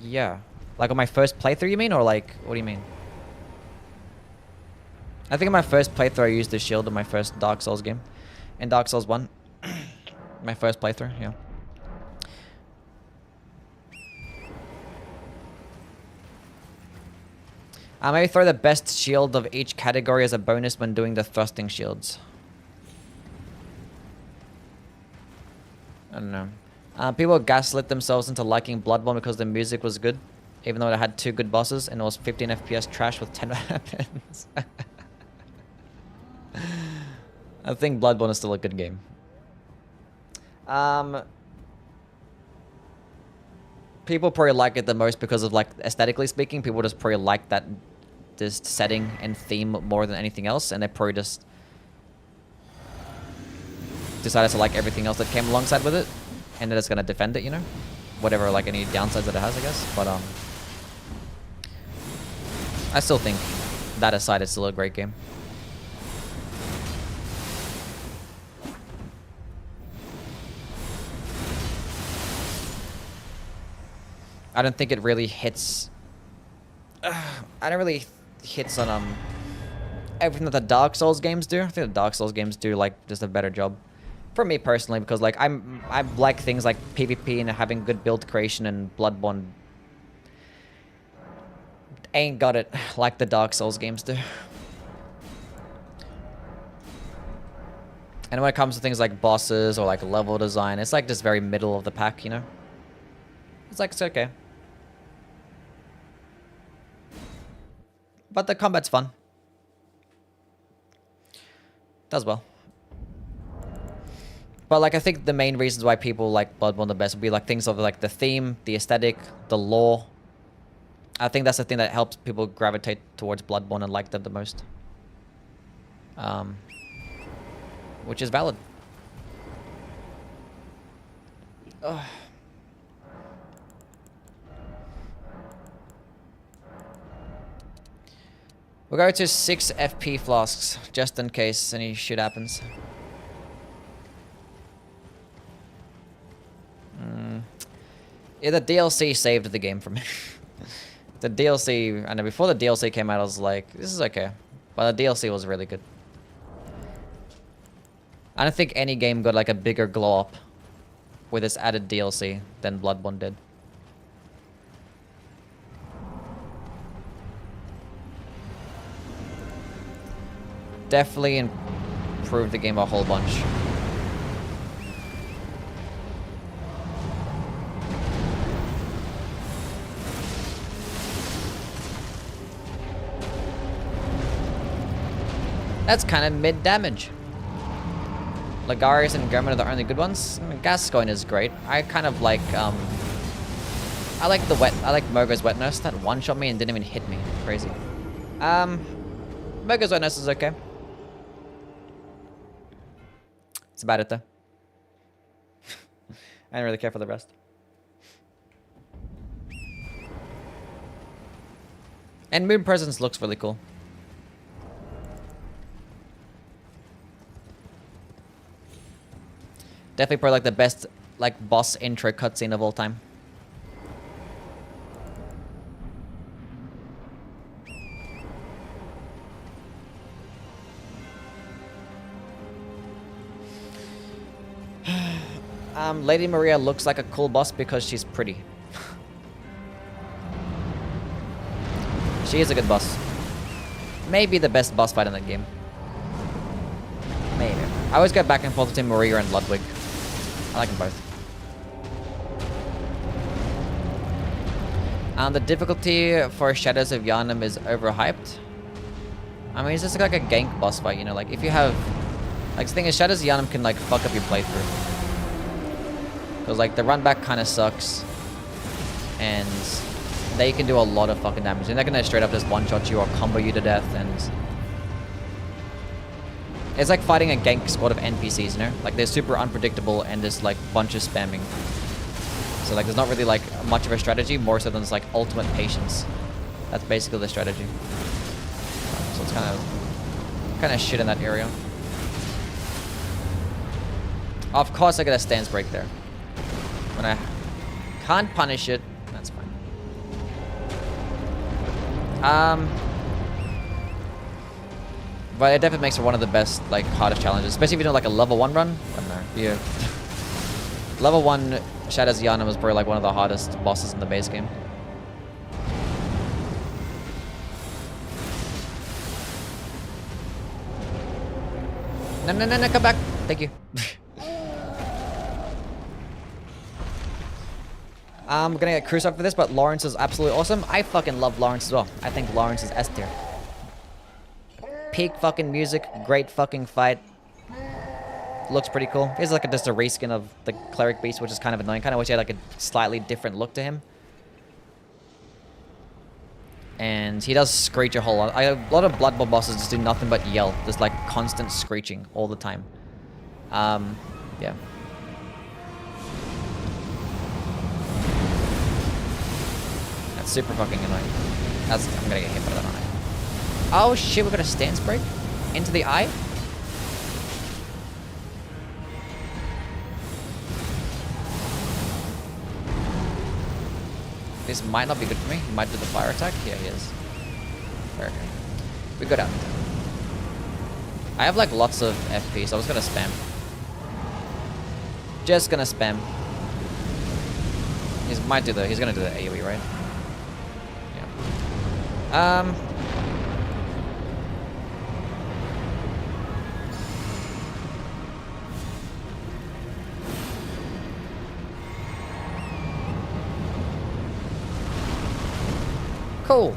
Yeah. Like on my first playthrough, you mean? Or like, what do you mean? I think in my first playthrough I used the shield in my first Dark Souls game. In Dark Souls 1. My first playthrough, yeah. Maybe throw the best shield of each category as a bonus when doing the thrusting shields. I don't know. People gaslit themselves into liking Bloodborne because the music was good. Even though it had 2 good bosses and it was 15 FPS trash with 10 weapons. I think Bloodborne is still a good game. People probably like it the most because of like aesthetically speaking, people just probably like that this setting and theme more than anything else, and they probably just decided to like everything else that came alongside with it, and they're just gonna defend it, you know, whatever like any downsides that it has, I guess. But I still think that aside, it's still a great game. I don't think it really hits. I don't really hits on everything that the Dark Souls games do. I think the Dark Souls games do like just a better job, for me personally, because like I like things like PvP and having good build creation, and Bloodborne ain't got it like the Dark Souls games do. And when it comes to things like bosses or like level design, it's like just very middle of the pack, you know. It's like, it's okay. But the combat's fun. Does well. But like, I think the main reasons why people like Bloodborne the best would be like things of like the theme, the aesthetic, the lore. I think that's the thing that helps people gravitate towards Bloodborne and like them the most. Which is valid. Ugh. We'll go to 6 FP flasks, just in case any shit happens. Yeah, the DLC saved the game for me. The DLC, I know before the DLC came out, I was like, this is okay. But the DLC was really good. I don't think any game got like a bigger glow up with its added DLC than Bloodborne did. definitely improved the game a whole bunch. That's kind of mid damage. Lagarius and German are the only good ones. I mean, Gascoigne is great. I kind of like, I like Mogo's Wet Nurse. That one-shot me and didn't even hit me. Crazy. Mogo's Wet Nurse is okay. That's about it, though. I don't really care for the rest. And Moon Presence looks really cool. Definitely probably like the best like boss intro cutscene of all time. Lady Maria looks like a cool boss because she's pretty. She is a good boss. Maybe the best boss fight in the game. Maybe. I always go back and forth between Maria and Ludwig. I like them both. The difficulty for Shadows of Yharnam is overhyped. I mean, it's just like a gank boss fight, you know? Like, if you have... Like, the thing is, Shadows of Yharnam can, like, fuck up your playthrough. Because, like, the run back kind of sucks. And they can do a lot of fucking damage. And they're going to straight up just one-shot you or combo you to death. And it's like fighting a gank squad of NPCs, you know? Like, they're super unpredictable and just, like, bunch of spamming. So, like, there's not really, like, much of a strategy, more so than just, like, ultimate patience. That's basically the strategy. So it's kind of shit in that area. Of course I get a stance break there. When I can't punish it, that's fine. But it definitely makes it one of the best, like, hardest challenges. Especially if you're doing, like, a level 1 run. I don't know. Yeah. Level 1 Shadows of Yharnam was probably, like, one of the hardest bosses in the base game. No, come back. Thank you. I'm gonna get crucified for this, but Lawrence is absolutely awesome. I fucking love Lawrence as well. I think Lawrence is S tier. Peak fucking music, great fucking fight. Looks pretty cool. He's like just a reskin of the Cleric Beast, which is kind of annoying. Kind of wish he had like a slightly different look to him. And he does screech a whole lot. A lot of Blood Bowl bosses just do nothing but yell. There's like constant screeching all the time. Yeah. That's super fucking annoying. I'm gonna get hit by that, aren't I? Oh shit, we got a stance break? Into the eye? This might not be good for me. He might do the fire attack. Yeah, he is. Okay. We go down. I have like lots of FP, so I was gonna spam. Just gonna spam. He's gonna do the AoE, right? Yeah. Cool.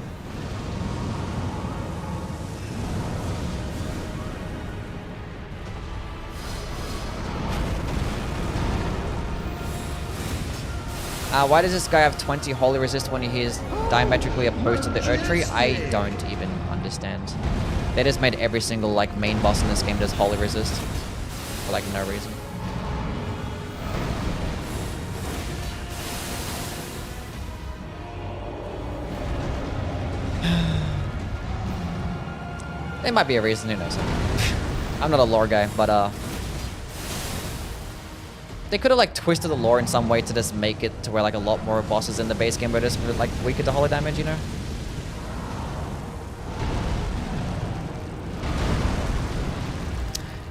Why does this guy have 20 holy resist when he is diametrically opposed to the Erdtree? I don't even understand. They just made every single like main boss in this game does holy resist for like no reason. There might be a reason, who knows. I'm not a lore guy, but they could have like twisted the lore in some way to just make it to where like a lot more bosses in the base game were just like weaker to holy damage, you know?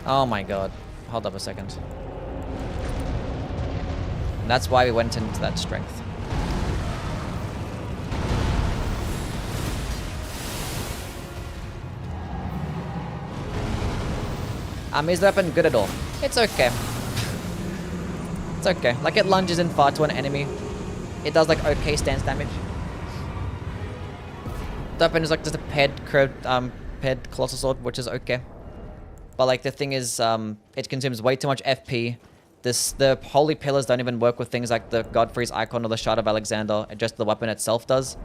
Oh my god. Hold up a second. And that's why we went into that strength. Is the weapon good at all? It's okay. It's okay. Like, it lunges in far to an enemy. It does, like, okay stance damage. The weapon is, like, just a paired colossal sword, which is okay. But, like, the thing is, it consumes way too much FP. The holy pillars don't even work with things like the Godfrey's icon or the Shard of Alexander. Just the weapon itself does.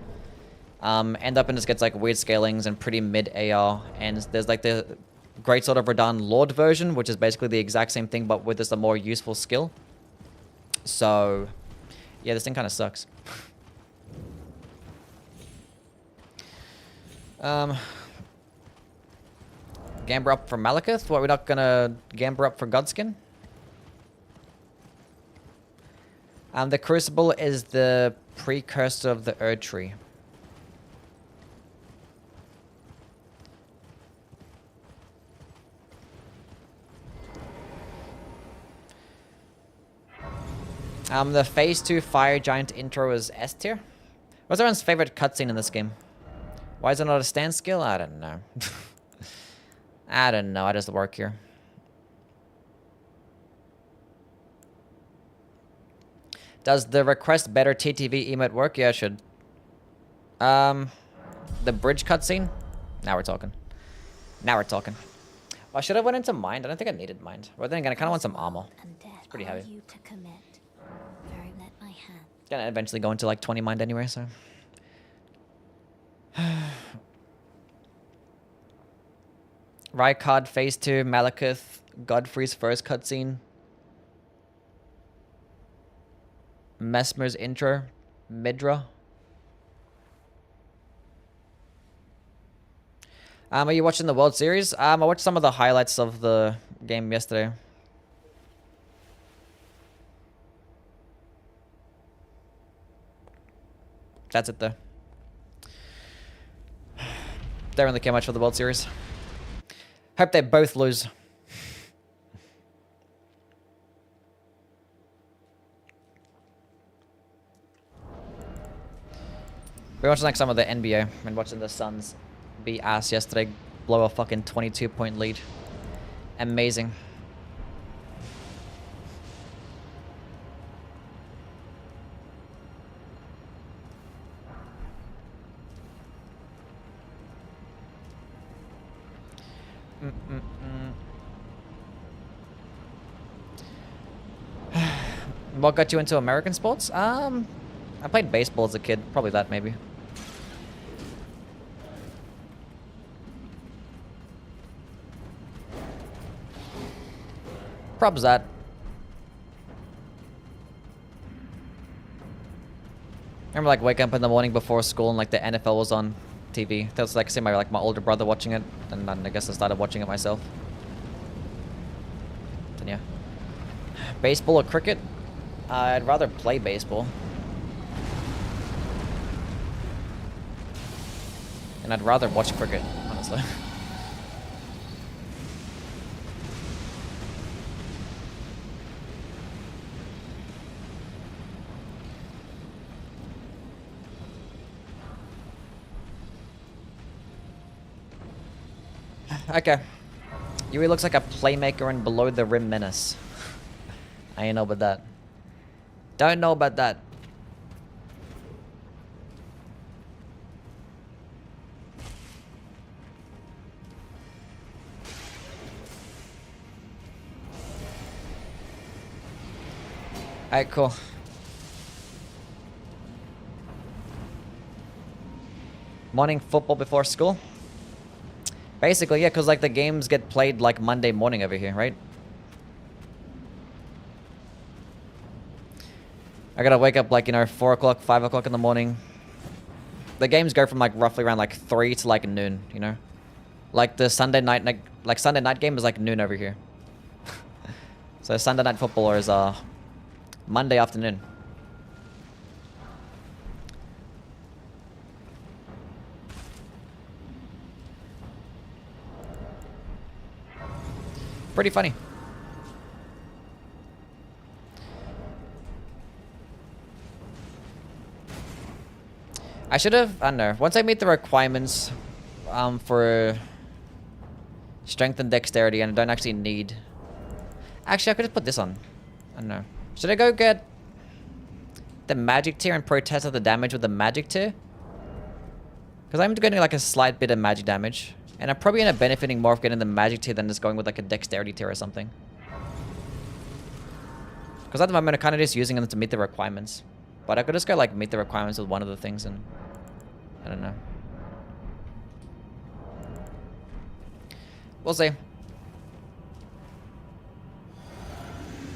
And the weapon just gets, like, weird scalings and pretty mid AR. And there's, like, the Greatsword of Radahn Lord version, which is basically the exact same thing, but with just a more useful skill. So, yeah, this thing kind of sucks. Gamber up for Malekith? What, we're not gonna Gamber up for Godskin? The Crucible is the precursor of the Erd Tree. The Phase 2 Fire Giant intro is S tier. What's everyone's favorite cutscene in this game? Why is it not a standstill? I don't know. I don't know. I just work here. Does the request better TTV emote work? Yeah, it should. The bridge cutscene? Now we're talking. Now we're talking. Well, I should have went into mind. I don't think I needed mind. But then again, I kind of want some armor. It's pretty heavy. Gonna eventually go into like 20 mind anyway, so. Rykard Phase 2, Malekith, Godfrey's first cutscene. Mesmer's intro, Midra. Are you watching the World Series? I watched some of the highlights of the game yesterday. That's it though. Don't really care much for the World Series. Hope they both lose. We were watching like some of the NBA and watching the Suns beat ass yesterday, blow a fucking 22-point lead. Amazing. What got you into American sports? I played baseball as a kid. Probably that, maybe. Probs that. I remember like waking up in the morning before school and like the NFL was on TV. That was like seeing my older brother watching it, and then I guess I started watching it myself. Then yeah. Baseball or cricket? I'd rather play baseball. And I'd rather watch cricket, honestly. Okay. Yuri looks like a playmaker and below the rim menace. I ain't know about that. Don't know about that. Alright, cool. Morning football before school? Basically, yeah, because like the games get played like Monday morning over here, right? I gotta wake up like, you know, 4 o'clock, 5 o'clock in the morning. The games go from like roughly around like 3 to like noon, you know? Like the Sunday night game is like noon over here. So Sunday night football is Monday afternoon. Pretty funny. I should have, I don't know, once I meet the requirements for Strength and dexterity, and I don't actually need... Actually, I could just put this on. I don't know. Should I go get the magic tier and protest of the damage with the magic tier? Because I'm getting like a slight bit of magic damage. And I'm probably end up benefiting more of getting the magic tier than just going with like a dexterity tier or something. Because at the moment I'm kind of just using them to meet the requirements. But I could just go like meet the requirements with one of the things and... I don't know. We'll see.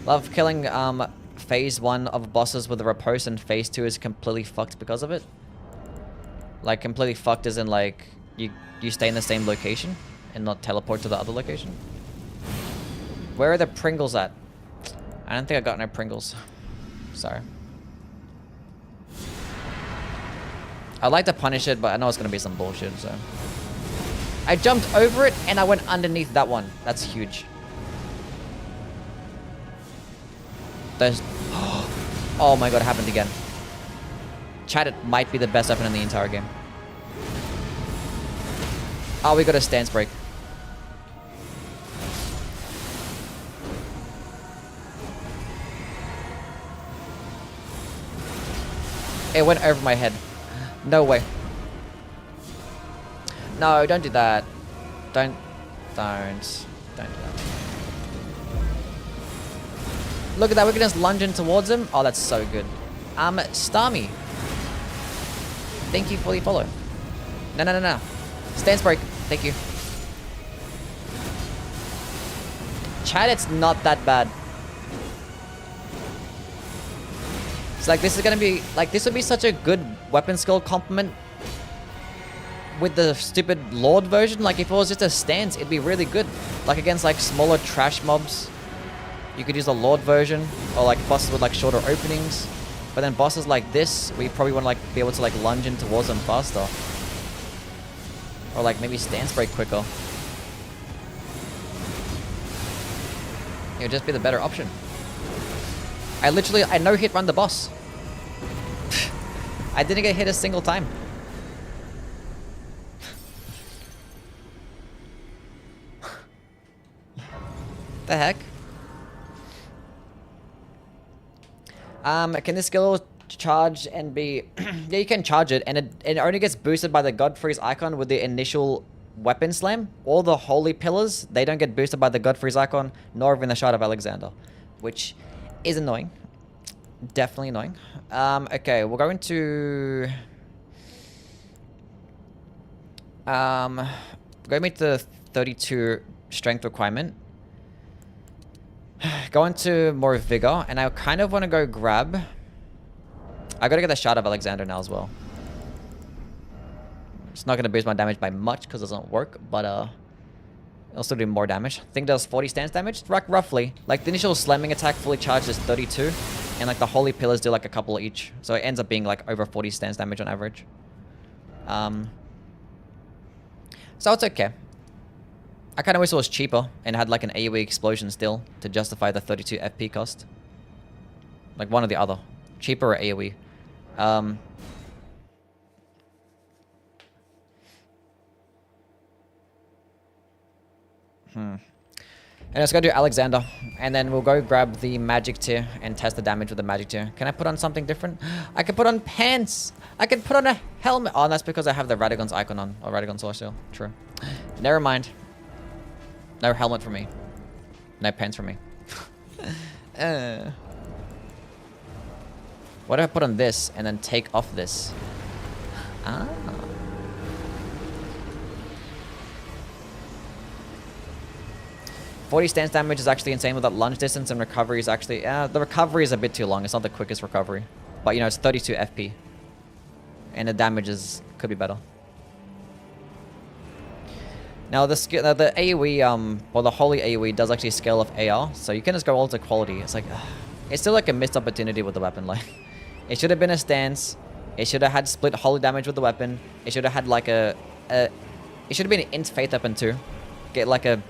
Love killing phase 1 of bosses with a riposte, and phase 2 is completely fucked because of it. Like completely fucked as in like you stay in the same location and not teleport to the other location. Where are the Pringles at? I don't think I got no Pringles. Sorry. I'd like to punish it, but I know it's gonna be some bullshit, so. I jumped over it and I went underneath that one. That's huge. There's... Oh my god, it happened again. Chat, it might be the best weapon in the entire game. Oh, we got a stance break. It went over my head. No way. No, don't do that. Don't do that. Look at that, we can just lunge in towards him. Oh, that's so good. Starmie. Thank you for the follow. No. Stance break. Thank you. Chat, it's not that bad. It's like, this is gonna be, like, this would be such a good weapon skill complement with the stupid Lord version. Like, if it was just a stance, it'd be really good. Like, against, like, smaller trash mobs. You could use a Lord version, or like bosses with like shorter openings. But then bosses like this, we probably want to like be able to like lunge in towards them faster. Or like maybe stance break quicker. It would just be the better option. I no hit run the boss. I didn't get hit a single time. The heck? Can this skill charge and be... Yeah, you can charge it, and it only gets boosted by the Godfrey's icon with the initial weapon slam. All the holy pillars, they don't get boosted by the Godfrey's icon, nor even the Shard of Alexander, which is annoying. Definitely annoying. Okay, we'll go into... go meet the 32 strength requirement. Go into more vigor, and I kind of want to go grab... I gotta get the Shard of Alexander now as well. It's not gonna boost my damage by much because it doesn't work, but it'll still do more damage. I think it does 40 stance damage, roughly. Like the initial slamming attack fully charged is 32, and like the holy pillars do like a couple each, so it ends up being like over 40 stance damage on average. So it's okay. I kind of wish it was cheaper and had like an AoE explosion still to justify the 32 FP cost. Like one or the other. Cheaper or AoE. And let's go do Alexander. And then we'll go grab the magic tier and test the damage with the magic tier. Can I put on something different? I can put on pants! I can put on a helmet! Oh, that's because I have the Radagon's icon on. Or Radagon's Celestial. True. Never mind. No helmet for me. No pants for me. What if I put on this and then take off this? Ah. "40 stance damage is actually insane with that lunge distance, and recovery is actually... the recovery is a bit too long. It's not the quickest recovery. But, you know, it's 32 FP. And the damage could be better. Now, the AoE, well, the Holy AoE does actually scale off AR, so you can just go all to quality. It's like... it's still like a missed opportunity with the weapon. Like, it should have been a stance. It should have had split Holy damage with the weapon. It should have had like it should have been an int Faith weapon too. Get like a...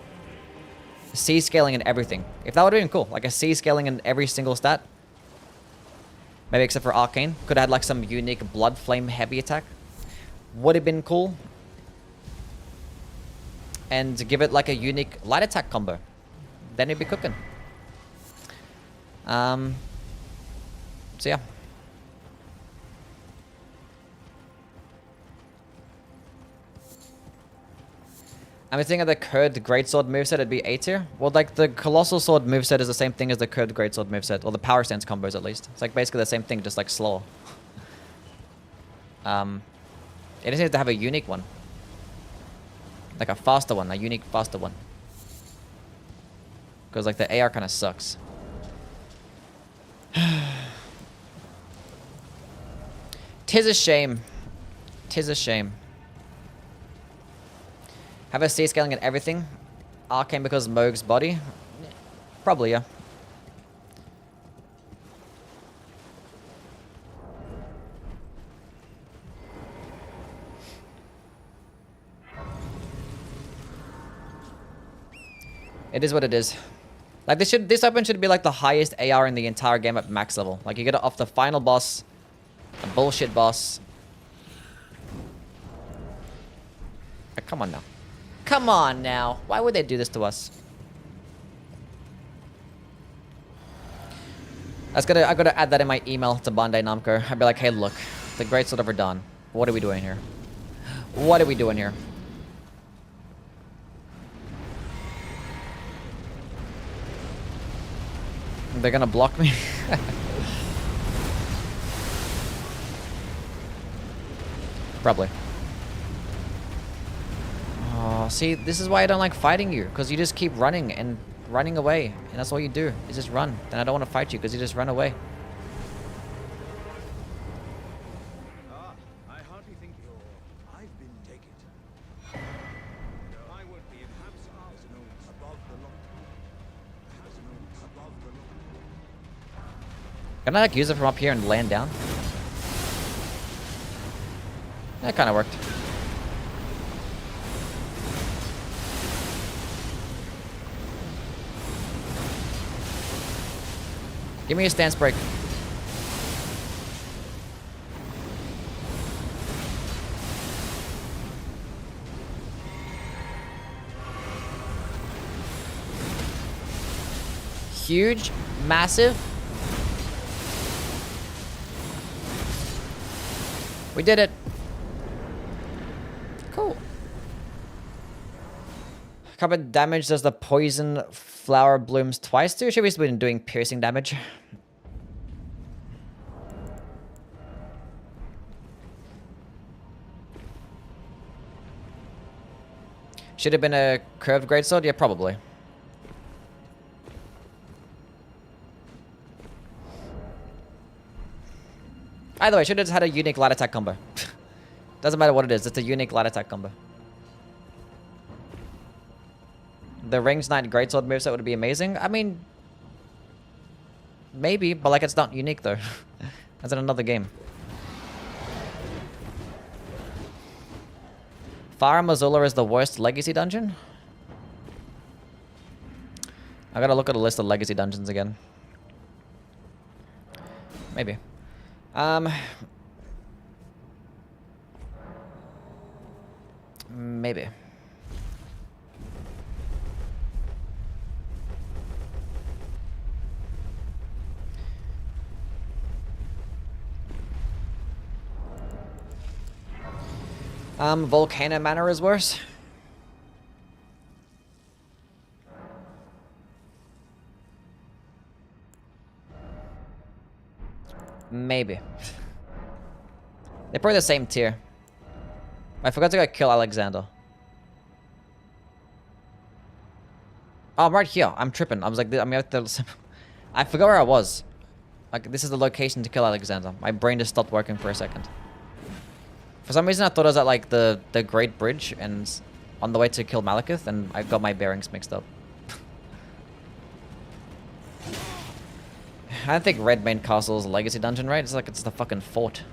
C scaling and everything. If that would have been cool. Like a C scaling in every single stat. Maybe except for Arcane. Could have had like some unique Blood Flame heavy attack. Would have been cool. and give it like a unique light attack combo. Then it'd be cooking. So yeah. I'm thinking of the curved greatsword moveset, it'd be A tier. Well, like the colossal sword moveset is the same thing as the curved greatsword moveset, or the power stance combos at least. It's like basically the same thing, just like slower. It just needs to have a unique one, like a faster one, a unique faster one. Because like the AR kind of sucks. Tis a shame. Tis a shame. Have a C scaling and everything. Arcane because Moog's body. Probably, yeah. It is what it is. Like this weapon should be like the highest AR in the entire game at max level. Like you get it off the final boss, a bullshit boss. Like, come on now. Come on now. Why would they do this to us? I gotta add that in my email to Bandai Namco. I'd be like, hey, look, the Greatsword of Radahn. What are we doing here? What are we doing here? They're gonna block me? Probably. Oh, see, this is why I don't like fighting you, because you just keep running and running away, and that's all you do, is just run. Then I don't want to fight you, because you just run away. I hardly think you're... I've been taken. I would be in Ham's arms. Above the law. Above the law. Can I like use it from up here and land down? That kind of worked. Give me a stance break. Huge, massive. We did it. Cool. How much damage does the poison flower blooms twice do? Should we have been doing piercing damage? Should have been a curved greatsword? Yeah, probably. Either way, should have just had a unique light attack combo. Doesn't matter what it is, it's a unique light attack combo. The Rings Knight Greatsword moveset would be amazing. I mean, maybe, but like it's not unique though. That's in another game. Fire Mazula is the worst legacy dungeon? I gotta look at a list of legacy dungeons again. Maybe. Maybe. Volcano Manor is worse. Maybe. They're probably the same tier. I forgot to go kill Alexander. Oh, I'm right here. I'm tripping. I was like, I forgot where I was. Like, this is the location to kill Alexander. My brain just stopped working for a second. For some reason, I thought I was at, like, the Great Bridge and on the way to kill Malekith, and I got my bearings mixed up. I don't think Red Main Castle is a legacy dungeon, right? It's like it's the fucking fort.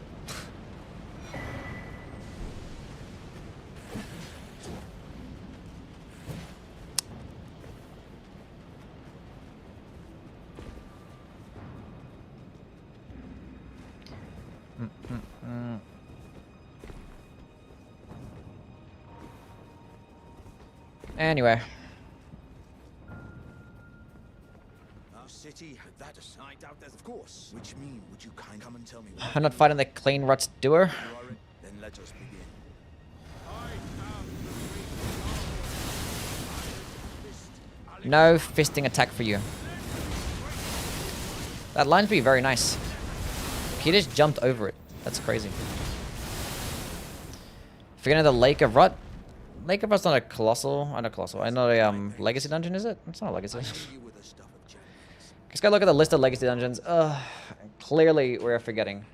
Anyway. Our city had that aside out there, of course. Which mean would you come and tell me what I'm not fighting the clean ruts doer. you are it? Then let us begin. I am the great No fisting attack for you. That line's be very nice. He just jumped over it. That's crazy. Forgetting the Lake of Rut. Lake of Rut's not a colossal. I know colossal. I know a legacy dungeon, is it? It's not a legacy. You with the stuff of champions. Just gotta look at the list of legacy dungeons. Clearly we're forgetting.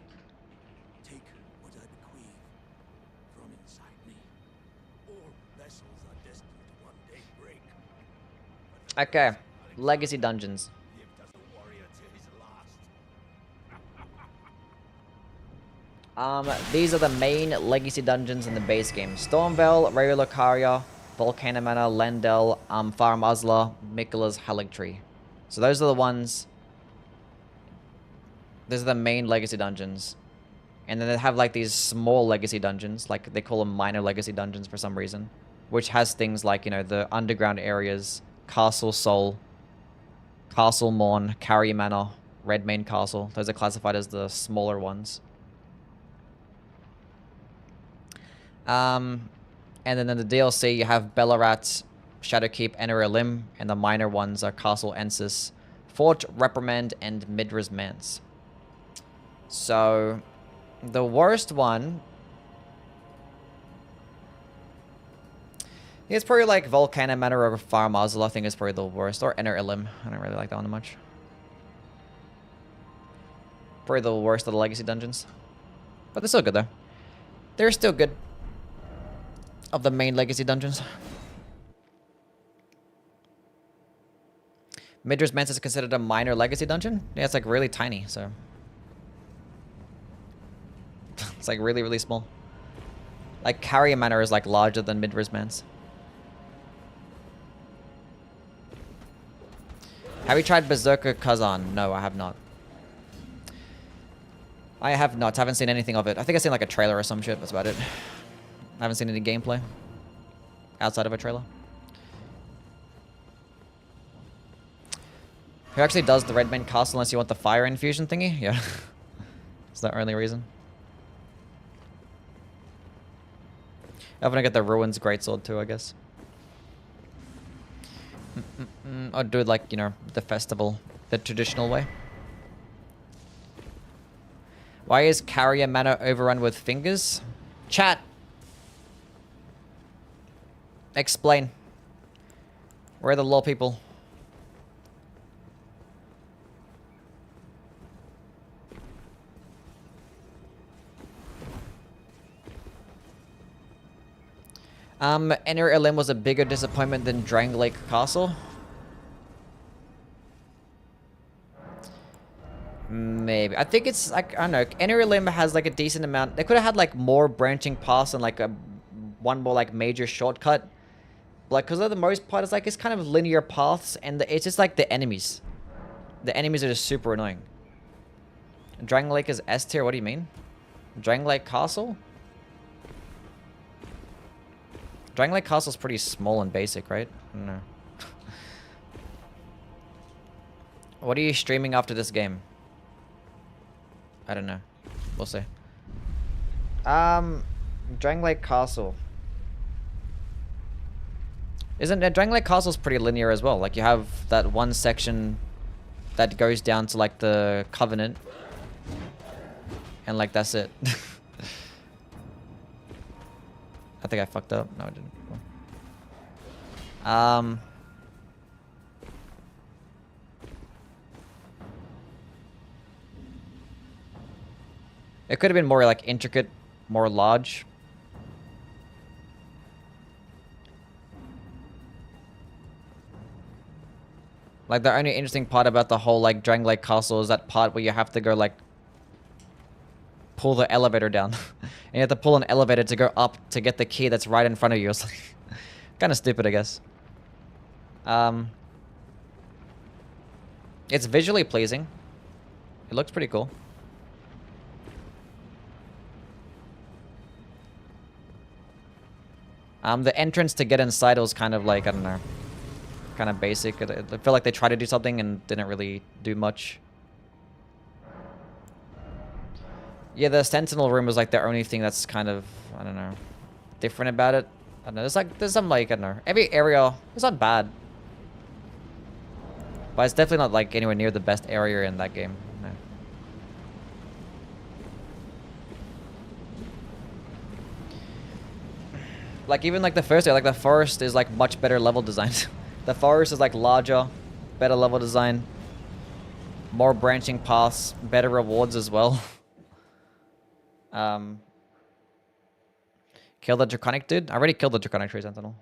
Take what I bequeath from inside me. All vessels are destined to one day break. Okay. Legacy dungeons. Lived as a warrior till his last. These are the main legacy dungeons in the base game. Stormvale, Ray Lucaria, Volcano Manor, Lendel, Farm Azla, Mikola's Haligtree. So those are the ones. Those are the main legacy dungeons. And then they have like these small legacy dungeons, like they call them minor legacy dungeons for some reason, which has things like, you know, the underground areas, Castle Sol, Castle Morn, Carrier Manor, Redmane Castle. Those are classified as the smaller ones. And then in the DLC, you have Bellarat, Shadowkeep, Enera Lim, and the minor ones are Castle Ensis, Fort Reprimand, and Midra's Manse. So, the worst one... It's probably like Volcano Manor or Farm Azula, I think is probably the worst. Or Enera Lim. I don't really like that one much. Probably the worst of the legacy dungeons. But they're still good though. They're still good. Of the main legacy dungeons. Midra's Manse is considered a minor legacy dungeon? Yeah, it's like really tiny, so... It's like really, really small. Like Carrier Manor is like larger than Midra's Manse. Have you tried Berserker Kazan? No, I have not. I have not. I haven't seen anything of it. I think I've seen like a trailer or some shit. That's about it. I haven't seen any gameplay. Outside of a trailer. Who actually does the Redmane Castle unless you want the fire infusion thingy? Yeah. Is that the only reason? I'm gonna get the Ruins Greatsword too, I guess. I'll do it like, you know, the festival, the traditional way. Why is Carrier Manor overrun with fingers? Chat! Explain. Where are the lol people? Enera Elim was a bigger disappointment than Drang Lake Castle. Maybe. I think it's like, I don't know, Enera Elim has like a decent amount. They could have had like more branching paths and like one more like major shortcut. Like, because for the most part, it's like, it's kind of linear paths, and it's just like the enemies. The enemies are just super annoying. Drang Lake is S tier, what do you mean? Drang Lake Castle? Drang Lake Castle's pretty small and basic, right? I don't know. What are you streaming after this game? I don't know. We'll see. Drang Lake Castle. Isn't Drang Lake Castle's pretty linear as well? Like, you have that one section that goes down to like the Covenant, and like that's it. I think I fucked up. No, I didn't. It could have been more like intricate, more large. Like, the only interesting part about the whole like Drang Lake Castle is that part where you have to go like pull the elevator down. And you have to pull an elevator to go up to get the key that's right in front of you. It's like kind of stupid, I guess. It's visually pleasing. It looks pretty cool. The entrance to get inside was kind of like, I don't know, kind of basic. I feel like they tried to do something and didn't really do much. Yeah, the Sentinel room was like the only thing that's kind of, I don't know, different about it. I don't know, there's some like, I don't know, every area, it's not bad. But it's definitely not like anywhere near the best area in that game. No. Like even like the first area, like the forest is like much better level design. The forest is like larger, better level design, more branching paths, better rewards as well. Kill the Draconic dude? I already killed the Draconic Tree Sentinel.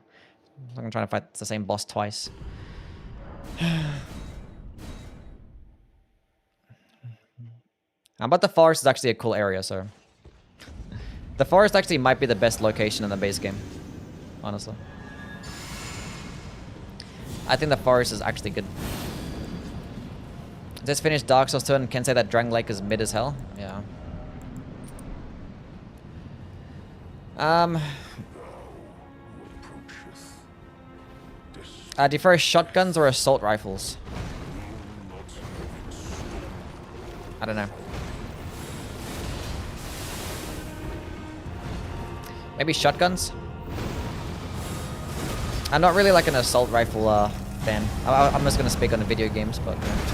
I'm trying to fight the same boss twice. But the forest is actually a cool area, so... The forest actually might be the best location in the base game. Honestly. I think the forest is actually good. Just finished Dark Souls 2 and can say that Drang Lake is mid as hell. Yeah. Do you prefer shotguns or assault rifles? I don't know. Maybe shotguns? I'm not really like an assault rifle fan. I'm just gonna speak on the video games, but yeah.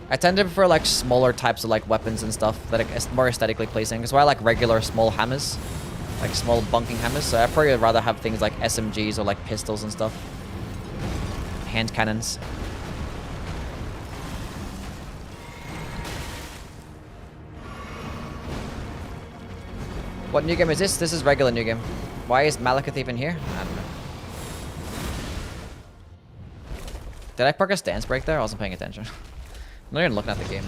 I tend to prefer like smaller types of like weapons and stuff that are more aesthetically pleasing. That's why I like regular small hammers, like small bunking hammers. So I probably would rather have things like SMGs or like pistols and stuff, hand cannons. What new game is this? This is regular new game. Why is Malekith even here? I don't know. Did I perk a stance break there? I wasn't paying attention. I'm not even looking at the game.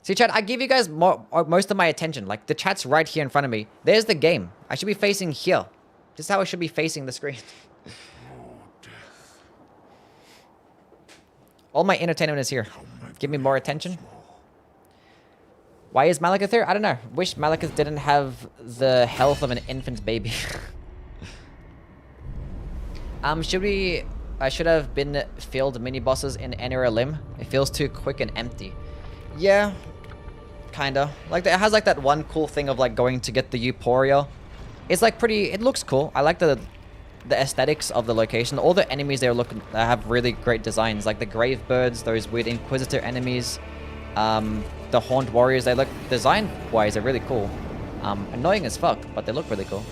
See, chat, I give you guys most of my attention. Like, the chat's right here in front of me. There's the game. I should be facing here. This is how I should be facing the screen. All my entertainment is here. Give me more attention. Why is Malekith here? I don't know. Wish Malekith didn't have the health of an infant baby. I should have been filled mini bosses in Enera Lim. It feels too quick and empty. Yeah, kinda. Like it has like that one cool thing of like going to get the Euphoria. It's like pretty. It looks cool. I like the aesthetics of the location. All the enemies there have really great designs. Like the Grave Birds, those weird Inquisitor enemies, the Haunt Warriors. They look design-wise, they're really cool. Annoying as fuck, but they look really cool.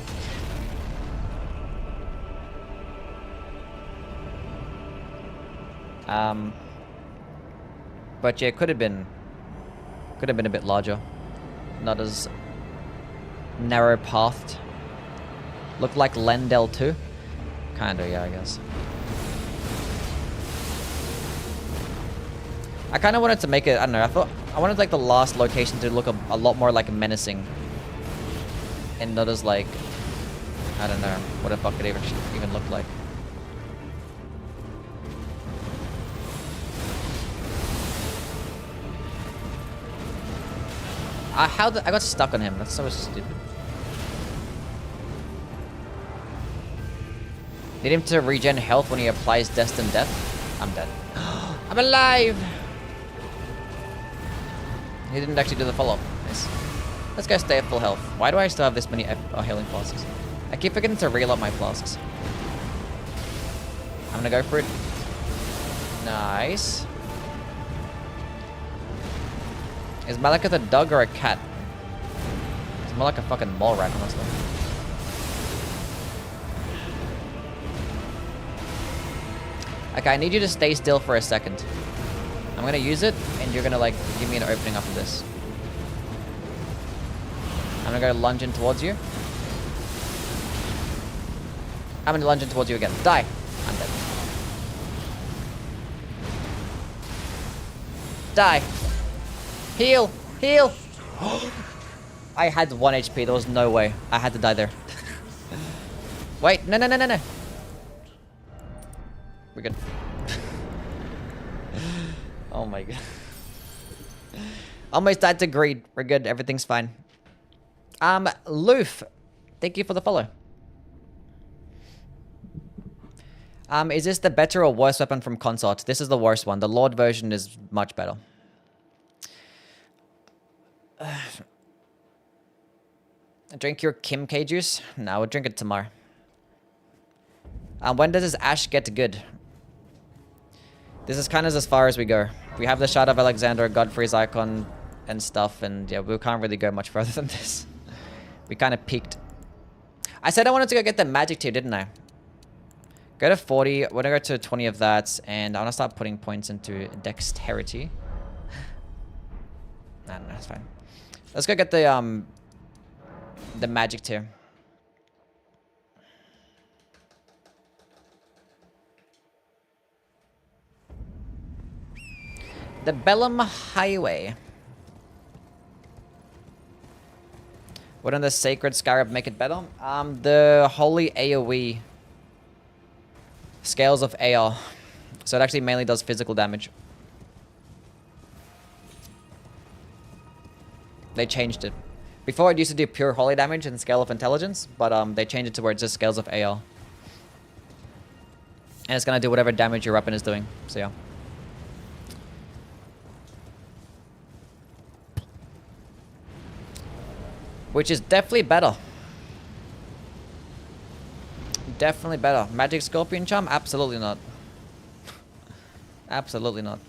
But yeah, could have been a bit larger, not as narrow pathed. Looked like Lendel too, kinda. Yeah, I guess. I kind of wanted to make it. I don't know. I wanted like the last location to look a lot more like menacing, and not as like, I don't know what the fuck it even looked like. I got stuck on him. That's so stupid. Need him to regen health when he applies Destined Death. I'm dead. I'm alive! He didn't actually do the follow-up. Nice. Let's go stay at full health. Why do I still have this many healing flasks? I keep forgetting to reel up my flasks. I'm gonna go for it. Nice. Is Malekith a dog or a cat? It's more like a fucking mole rat, honestly. Okay, I need you to stay still for a second. I'm gonna use it, and you're gonna like give me an opening after this. I'm gonna go lunge in towards you. I'm gonna lunge in towards you again. Die! I'm dead. Die! Heal! Heal! I had 1 HP. There was no way. I had to die there. Wait. No. We're good. Oh my god. Almost died to greed. We're good. Everything's fine. Loof. Thank you for the follow. Is this the better or worse weapon from Consort? This is the worst one. The Lord version is much better. Drink your Kim K juice? No, we'll drink it tomorrow. When does this Ash get good? This is kind of as far as we go. We have the Shard of Alexander, Godfrey's Icon, and stuff, and yeah, we can't really go much further than this. We kind of peaked. I said I wanted to go get the magic tier, didn't I? Go to 40. We're gonna go to 20 of that, and I want to start putting points into dexterity. No, that's fine. Let's go get the magic tier. The Bellum Highway. Wouldn't the Sacred Scarab make it better? The Holy AoE scales of AR. So it actually mainly does physical damage. They changed it. Before it used to do pure holy damage and scale of intelligence, but they changed it to where it's just scales of AR. And it's gonna do whatever damage your weapon is doing. So yeah. Which is definitely better. Definitely better. Magic Scorpion Charm? Absolutely not. Absolutely not.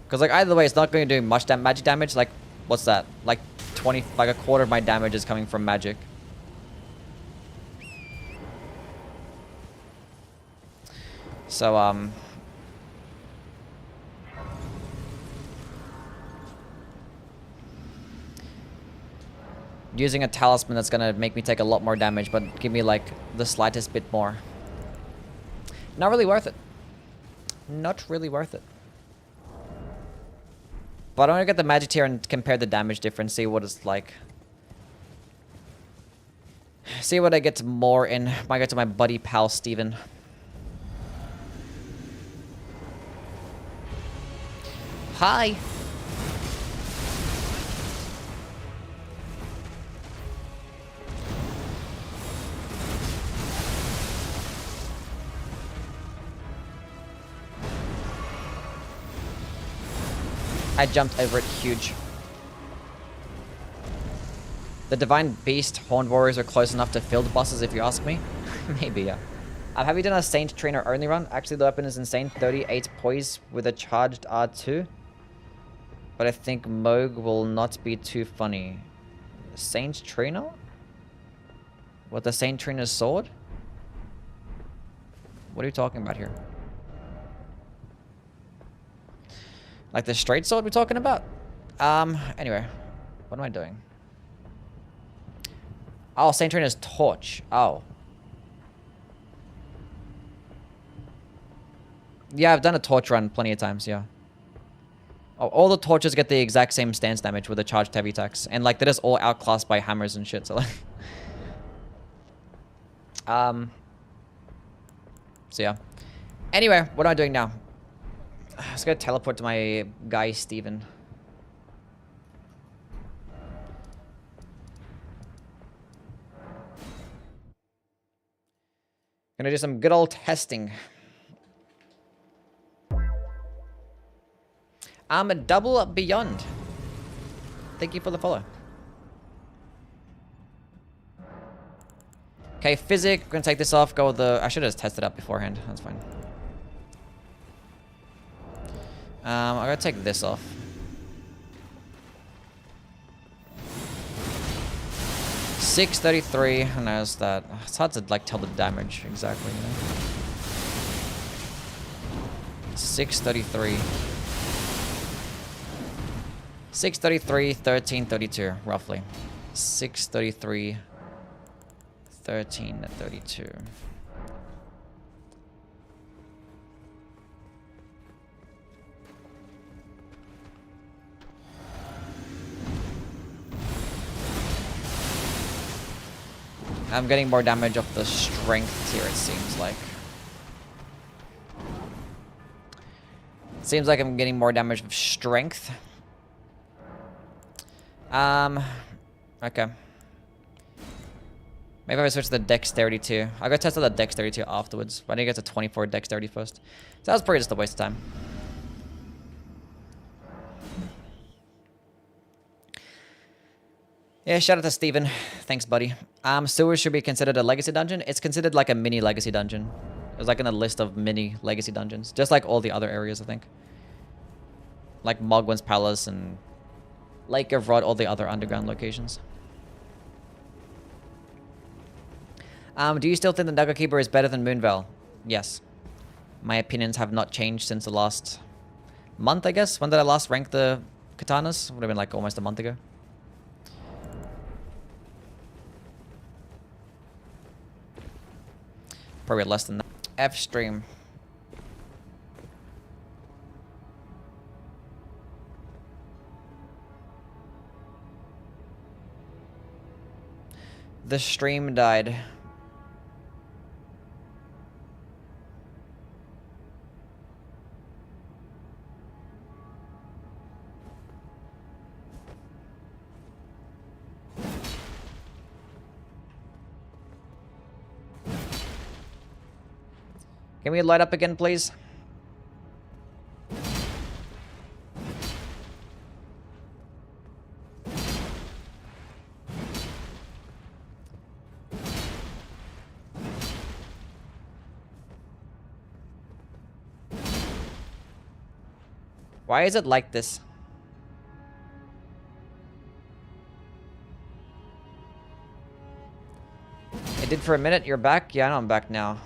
Because like either way, it's not going to do much magic damage. Like, what's that? Like 20, like a quarter of my damage is coming from magic. So, using a talisman that's gonna make me take a lot more damage, but give me like the slightest bit more. Not really worth it. Not really worth it. But I'm gonna get the magic tier and compare the damage difference, see what it's like. See what I get more in. Might go to my buddy pal Steven. Hi. I jumped over it huge. The Divine Beast Horned Warriors are close enough to field bosses if you ask me. Maybe, yeah. Have you done a Saint Trainer only run? Actually, the weapon is insane. 38 poise with a charged R2. But I think Moog will not be too funny. Saint Trainer? What, the Saint Trainer's sword? What are you talking about here? Like the straight sword we're talking about? Anyway. What am I doing? Oh, Saint Trainer's torch. Oh. Yeah, I've done a torch run plenty of times, yeah. Oh, all the torches get the exact same stance damage with a charged heavy attacks. And like, they're just all outclassed by hammers and shit, so like... So yeah. Anyway, what am I doing now? Let's go teleport to my guy, Steven. Gonna do some good old testing. I'm a double beyond. Thank you for the follow. Okay, physic. We're gonna take this off. Go with the... I should have just tested up beforehand. That's fine. I'm gonna take this off. $633. Who knows that? It's hard to like tell the damage exactly. You know? 633. 633, 1332, roughly. 633, 1332. I'm getting more damage off the strength here, it seems like. Seems like I'm getting more damage with strength. Okay. Maybe if I switch to the dexterity too. I'll go test out the dexterity too afterwards. But I need to get to 24 dexterity first. So that was probably just a waste of time. Yeah, shout out to Steven. Thanks, buddy. Sewers should be considered a legacy dungeon. It's considered like a mini legacy dungeon. It was like in a list of mini legacy dungeons. Just like all the other areas, I think. Like Mogwin's Palace and Lake of Rod, all the other underground locations. Do you still think the Nugget Keeper is better than Moonveil? Yes. My opinions have not changed since the last month, I guess. When did I last rank the katanas? Would have been like almost a month ago. Probably less than that. F stream. The stream died. Can we light up again, please? Why is it like this? It did for a minute. You're back? Yeah, I know I'm back now.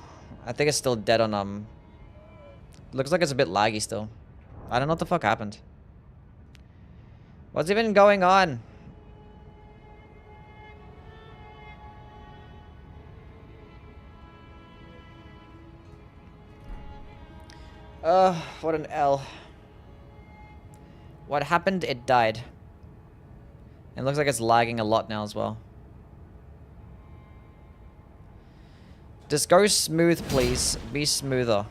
I think it's still dead on, looks like it's a bit laggy still. I don't know what the fuck happened. What's even going on? What an L. What happened? It died. It looks like it's lagging a lot now as well. Just go smooth, please. Be smoother.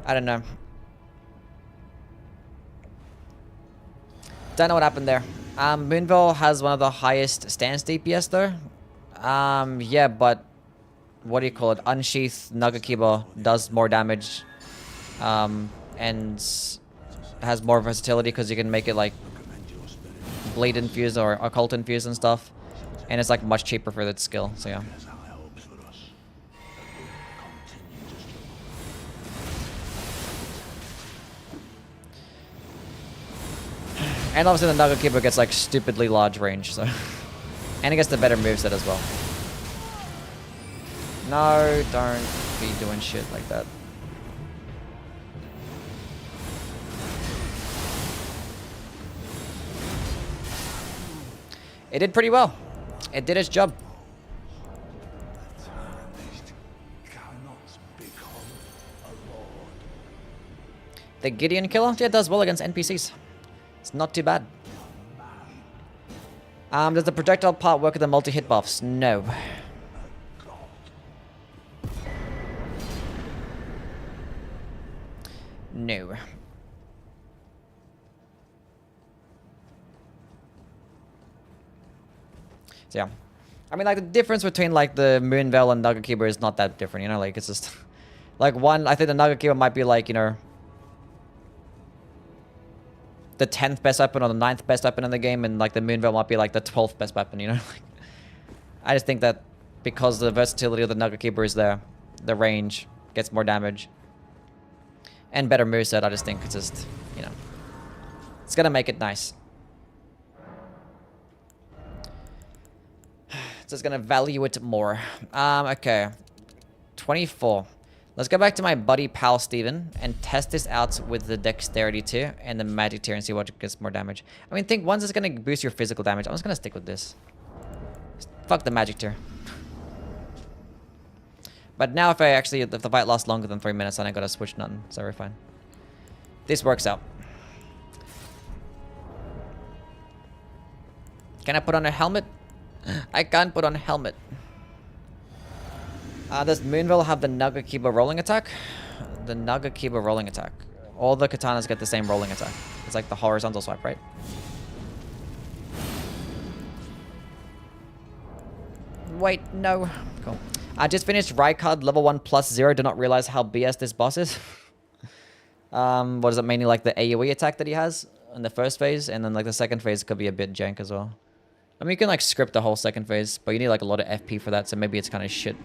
I don't know. Don't know what happened there. Moonveil has one of the highest stance DPS though. Yeah, but what do you call it? Unsheathed Nagakiba does more damage. And has more versatility because you can make it like Blade infused or occult infused and stuff, and it's like much cheaper for that skill. So yeah. And obviously the Nugget Keeper gets like stupidly large range, so and it gets the better moveset as well. No, don't be doing shit like that. It did pretty well. It did its job. The Gideon killer? Yeah, it does well against NPCs. It's not too bad. Does the projectile part work with the multi-hit buffs? No. No. So yeah. I mean, like, the difference between, like, the Moonveil and Nugget Keeper is not that different, you know? Like, it's just... Like, one, I think the Nugget Keeper might be, like, you know... the 10th best weapon or the 9th best weapon in the game, and, like, the Moonveil might be, like, the 12th best weapon, you know? Like, I just think that because the versatility of the Nugget Keeper is there, the range gets more damage. And better moveset, I just think it's just, you know... It's gonna make it nice. Just gonna value it more. Okay. 24. Let's go back to my buddy pal Steven and test this out with the dexterity tier and the magic tier and see what gets more damage. I mean, think once it's gonna boost your physical damage. I'm just gonna stick with this. Fuck the magic tier. But now if the fight lasts longer than 3 minutes, then I gotta switch nothing. So we're fine. This works out. Can I put on a helmet? I can't put on a helmet. Does Moonville have the Nagakiba rolling attack? The Nagakiba rolling attack. All the katanas get the same rolling attack. It's like the horizontal swipe, right? Wait, no. Cool. I just finished Rykard level 1 plus 0. Do not realize how BS this boss is. What is it? Mainly like the AoE attack that he has in the first phase. And then like the second phase could be a bit jank as well. I mean, you can like script the whole second phase. But you need like a lot of FP for that. So maybe it's kind of shit.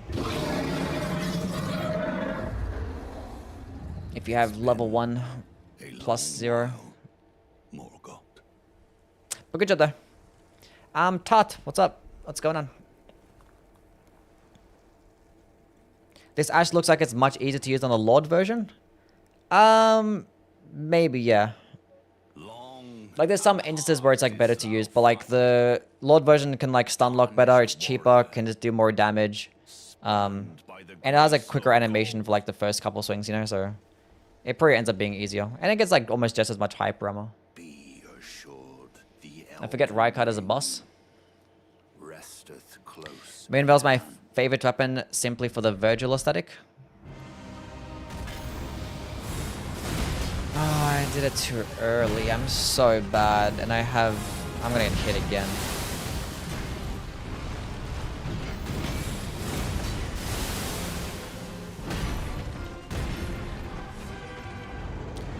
If you have level 1 plus 0. But good job though. Tot, what's up? What's going on? This Ash looks like it's much easier to use on the Lord version. Maybe, yeah. Like, there's some instances where it's, like, better to use. But, like, the Lord version can, like, stun lock better. It's cheaper. Can just do more damage. And it has, like, quicker animation for, like, the first couple swings, you know? So, it probably ends up being easier. And it gets, like, almost just as much hyper ammo. I forget Rykard as a boss. Moonveil's my favorite weapon simply for the Virgil aesthetic. Oh, I did it too early. I'm so bad. And I'm gonna get hit again.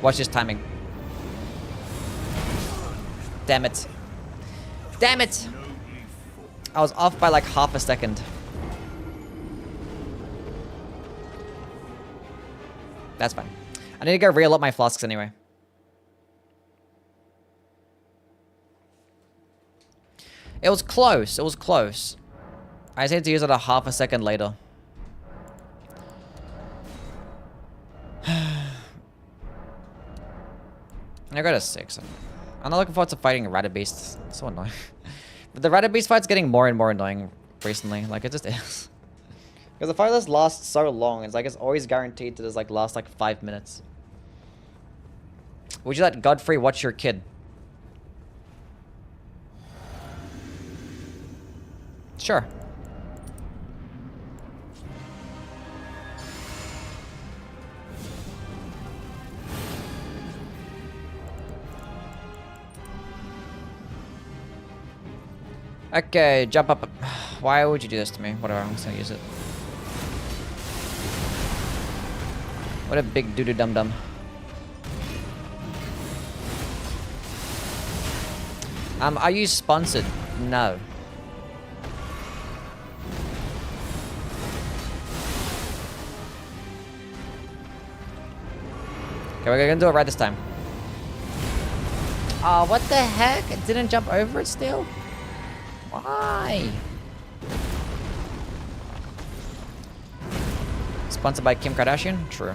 Watch this timing. Damn it. Damn it! I was off by like half a second. That's fine. I need to go reel up my flasks anyway. It was close. It was close. I just had to use it a half a second later. I got a 6. I'm not looking forward to fighting Radahn. So annoying. But the Radahn fight's getting more and more annoying recently. Like, it just is. Because the fight just lasts so long. It's like, it's always guaranteed to just, like, last, like, 5 minutes. Would you let Godfrey watch your kid? Sure. Okay, jump up. Why would you do this to me? Whatever, I'm just gonna use it. What a big doo-doo dum-dum. Are you sponsored? No. Okay, we're gonna do it right this time. Oh, what the heck? It didn't jump over it still? Why? Sponsored by Kim Kardashian? True.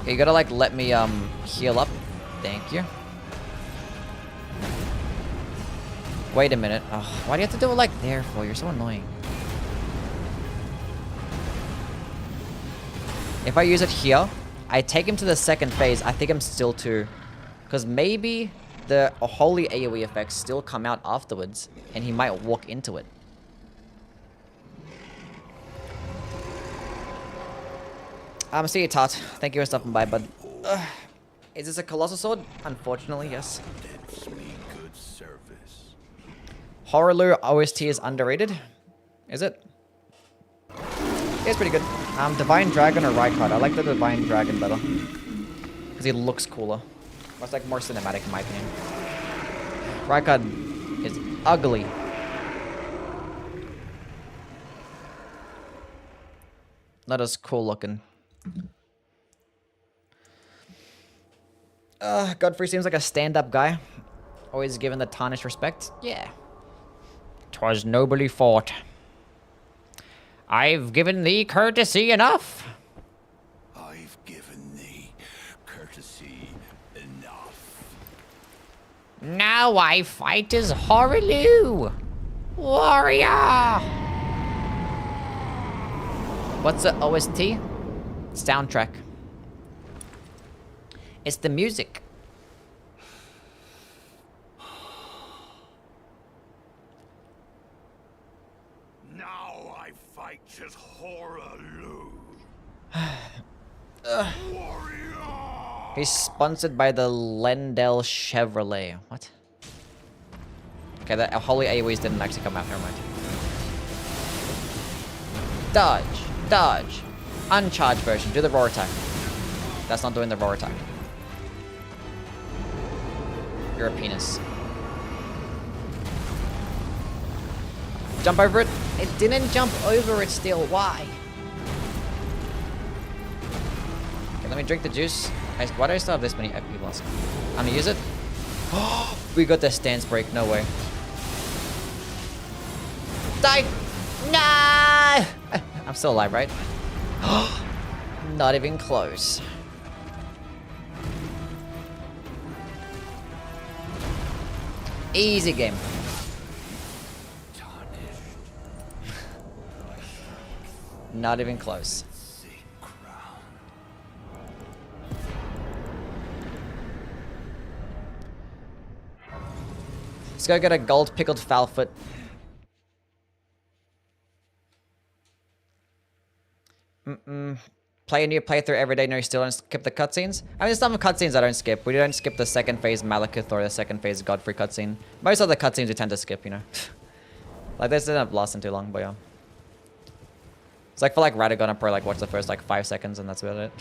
You gotta like let me heal up. Thank you. Wait a minute. Oh, why do you have to do it like there for? You're so annoying. If I use it here, I take him to the second phase. I think I'm still too... Because maybe the holy AoE effects still come out afterwards. And he might walk into it. See you, Tot. Thank you for stopping by, bud. Is this a Colossal Sword? Unfortunately, yes. Horrorloo OST is underrated. Is it? It's pretty good. Divine Dragon or Rykard? I like the Divine Dragon better. Because he looks cooler. It's like more cinematic in my opinion. Rykard is ugly. Not as cool looking. Godfrey seems like a stand-up guy. Always given the tarnished respect. Yeah. 'Twas nobly fought. I've given thee courtesy enough. I've given thee courtesy enough. Now I fight as Horrorloo. Warrior. What's the OST? Soundtrack. It's the music. Now I fight as Horaloo. Warrior! He's sponsored by the Lendell Chevrolet. What? Okay, the holy AoEs didn't actually come out. Never mind. Dodge. Dodge. Uncharged version. Do the roar attack. That's not doing the roar attack. You're a penis. Jump over it. It didn't jump over it still. Why? Okay, let me drink the juice. Why do I still have this many FP plus? I'm gonna use it. We got the stance break. No way. Die! Nah! I'm still alive, right? Not even close. Easy game. Not even close. Let's go get a gold pickled foulfoot. Play a new playthrough every day. No, you still don't skip the cutscenes. I mean, there's some cutscenes I don't skip. We don't skip the second phase Malekith or the second phase Godfrey cutscene. Most of the cutscenes we tend to skip, you know. Like, this didn't have lasting too long, but yeah. It's like for like Radahn, I probably like watch the first like 5 seconds and that's about it.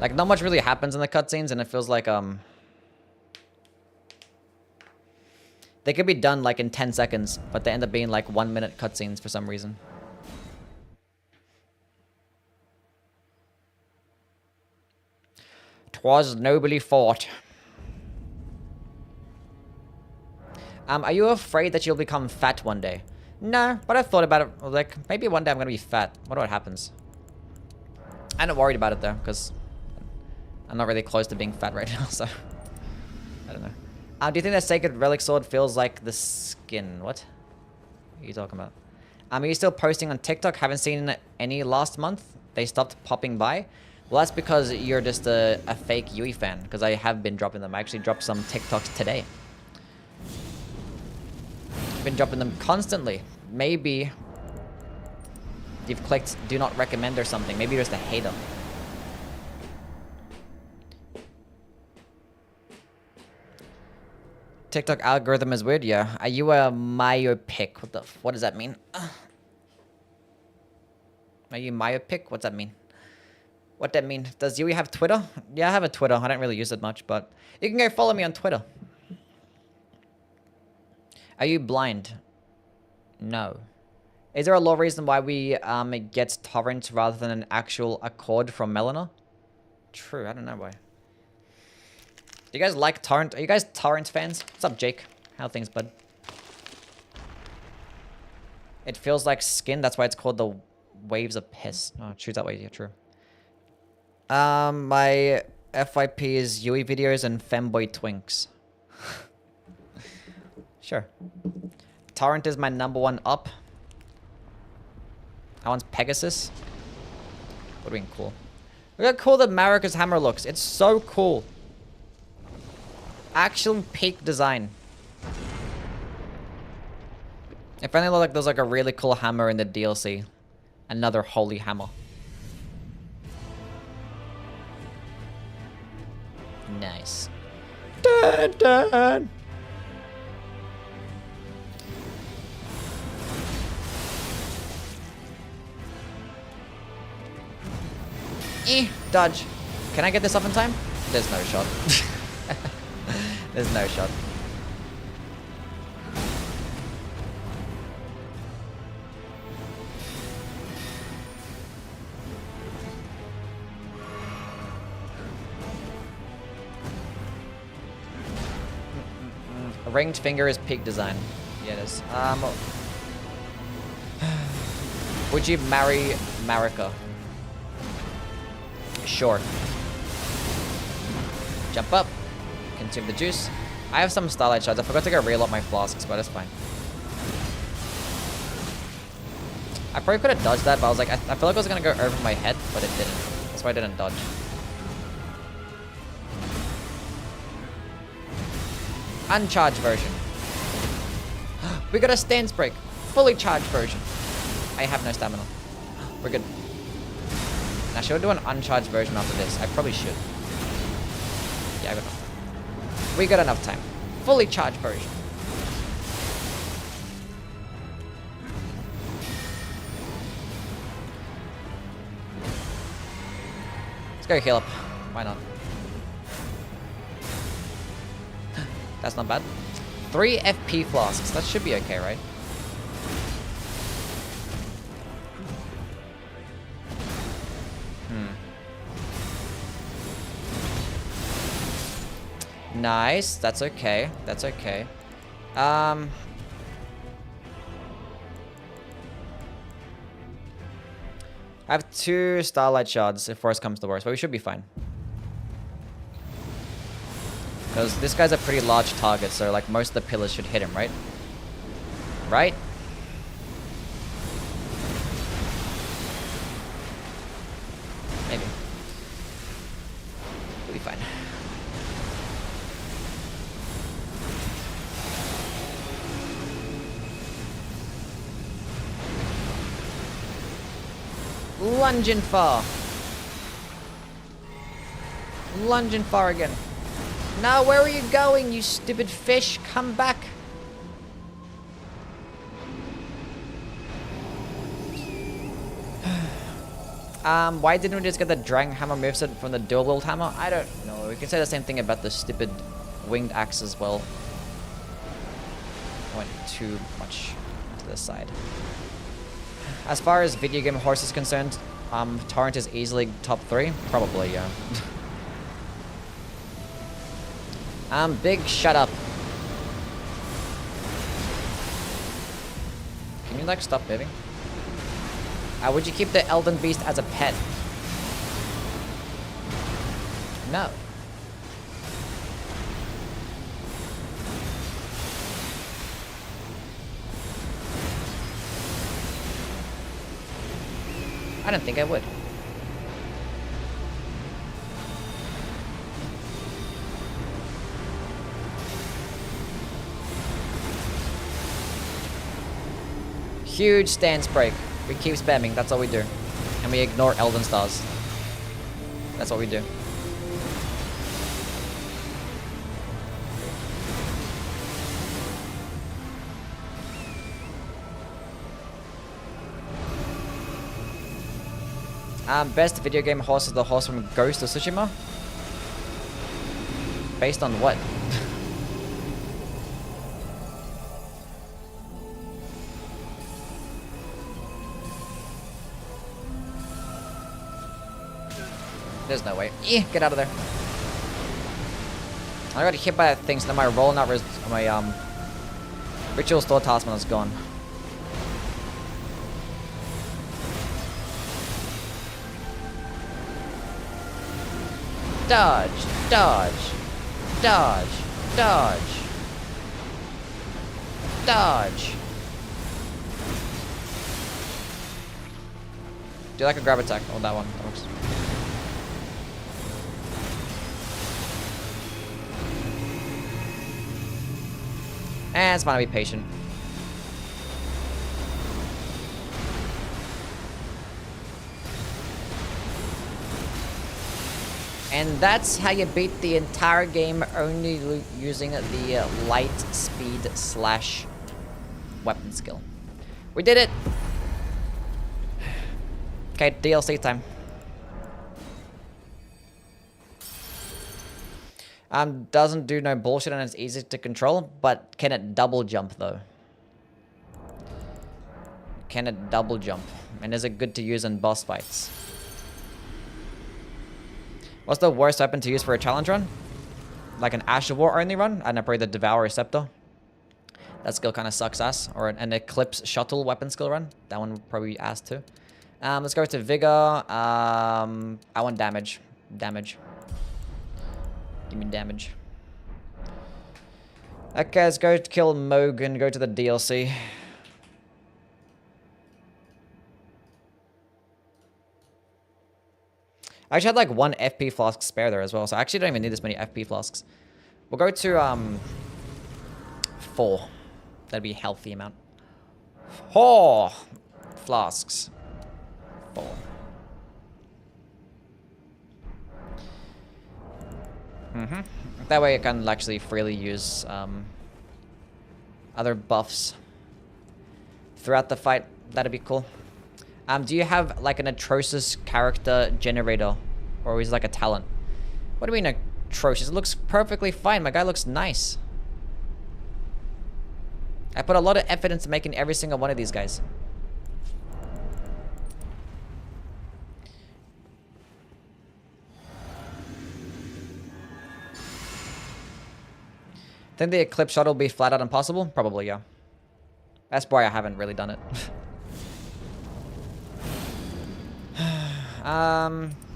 Like, not much really happens in the cutscenes, and it feels like they could be done like in 10 seconds, but they end up being like 1 minute cutscenes for some reason. "'Twas nobly fought." Are you afraid that you'll become fat one day? No, but I've thought about it. Like, maybe one day I'm gonna be fat. What happens? I'm not worried about it though, because I'm not really close to being fat right now, so I don't know. Do you think that Sacred Relic Sword feels like the skin? What are you talking about? Are you still posting on TikTok? Haven't seen any last month. They stopped popping by. Well, that's because you're just a fake Yui fan, because I have been dropping them. I actually dropped some TikToks today. Been dropping them constantly. Maybe you've clicked do not recommend or something. Maybe you're just a hater. TikTok algorithm is weird, yeah. Are you a myopic? What does that mean? Are you myopic? What's that mean? What that mean? Does Yui have Twitter? Yeah, I have a Twitter. I don't really use it much, but you can go follow me on Twitter. Are you blind? No. Is there a law reason why we get torrent rather than an actual accord from Melina? True, I don't know why. Do you guys like torrent? Are you guys torrent fans? What's up, Jake? How are things, bud? It feels like skin. That's why it's called the waves of piss. Oh, true that way. Yeah, true. My FYP is Yui videos and femboy twinks. Sure. Torrent is my #1 up. That one's Pegasus. Would have been cool. Look how cool the Marika's hammer looks. It's so cool. Actual peak design. If only looked like there's like a really cool hammer in the DLC. Another holy hammer. Nice. Dun, dun. Dodge. Can I get this off in time? There's no shot. There's no shot. A ringed finger is peak design. Yeah, it is. Would you marry Marika? Sure. Jump up. Consume the juice. I have some Starlight Shards. I forgot to go reload my flasks, but it's fine. I probably could have dodged that, but I was like, I feel like it was gonna go over my head, but it didn't. That's why I didn't dodge. Uncharged version. We got a stance break. Fully charged version. I have no stamina. We're good. Now, should I do an uncharged version after this? I probably should. Yeah, I got enough time. We got enough time. Fully charged version. Let's go heal up. Why not? That's not bad. 3 FP flasks. That should be okay, right? Nice. That's okay. That's okay. I have 2 starlight shards if worst comes to worst, but we should be fine. Because this guy's a pretty large target, so like most of the pillars should hit him, right? Right? Maybe. We'll be fine. Lunging far. Lunging far again. Now, where are you going, you stupid fish? Come back. Why didn't we just get the Dragon Hammer moveset from the dual wield hammer? I don't know. We can say the same thing about the stupid winged axe as well. I went too much to the side. As far as video game horse is concerned, Torrent is easily top 3. Probably, yeah. Big shut up. Can you like stop moving? Would you keep the Elden Beast as a pet? No. I don't think I would. Huge stance break. We keep spamming, that's all we do. And we ignore Elden Stars. That's what we do. Best video game horse is the horse from Ghost of Tsushima? Based on what? There's no way. Get out of there. I got hit by that thing, so now my roll not my ritual store talisman is gone. Dodge, dodge, dodge, dodge, dodge. Do like a grab attack. Oh, that one. That works. And it's fine to be patient. And that's how you beat the entire game only using the light speed / weapon skill. We did it! Okay, DLC time. Doesn't do no bullshit and it's easy to control, but can it double jump though? Can it double jump? And is it good to use in boss fights? What's the worst weapon to use for a challenge run? Like an Ash of War only run? I don't know, probably the Devourer Scepter. That skill kind of sucks ass. Or an Eclipse Shuttle weapon skill run. That one would probably ass too. Let's go to Vigor. I want damage. Damage. Give me damage. Okay, let's go to kill Mogan. Go to the DLC. I actually had like 1 FP flask spare there as well, so I actually don't even need this many FP flasks. We'll go to 4. That'd be a healthy amount. 4 flasks. 4. That way I can actually freely use other buffs throughout the fight. That'd be cool. Do you have like an atrocious character generator, or is it like a talent? What do you mean atrocious? It looks perfectly fine. My guy looks nice. I put a lot of effort into making every single one of these guys. Think the Eclipse shot will be flat out impossible? Probably, yeah. That's why I haven't really done it.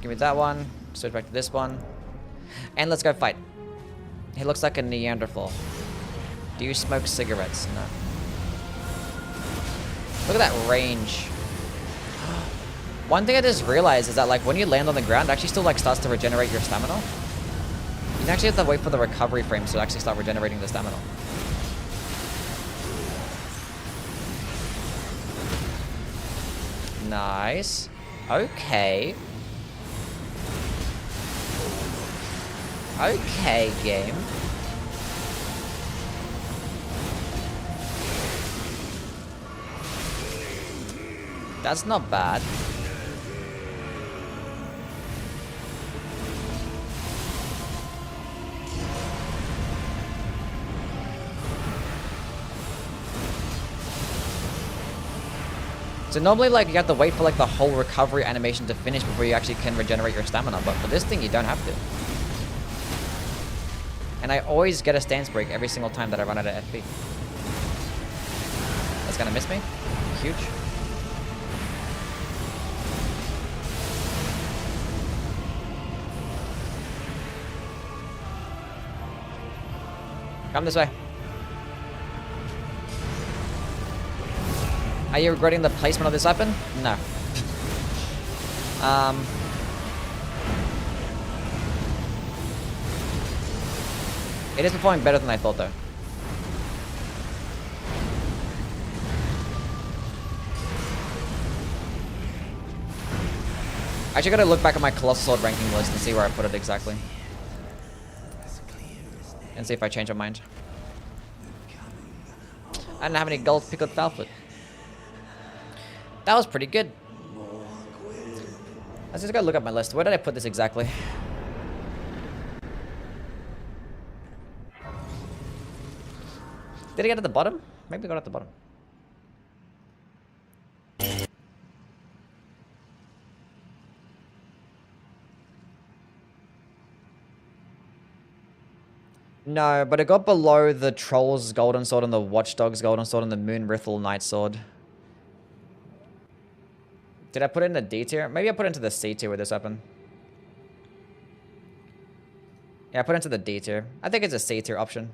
Give me that one. Switch back to this one. And let's go fight. He looks like a Neanderthal. Do you smoke cigarettes? No. Look at that range. One thing I just realized is that like when you land on the ground, it actually still like starts to regenerate your stamina. You actually have to wait for the recovery frames to actually start regenerating the stamina. Nice. Okay. Okay, game. That's not bad. So normally, like, you have to wait for, like, the whole recovery animation to finish before you actually can regenerate your stamina. But for this thing, you don't have to. And I always get a stance break every single time that I run out of FP. That's gonna miss me. Huge. Come this way. Are you regretting the placement of this weapon? No. It is performing better than I thought, though. I actually gotta look back at my Colossal Sword ranking list and see where I put it exactly. And see if I change my mind. I didn't have any gold pickled foulfoot. That was pretty good. Let's just go look at my list. Where did I put this exactly? Did I get at the bottom? Maybe I got at the bottom. No, but it got below the Troll's Golden Sword and the Watchdog's Golden Sword and the Moon Rithel Night Sword. Did I put it in the D tier? Maybe I put it into the C tier with this weapon. Yeah, I put it into the D tier. I think it's a C tier option.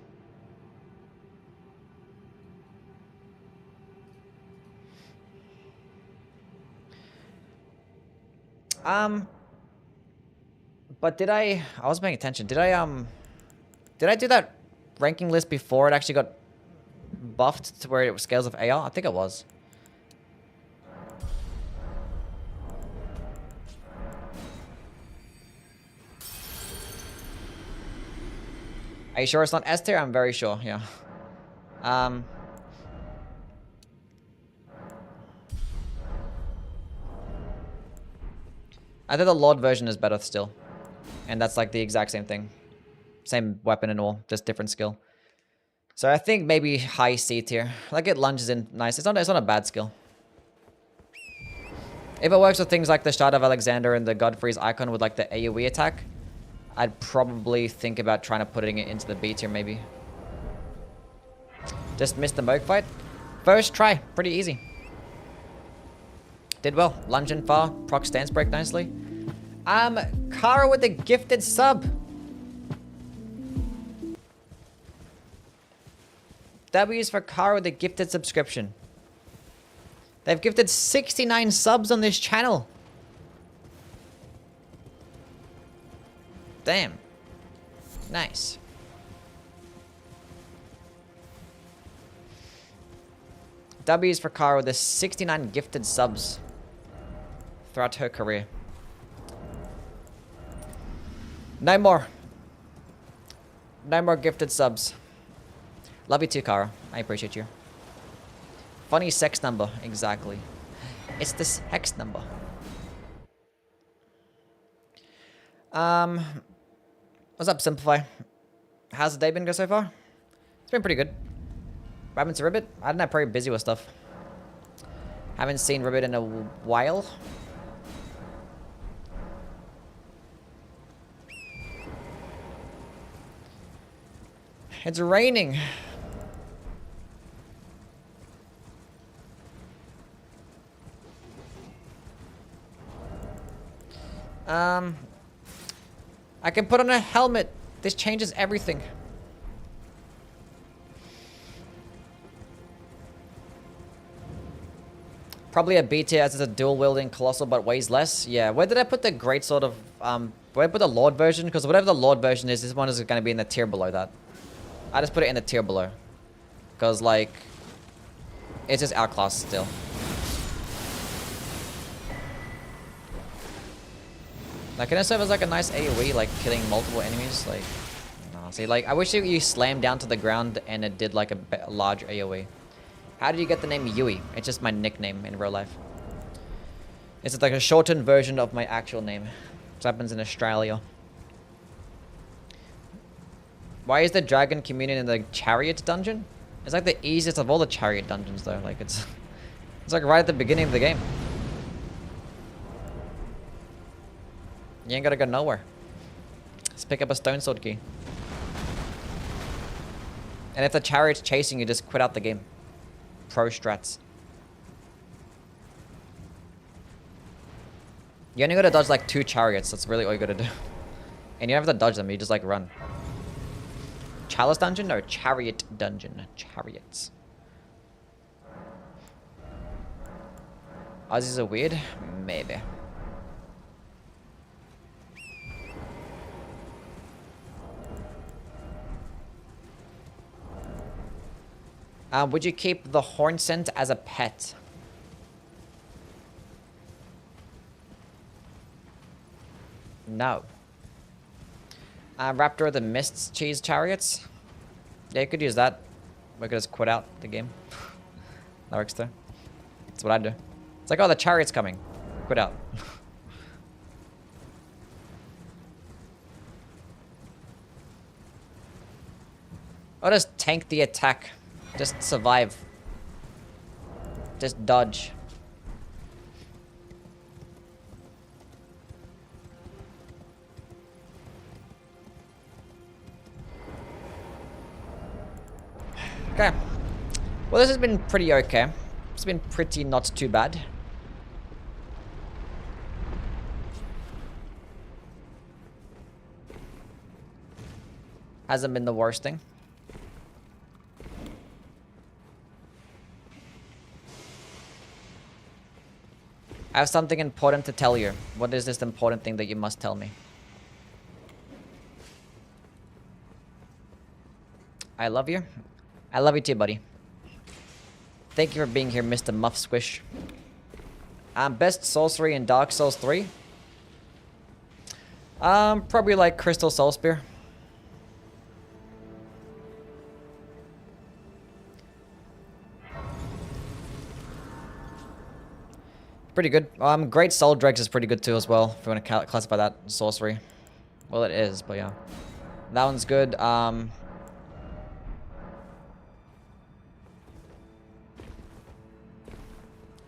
But did I was paying attention. Did I do that ranking list before it actually got buffed to where it was scales of AR? I think it was. Are you sure it's not S tier? I'm very sure, yeah. I think the Lord version is better still. And that's like the exact same thing. Same weapon and all, just different skill. So I think maybe high C tier. Like it lunges in nice. It's not a bad skill. If it works with things like the Shard of Alexander and the Godfrey's icon with like the AoE attack, I'd probably think about trying to put it into the B tier maybe. Just missed the Moog fight. First try, pretty easy. Did well. Lunge in far, proc stance break nicely. Kara with the gifted sub. W's for Kara with the gifted subscription. They've gifted 69 subs on this channel. Damn. Nice. W's for Kara with 69 gifted subs throughout her career. No more. No more gifted subs. Love you too, Kara. I appreciate you. Funny sex number. Exactly. It's this hex number. What's up, Simplify? How's the day been so far? It's been pretty good. What happened to Ribbit? I don't know, probably busy with stuff. Haven't seen Ribbit in a while. It's raining. I can put on a helmet. This changes everything. Probably a B tier as it's a dual wielding colossal but weighs less. Yeah, where did I put the Greatsword of where did I put the Lord version? Because whatever the Lord version is, this one is gonna be in the tier below that. I just put it in the tier below. Because like it's just outclassed still. Like, can it serve as like a nice AoE, like killing multiple enemies? Like, no. See, like, I wish you slammed down to the ground and it did like a large AoE. How did you get the name Yui? It's just my nickname in real life. It's like a shortened version of my actual name. This happens in Australia. Why is the dragon communion in the chariot dungeon? It's like the easiest of all the chariot dungeons though. Like it's like right at the beginning of the game. You ain't gotta go nowhere. Just pick up a stone sword key. And if the chariot's chasing you, just quit out the game. Pro strats. You only gotta dodge like 2 chariots. That's really all you gotta do. And you don't have to dodge them. You just like run. Chalice dungeon? No, chariot dungeon. Chariots. Aussies are weird? Maybe. Would you keep the horn scent as a pet? No. Raptor of the Mist cheese chariots? Yeah, you could use that. We could just quit out the game. That works too. That's what I do. It's like, oh, the chariot's coming. Quit out. Or just tank the attack. Just survive. Just dodge. Okay. Well, this has been pretty okay. It's been pretty not too bad. Hasn't been the worst thing. I have something important to tell you. What is this important thing that you must tell me? I love you. I love you too, buddy. Thank you for being here, Mr. Muff Squish. Best sorcery in Dark Souls 3? Probably like Crystal Soul Spear. Pretty good. Great Soul Dregs is pretty good too as well, if you want to classify that sorcery. Well, it is, but yeah. That one's good.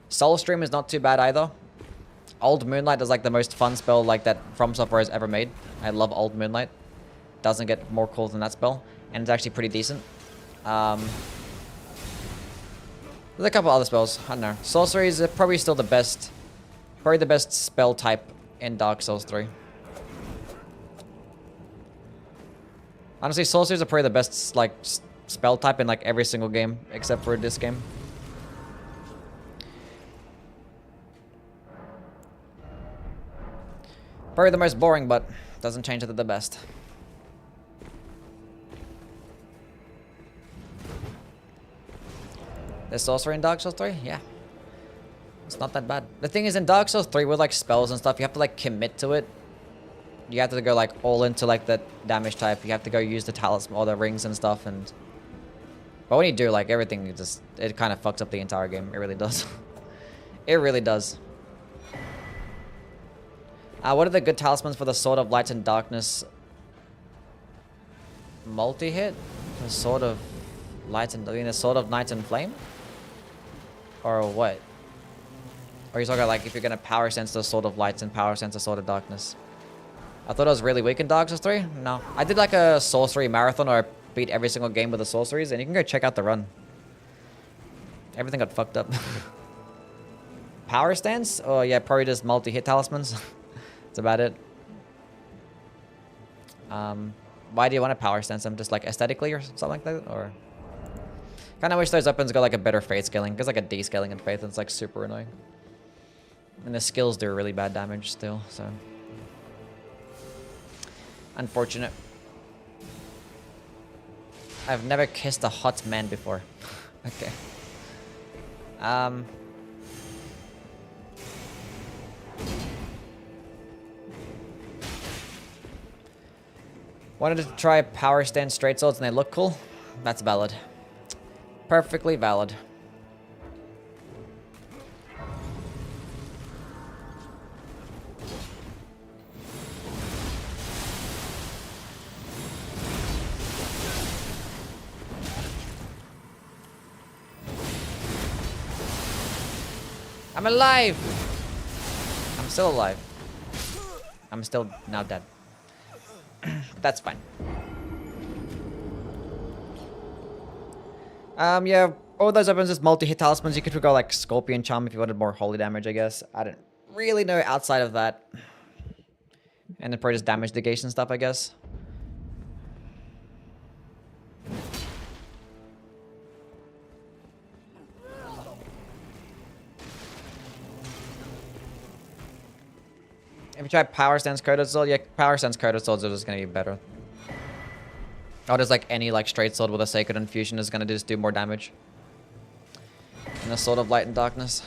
Soul Stream is not too bad either. Old Moonlight is like the most fun spell like that From Software has ever made. I love Old Moonlight. Doesn't get more cool than that spell. And it's actually pretty decent. There's a couple other spells. I don't know. Sorcery is probably still the best. Probably the best spell type in Dark Souls 3. Honestly, sorceries are probably the best like spell type in like every single game except for this game. Probably the most boring, but Doesn't change it to the best. There's sorcery in Dark Souls 3? Yeah. It's not that bad. The thing is, in Dark Souls 3 with like spells and stuff, you have to like commit to it. You have to go like all into like the damage type. You have to go use the talisman or the rings and stuff. And but when you do, like everything just, it kind of fucks up the entire game. It really does. It really does. What are the good talismans for the Sword of Light and Darkness? Multi-hit? The Sword of Light and... I mean, the Sword of Night and Flame? Or what? Or are you talking like if you're going to power sense the Sword of Light and power sense the Sword of Darkness? I thought I was really weak in Dark Souls 3. No. I did like a sorcery marathon where I beat every single game with the sorceries. And you can go check out the run. Everything got fucked up. Power stance? Oh yeah, probably just multi-hit talismans. That's about it. Why do you want to power stance them? Just like aesthetically or something like that? Or kind of wish those weapons got like a better faith scaling. Because like a descaling in faith, and it's like super annoying. And the skills do really bad damage still, so unfortunate. I've never kissed a hot man before. Okay. Wanted to try power stance straight swords and they look cool? That's valid. Perfectly valid. I'm alive! I'm still alive. I'm still now dead. That's fine. Yeah, all those weapons is multi-hit talismans. You could go like Scorpion Charm if you wanted more holy damage, I guess. I don't really know outside of that. And then probably just damage negation stuff, I guess. If you try Power Stance Coated Sword, yeah, Power Stance Coated Swords are just gonna be better. Or just like any like straight sword with a Sacred Infusion is gonna just do more damage. And a Sword of Light and Darkness.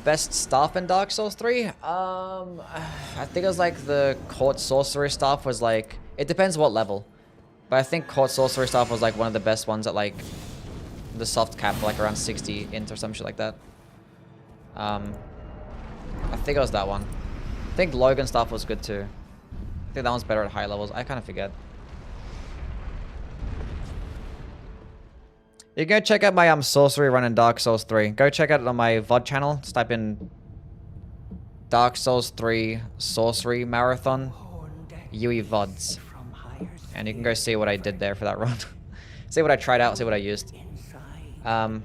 Best staff in Dark Souls 3? I think it was like the Court Sorcerer staff was like... It depends what level. But I think Court Sorcerer staff was like one of the best ones at like... The soft cap, like around 60 int or some shit like that. I think it was that one. I think Logan staff was good too. I think that one's better at high levels. I kind of forget. You can go check out my sorcery run in Dark Souls 3. Go check out it on my VOD channel. Just type in Dark Souls 3 Sorcery Marathon UE VODs. And you can go see what I did there for that run. See what I tried out, see what I used. Yeah,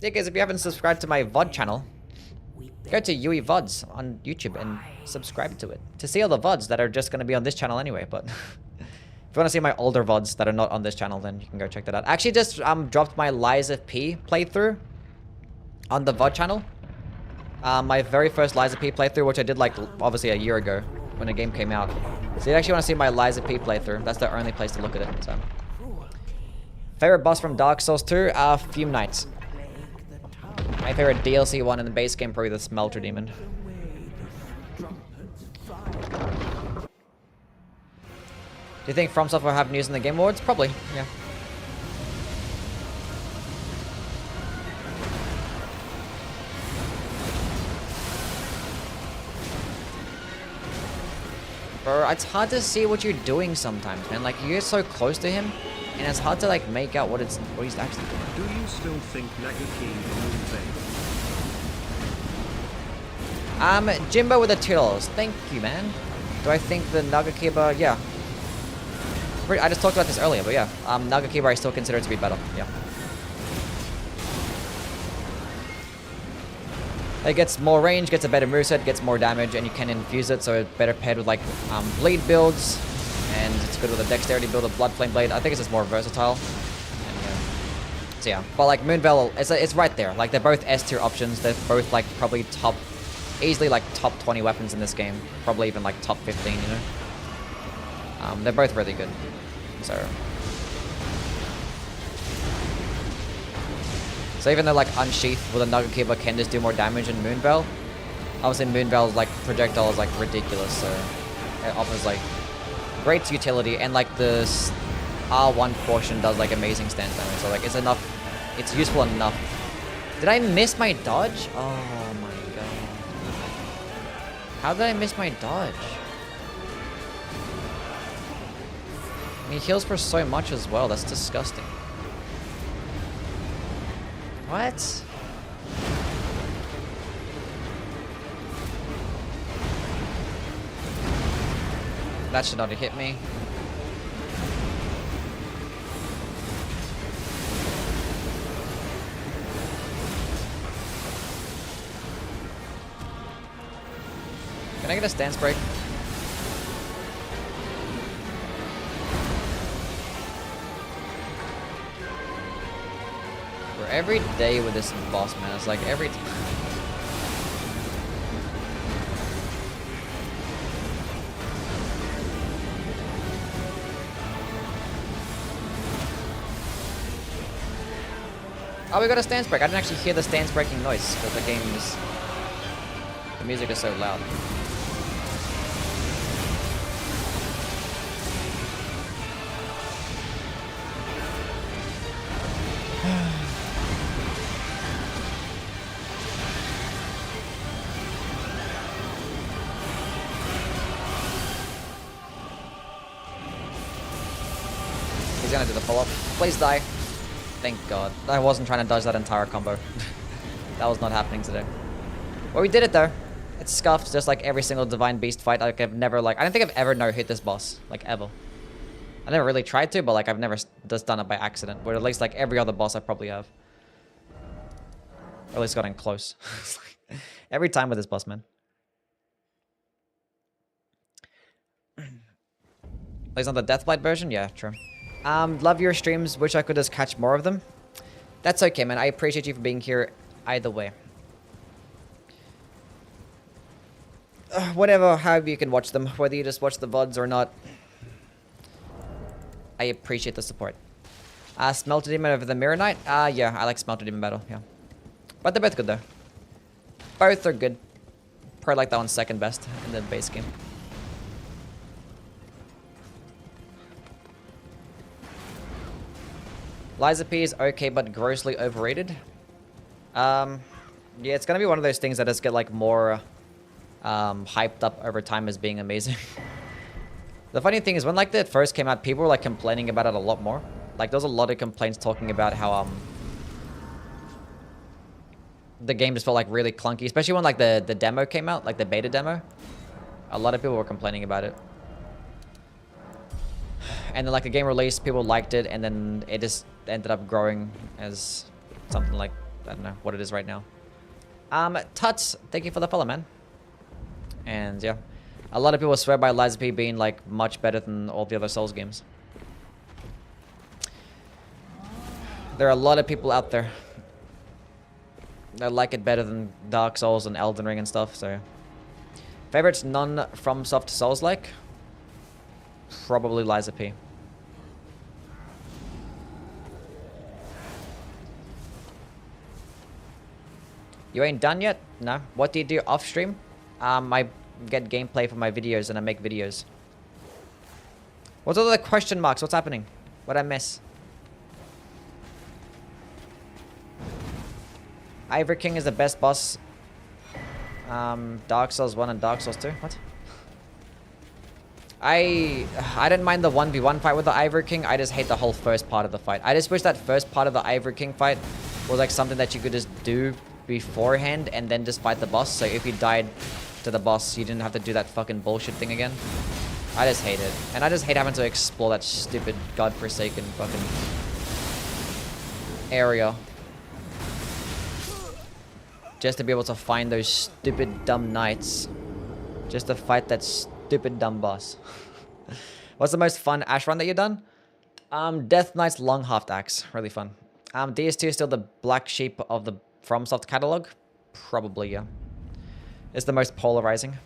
guys, if you haven't subscribed to my VOD channel, go to UE VODs on YouTube and subscribe to it. To see all the VODs that are just going to be on this channel anyway, but... If you want to see my older VODs that are not on this channel, then you can go check that out. I actually just dropped my Lies of P playthrough on the VOD channel. My very first Lies of P playthrough, which I did like obviously a year ago when the game came out. So if you actually want to see my Lies of P playthrough, that's the only place to look at it. So, favorite boss from Dark Souls 2? Fume Knights. My favorite DLC one in the base game, probably the Smelter Demon. Do you think FromSoft will have news in the Game Awards? Probably, yeah. Bro, it's hard to see what you're doing sometimes, man. Like, you get so close to him, and it's hard to, like, make out what he's actually doing. Do you still think Nagaki will Jimbo with the $2. Thank you, man. Do I think the Nagakiba? Yeah. I just talked about this earlier, but yeah. Nagakiba I still consider to be better. Yeah. It gets more range, gets a better moveset, gets more damage, and you can infuse it, so it's better paired with like bleed builds, and it's good with a dexterity build of Blood Flame Blade. I think it's just more versatile. And, so yeah, but like Moonveil, it's right there. Like they're both S tier options. They're both like probably easily like top 20 weapons in this game. Probably even like top 15, you know. They're both really good. So even though like Unsheath with a Nugget Keeper can just do more damage than Moonveil, obviously Moonveil's like projectile is like ridiculous, so it offers like great utility, and like the R1 portion does like amazing stance damage, so like it's enough, it's useful enough. Did I miss my dodge? Oh my god. How did I miss my dodge? I mean, he heals for so much as well, that's disgusting. What? That should not have hit me. Can I get a stance break? Every day with this boss, man, it's like every time. Oh, we got a stance break. I didn't actually hear the stance breaking noise because the music is so loud. He's gonna do the follow-up. Please die. Thank God. I wasn't trying to dodge that entire combo. That was not happening today. Well, we did it though. It's scuffed just like every single Divine Beast fight. Like I've never I don't think I've ever no-hit this boss. Like ever. I never really tried to, but like I've never just done it by accident. But at least like every other boss I probably have. Or at least gotten close. Every time with this boss, man. At least on the Deathblight version? Yeah, true. Love your streams. Wish I could just catch more of them. That's okay, man. I appreciate you for being here either way. Whatever, however you can watch them. Whether you just watch the VODs or not. I appreciate the support. Smelter Demon over the Mirror Knight? Yeah, I like Smelter Demon Battle, yeah. But they're both good, though. Both are good. Probably like that one's second best in the base game. Liza P is okay, but grossly overrated. Yeah, it's gonna be one of those things that just get like more hyped up over time as being amazing. The funny thing is, when like that first came out, people were like complaining about it a lot more. Like there was a lot of complaints talking about how the game just felt like really clunky, especially when like the demo came out, like the beta demo. A lot of people were complaining about it. And then like the game released, people liked it, and then it just ended up growing as something like, I don't know what it is right now. Tuts, thank you for the follow, man. And yeah, a lot of people swear by Liza P being like much better than all the other Souls games. There are a lot of people out there that like it better than Dark Souls and Elden Ring and stuff, so. Favorites non-FromSoft Souls-like? Probably Liza P. You ain't done yet? No. What do you do off stream? I get gameplay for my videos and I make videos. What's all the question marks? What's happening? What'd I miss? Ivory King is the best boss. Dark Souls 1 and Dark Souls 2. What? I didn't mind the 1v1 fight with the Ivory King. I just hate the whole first part of the fight. I just wish that first part of the Ivory King fight was like something that you could just do beforehand and then just fight the boss. So if you died to the boss, you didn't have to do that fucking bullshit thing again. I just hate it. And I just hate having to explore that stupid godforsaken fucking area. Just to be able to find those stupid dumb knights. Just to fight that stupid dumb boss. What's the most fun Ash run that you've done? Death Knight's Long Half Axe. Really fun. DS2 is still the black sheep of the FromSoft catalog? Probably, yeah. It's the most polarizing.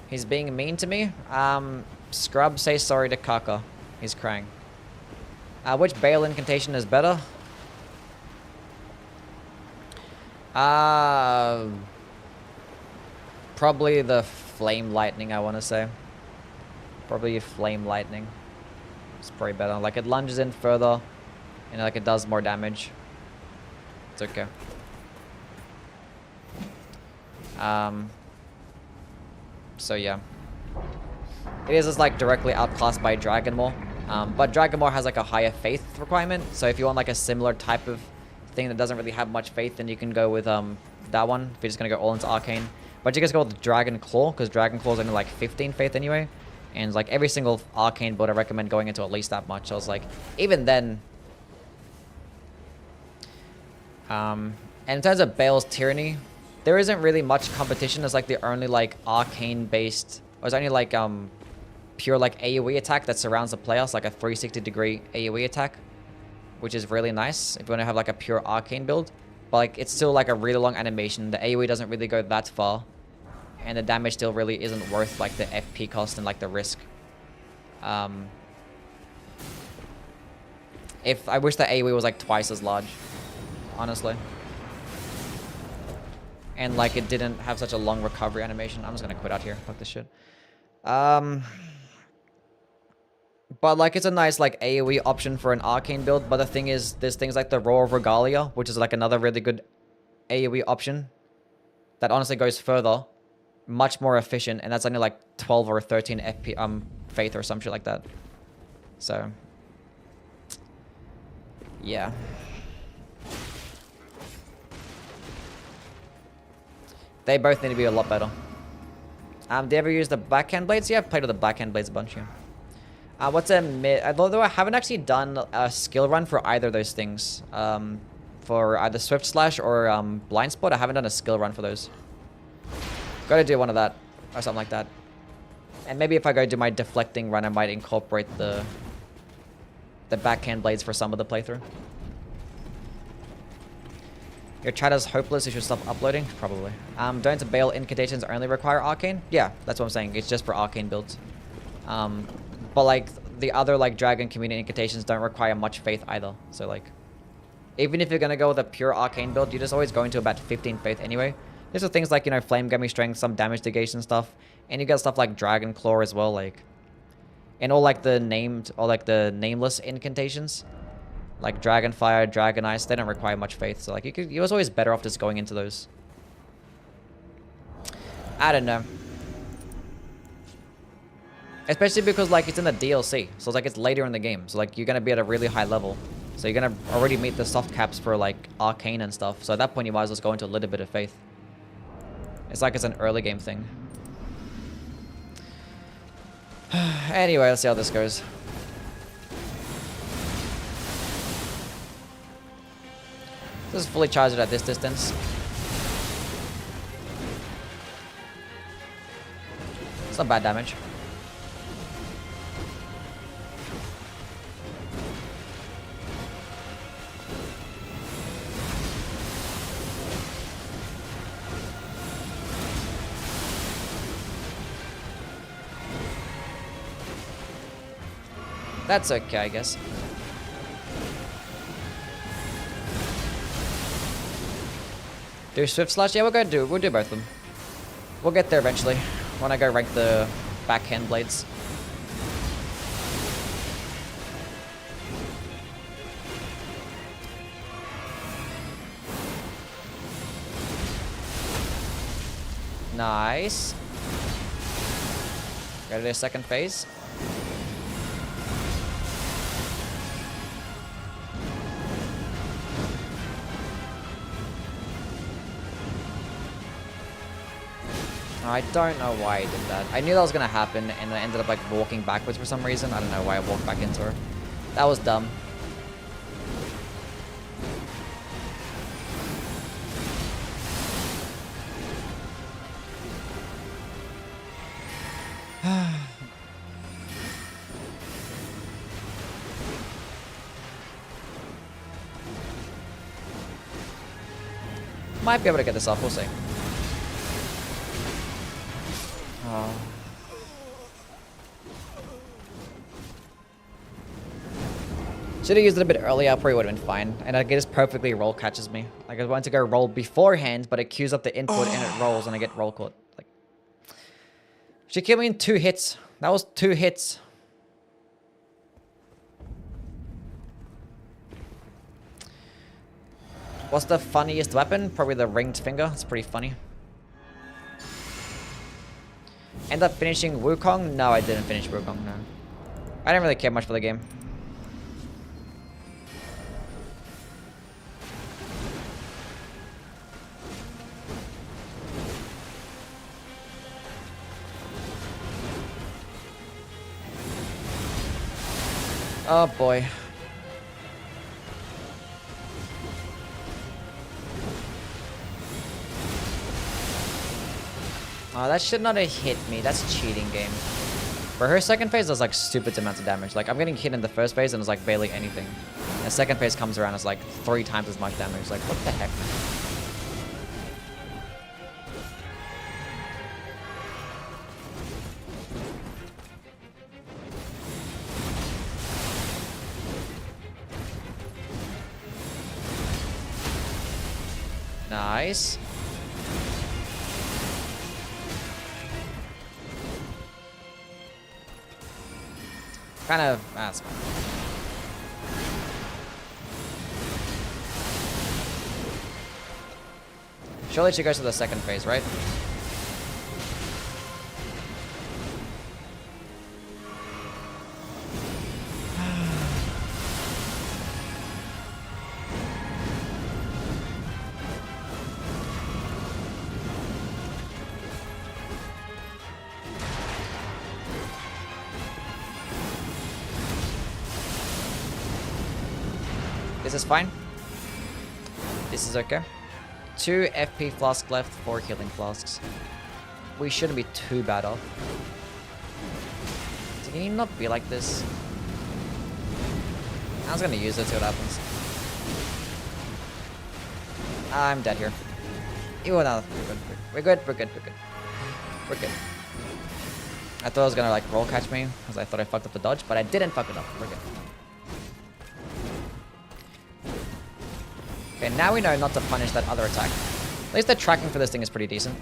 He's being mean to me. Scrub, say sorry to Kaka. He's crying. Which Bale incantation is better? Probably the Flame Lightning, I want to say. Probably Flame Lightning. It's probably better. Like, it lunges in further, and like it does more damage. It's okay. So yeah. It is just like directly outclassed by Dragonmaw. But Dragonmaw has like a higher faith requirement. So if you want like a similar type of thing that doesn't really have much faith, then you can go with that one. If you're just gonna go all into Arcane. But you guys go with Dragon Claw, because Dragon Claw is only like 15 faith anyway. And like every single Arcane build I recommend going into at least that much. So I was like, even then. And in terms of Bale's Tyranny, there isn't really much competition. It's like the only like Arcane based, or it's only like pure like AoE attack that surrounds the player. It's like a 360-degree AoE attack, which is really nice if you want to have like a pure Arcane build. But like it's still like a really long animation. The AoE doesn't really go that far, and the damage still really isn't worth like the FP cost and like the risk. If I wish the AoE was like twice as large, honestly. And like it didn't have such a long recovery animation. I'm just gonna quit out here. Fuck this shit. But like it's a nice like AoE option for an Arcane build. But the thing is, there's things like the Roar of Regalia, which is like another really good AoE option that honestly goes further, much more efficient, and that's only like 12 or 13 FP faith or some shit like that. So yeah. They both need to be a lot better. Do you ever use the backhand blades? Yeah, I've played with the backhand blades a bunch, yeah. What's a mid? Although I haven't actually done a skill run for either of those things. For either Swift Slash or Blind Spot, I haven't done a skill run for those. Gotta do one of that, or something like that. And maybe if I go do my deflecting run, I might incorporate the backhand blades for some of the playthrough. Your chat is hopeless, you should stop uploading? Probably. Don't the Bale incantations only require Arcane? Yeah, that's what I'm saying. It's just for Arcane builds. But like, the other like Dragon Community incantations don't require much faith either. So like, even if you're gonna go with a pure Arcane build, you're just always going to about 15 faith anyway. There's are things like, you know, Flame Gummy Strength, some damage negation stuff. And you got stuff like Dragon Claw as well, like. And all like the named, or like the nameless incantations. Like Dragon Fire, Dragon Ice, they don't require much faith. So like you're always better off just going into those. I don't know. Especially because like it's in the DLC. So it's like it's later in the game. So like you're going to be at a really high level. So you're going to already meet the soft caps for like Arcane and stuff. So at that point you might as well go into a little bit of faith. It's like it's an early game thing. Anyway, let's see how this goes. This is fully charged at this distance. It's not bad damage. That's okay, I guess. Do Swift Slash? Yeah, we'll do both of them. We'll get there eventually when I go rank the backhand blades. Nice. Ready to do second phase. I don't know why I did that. I knew that was gonna happen, and I ended up like walking backwards for some reason. I don't know why I walked back into her. That was dumb. Might be able to get this off, we'll see. Oh. Should have used it a bit earlier, probably would have been fine. And I guess perfectly roll catches me. Like I wanted to go roll beforehand, but it queues up the input and it rolls and I get roll caught. Like, she killed me in 2 hits. That was 2 hits. What's the funniest weapon? Probably the ringed finger. It's pretty funny. End up finishing Wukong? No, I didn't finish Wukong, no. I didn't really care much for the game. Oh boy. Oh, that should not have hit me. That's cheating game. For her second phase, does like stupid amounts of damage. Like I'm getting hit in the first phase and it's like barely anything. And the second phase comes around, it's like 3 times as much damage. Like what the heck? Nice. Kind of, that's fine. Surely she goes to the second phase, right? This is fine. This is okay. 2 FP flasks left, 4 healing flasks. We shouldn't be too bad off. So can you not be like this? I was gonna use it, see what happens. I'm dead here. Ew, no, we're good. We're good. I thought I was gonna like roll catch me, because I thought I fucked up the dodge, but I didn't fuck it up. We're good. Okay, now we know not to punish that other attack. At least the tracking for this thing is pretty decent.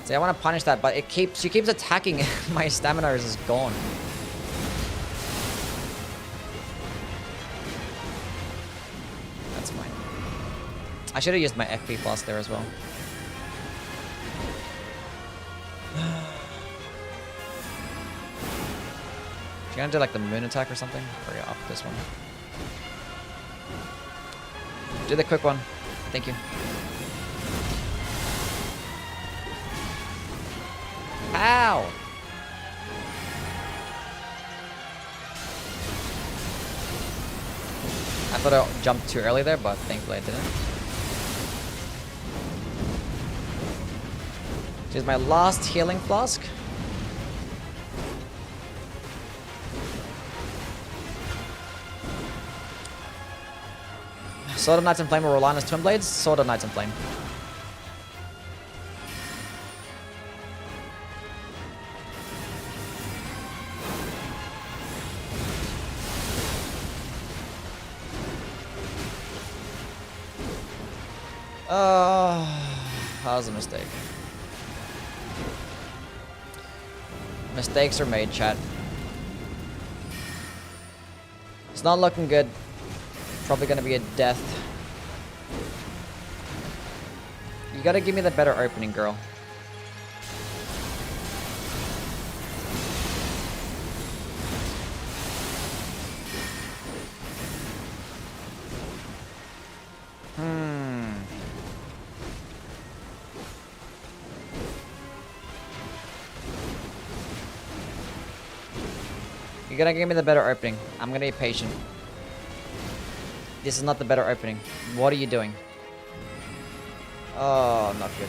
See, I want to punish that, but she keeps attacking. My stamina is just gone. That's fine. I should have used my FP flask there as well. You gonna do like the moon attack or something? Or yeah, off this one. Do the quick one. Thank you. Ow! I thought I jumped too early there, but thankfully I didn't. Here's my last healing flask. Sword of Knights in Flame or Rolana's Twin Blades? Sword of Knights in Flame. That was a mistake. Mistakes are made, chat. It's not looking good. Probably gonna be a death. You gotta give me the better opening, girl. You're gonna give me the better opening. I'm gonna be patient. This is not the better opening. What are you doing? Oh, not good.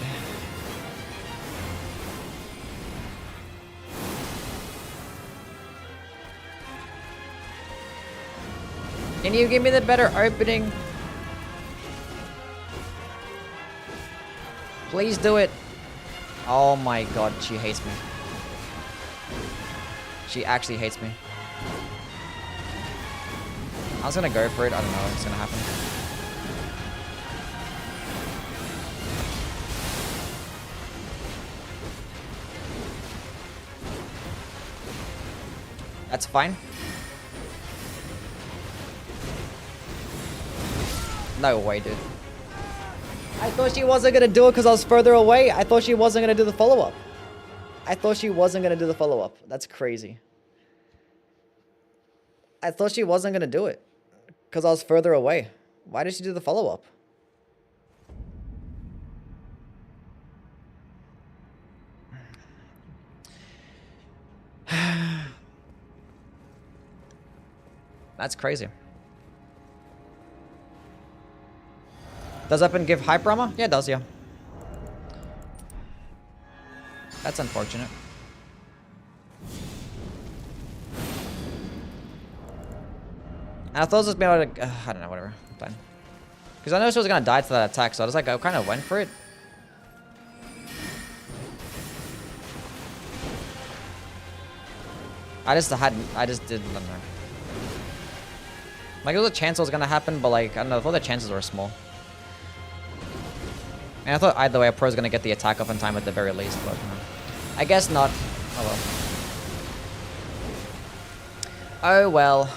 Can you give me the better opening? Please do it. Oh my god, she hates me. She actually hates me. I was gonna go for it. I don't know what's gonna happen. That's fine. No way, dude. I thought she wasn't gonna do it because I was further away. I thought she wasn't gonna do the follow-up. I thought she wasn't gonna do the follow-up. That's crazy. I thought she wasn't gonna do it because I was further away. Why did she do the follow-up? That's crazy. Does Weapon give hyper armor? Yeah, it does, yeah. That's unfortunate. And I thought it was being able to... I don't know, whatever. Fine. Because I know she was going to die to that attack, so I was like, I kind of went for it. I just didn't know. Like, there was a chance it was going to happen, but like, I don't know, I thought the chances were small. And I thought either way, a pro is going to get the attack off in time at the very least, but I guess not. Oh well. Oh well.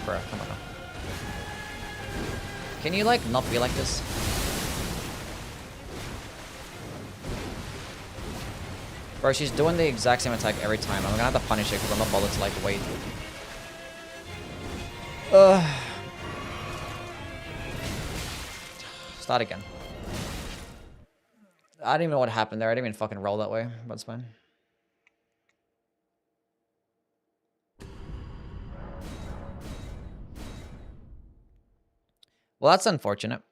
Bro, come on. Can you, like, not be like this? Bro, she's doing the exact same attack every time. I'm gonna have to punish it because I'm not bothered to, like, wait. Start again. I don't even know what happened there. I didn't even fucking roll that way, but it's fine. Well, that's unfortunate.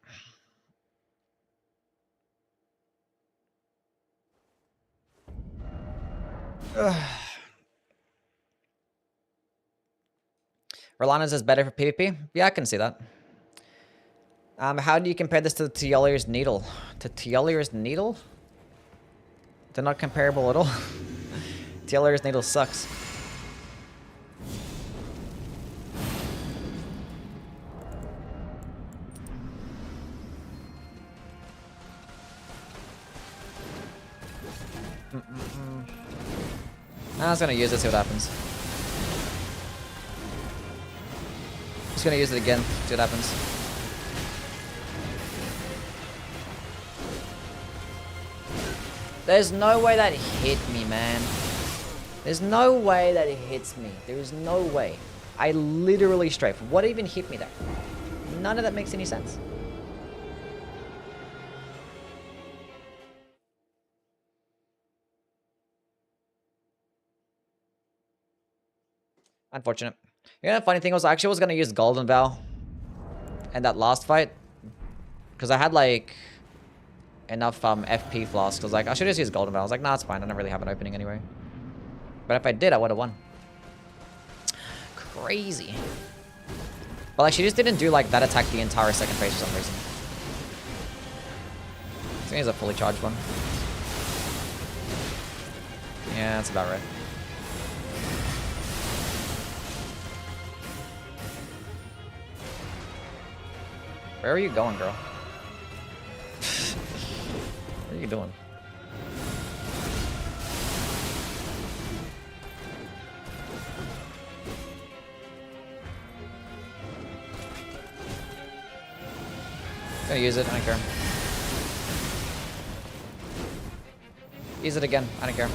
Rolana's is better for PvP? Yeah, I can see that. How do you compare this to the Tiolier's Needle? To Tiolier's Needle? They're not comparable at all. Tiolier's Needle sucks. I was gonna use it, see what happens. Just gonna use it again, see what happens. There's no way that hit me, man. There's no way that it hits me. There is no way. I literally strafed. What even hit me there? None of that makes any sense. Unfortunate. You know, the funny thing was, I actually was gonna use Golden Vow in that last fight, because I had like enough FP flasks. I was like, I should just use Golden Vow. I was like, nah, it's fine. I don't really have an opening anyway. But if I did, I would have won. Crazy. But like, she just didn't do like that attack the entire second phase for some reason. I think it's a fully charged one. Yeah, that's about right. Where are you going, girl? What are you doing? Gonna use it, I don't care. Use it again, I don't care.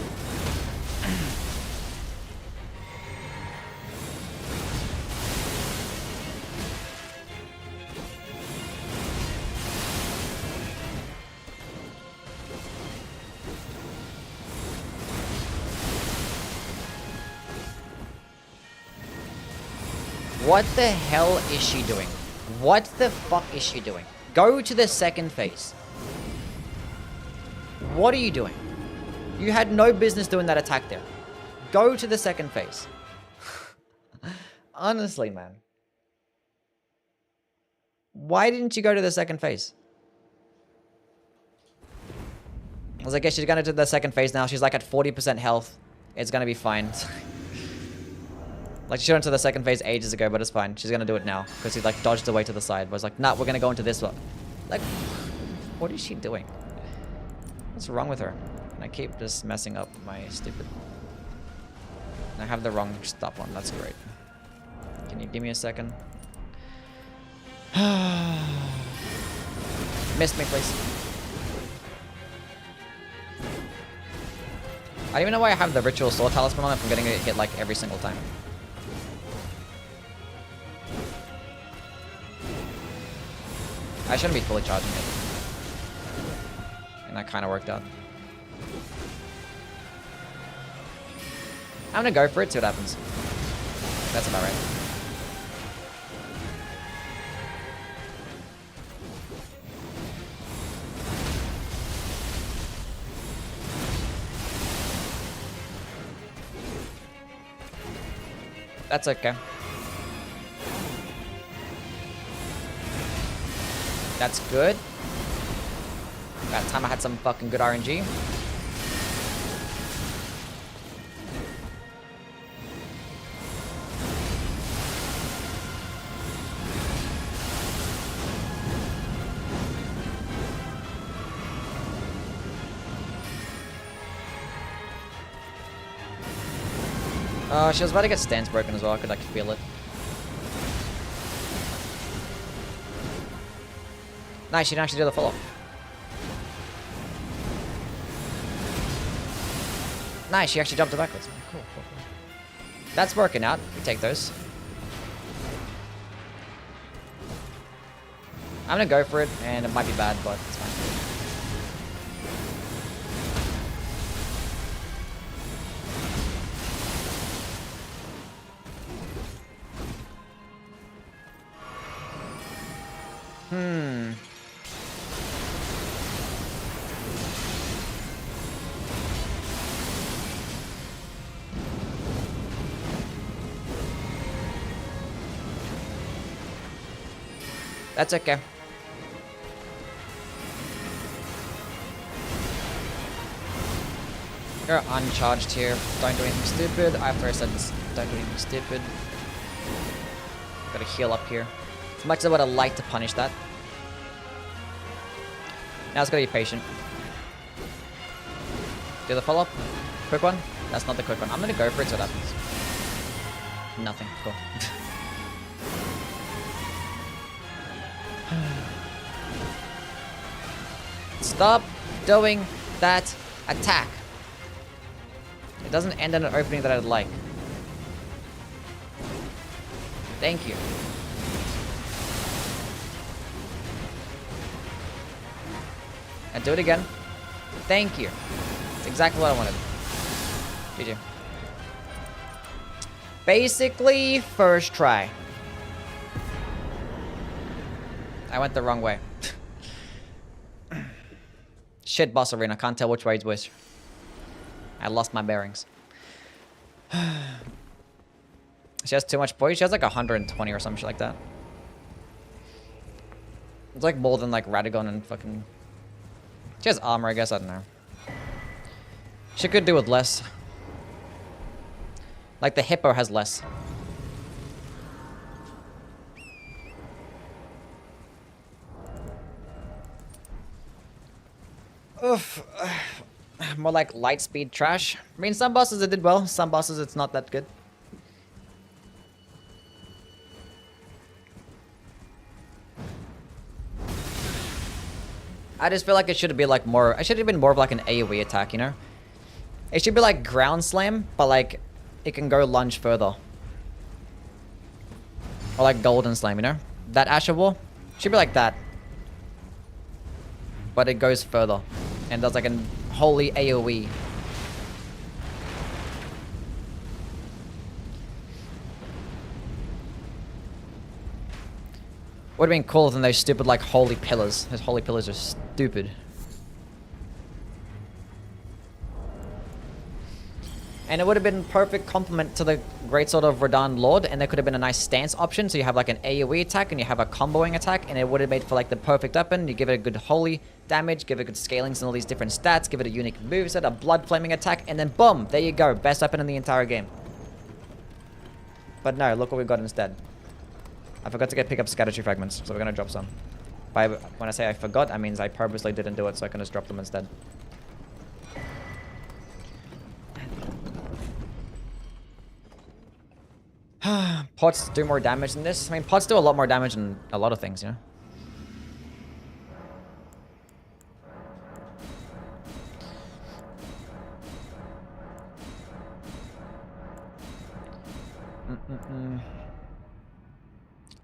What the hell is she doing? What the fuck is she doing? Go to the second phase. What are you doing? You had no business doing that attack there. Go to the second phase. Honestly, man. Why didn't you go to the second phase? I was like, yeah, she's gonna do the second phase now. She's like at 40% health. It's gonna be fine. Like, she went to the second phase ages ago, but it's fine. She's gonna do it now. Because he, like, dodged away to the side. But I was like, nah, we're gonna go into this one. Like, what is she doing? What's wrong with her? And I keep just messing up my stupid... I have the wrong stop on. That's great. Can you give me a second? Missed me, please. I don't even know why I have the ritual sword talisman on if I'm getting it hit like every single time. I shouldn't be fully charging it. And that kind of worked out. I'm gonna go for it, see what happens. That's about right. That's okay. That's good. That time I had some fucking good RNG. Oh, she was about to get stance broken as well. I could like feel it. Nice, she didn't actually do the follow-up. Nice, she actually jumped it backwards. Cool, cool, cool. That's working out. We take those. I'm gonna go for it, and it might be bad, but it's fine. That's okay. You're uncharged here. Don't do anything stupid. After I said this, don't do anything stupid. Gotta heal up here. As much as I would have liked to punish that. Now it's gotta be patient. Do the follow-up. Quick one. That's not the quick one. I'm gonna go for it so what happens. Nothing. Cool. Stop doing that attack. It doesn't end in an opening that I'd like. Thank you. And do it again. Thank you. That's exactly what I wanted. GG. Basically, first try. I went the wrong way. Shit, boss arena. Can't tell which way is which. I lost my bearings. She has too much poise. She has like 120 or some shit like that. It's like more than like Radahn and fucking... She has armor, I guess. I don't know. She could do with less. Like the hippo has less. Oof. More like Lightspeed trash. I mean, some bosses it did well. Some bosses it's not that good. I just feel like it should be like more... It should have been more of like an AoE attack, you know? It should be like ground slam, but like it can go lunge further. Or like golden slam, you know? That Asher Wall should be like that. But it goes further. And does like a holy AoE. Would have been cooler than those stupid, like, holy pillars. Those holy pillars are stupid. And it would have been perfect complement to the Greatsword of Radahn Lord, and there could have been a nice stance option, so you have like an AoE attack and you have a comboing attack, and it would have made for like the perfect weapon. You give it a good holy damage, give it good scalings and all these different stats, give it a unique moveset, a blood flaming attack, and then boom, there you go, best weapon in the entire game. But no, look what we've got instead. I forgot to pick up Scattertree Fragments, so we're gonna drop some. When I say I forgot, I means I purposely didn't do it, so I can just drop them instead. Pots do more damage than this. I mean, pots do a lot more damage than a lot of things, you know?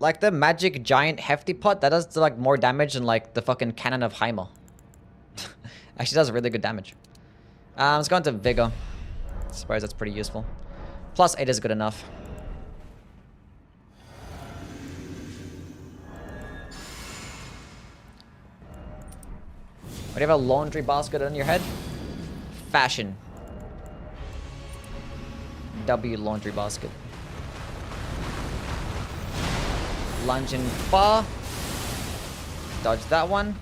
Like the magic giant hefty pot, that does like more damage than like the fucking cannon of Heimer. Actually does really good damage. Let's go into Vigor. I suppose that's pretty useful. Plus 8 is good enough. What do you have a laundry basket on your head? Fashion. W laundry basket. Lunge and bar. Dodge that one.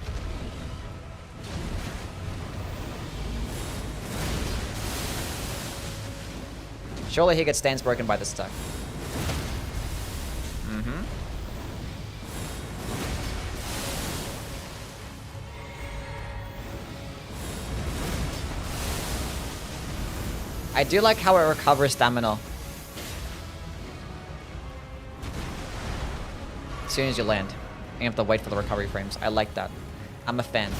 Surely he gets stance broken by this attack. I do like how it recovers stamina as soon as you land. You have to wait for the recovery frames. I like that. I'm a fan.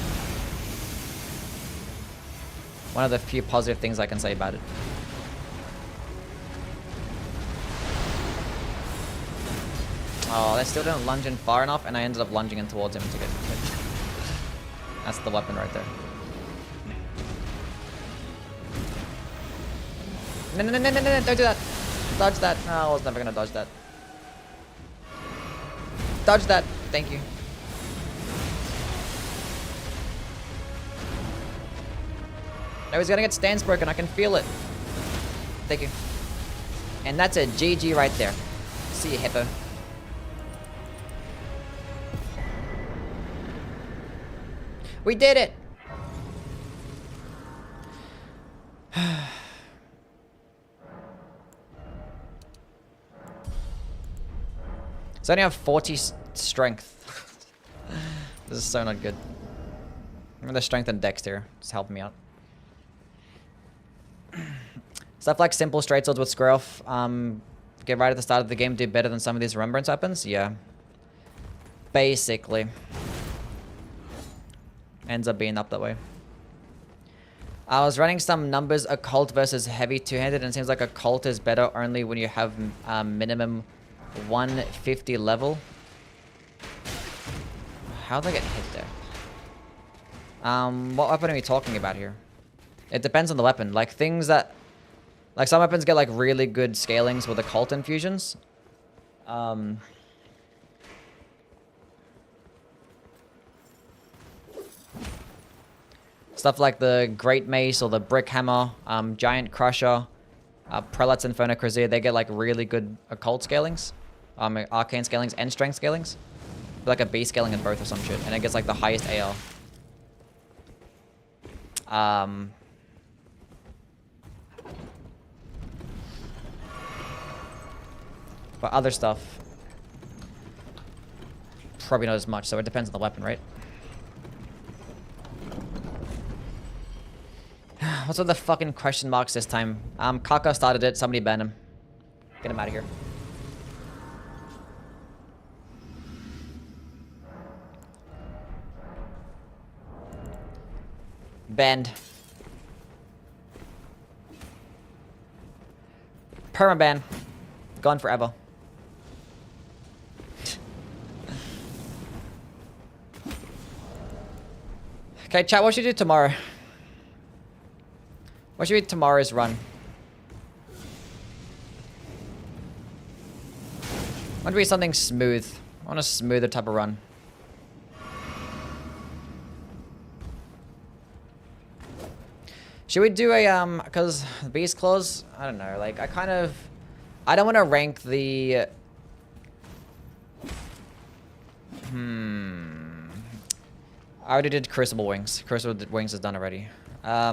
One of the few positive things I can say about it. Oh, they still didn't lunge in far enough, and I ended up lunging in towards him to get hit. That's the weapon right there. No, no, no, no, no, no, don't do that. Dodge that. No, I was never gonna dodge that. Dodge that. Thank you. No, he's gonna get stance broken. I can feel it. Thank you. And that's a GG right there. See you, hippo. We did it! So I only have 40 strength. This is so not good. The strength and dex here. Just help me out. Stuff like simple straight swords with square off. Get right at the start of the game, do better than some of these remembrance weapons. Yeah. Basically. Ends up being up that way. I was running some numbers, occult versus heavy two-handed, and it seems like occult is better only when you have minimum 150 level. How'd I get hit there? What weapon are we talking about here? It depends on the weapon. Like things that... Like some weapons get like really good scalings with occult infusions. Stuff like the Great Mace or the Brick Hammer, Giant Crusher, Prelate's Inferno Crosier, they get like really good occult scalings. Arcane scalings and strength scalings. Like a B scaling in both or some shit. And it gets like the highest AR. But other stuff, probably not as much, so it depends on the weapon, right? What's with the fucking question marks this time? Kaka started it, somebody ban him. Get him out of here. Banned. Permaban. Gone forever. Okay, chat, what should we do tomorrow? What should be tomorrow's run? Want to be something smooth. want a smoother type of run. Should we do a, because Beast Claws, I don't know, like, I don't want to rank the, I already did Crucible Wings. Crucible Wings is done already. I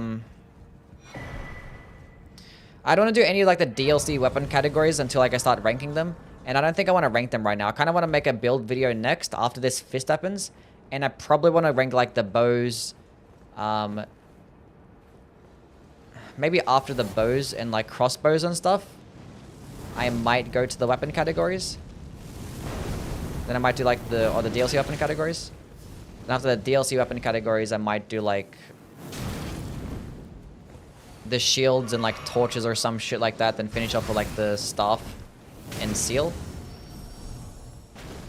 don't want to do any of, like, the DLC weapon categories until, like, I start ranking them. And I don't think I want to rank them right now. I kind of want to make a build video next after this fist happens. And I probably want to rank, like, the bows, maybe after the bows and, like, crossbows and stuff, I might go to the weapon categories. Then I might do, like, the DLC weapon categories. And after the DLC weapon categories, I might do, like, the shields and, like, torches or some shit like that. Then finish off with, like, the staff and seal.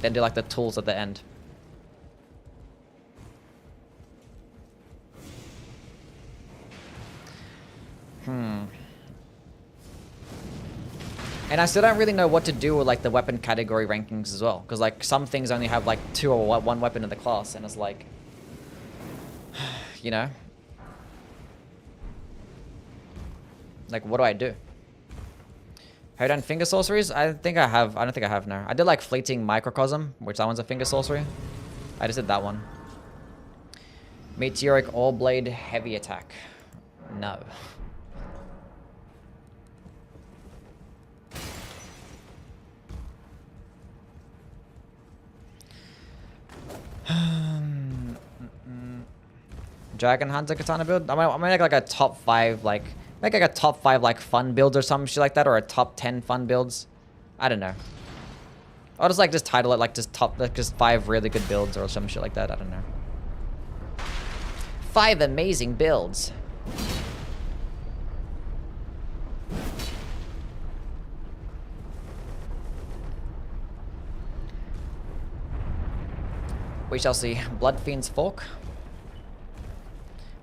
Then do, like, the tools at the end. And I still don't really know what to do with, like, the weapon category rankings as well. Because, like, some things only have, like, 2 or 1 weapon in the class. And it's like, you know? Like, what do I do? Have you done finger sorceries? I don't think I have, no. I did, like, Fleeting Microcosm, which that one's a finger sorcery. I just did that one. Meteoric All Blade Heavy Attack. No. Dragon Hunter Katana build? I'm gonna make like a top 5, like, make like a top 5 like fun builds or some shit like that, or a top 10 fun builds. I don't know. I'll just like title it like just 5 really good builds or some shit like that. I don't know. 5 amazing builds. We shall see. Blood Fiend's Fork.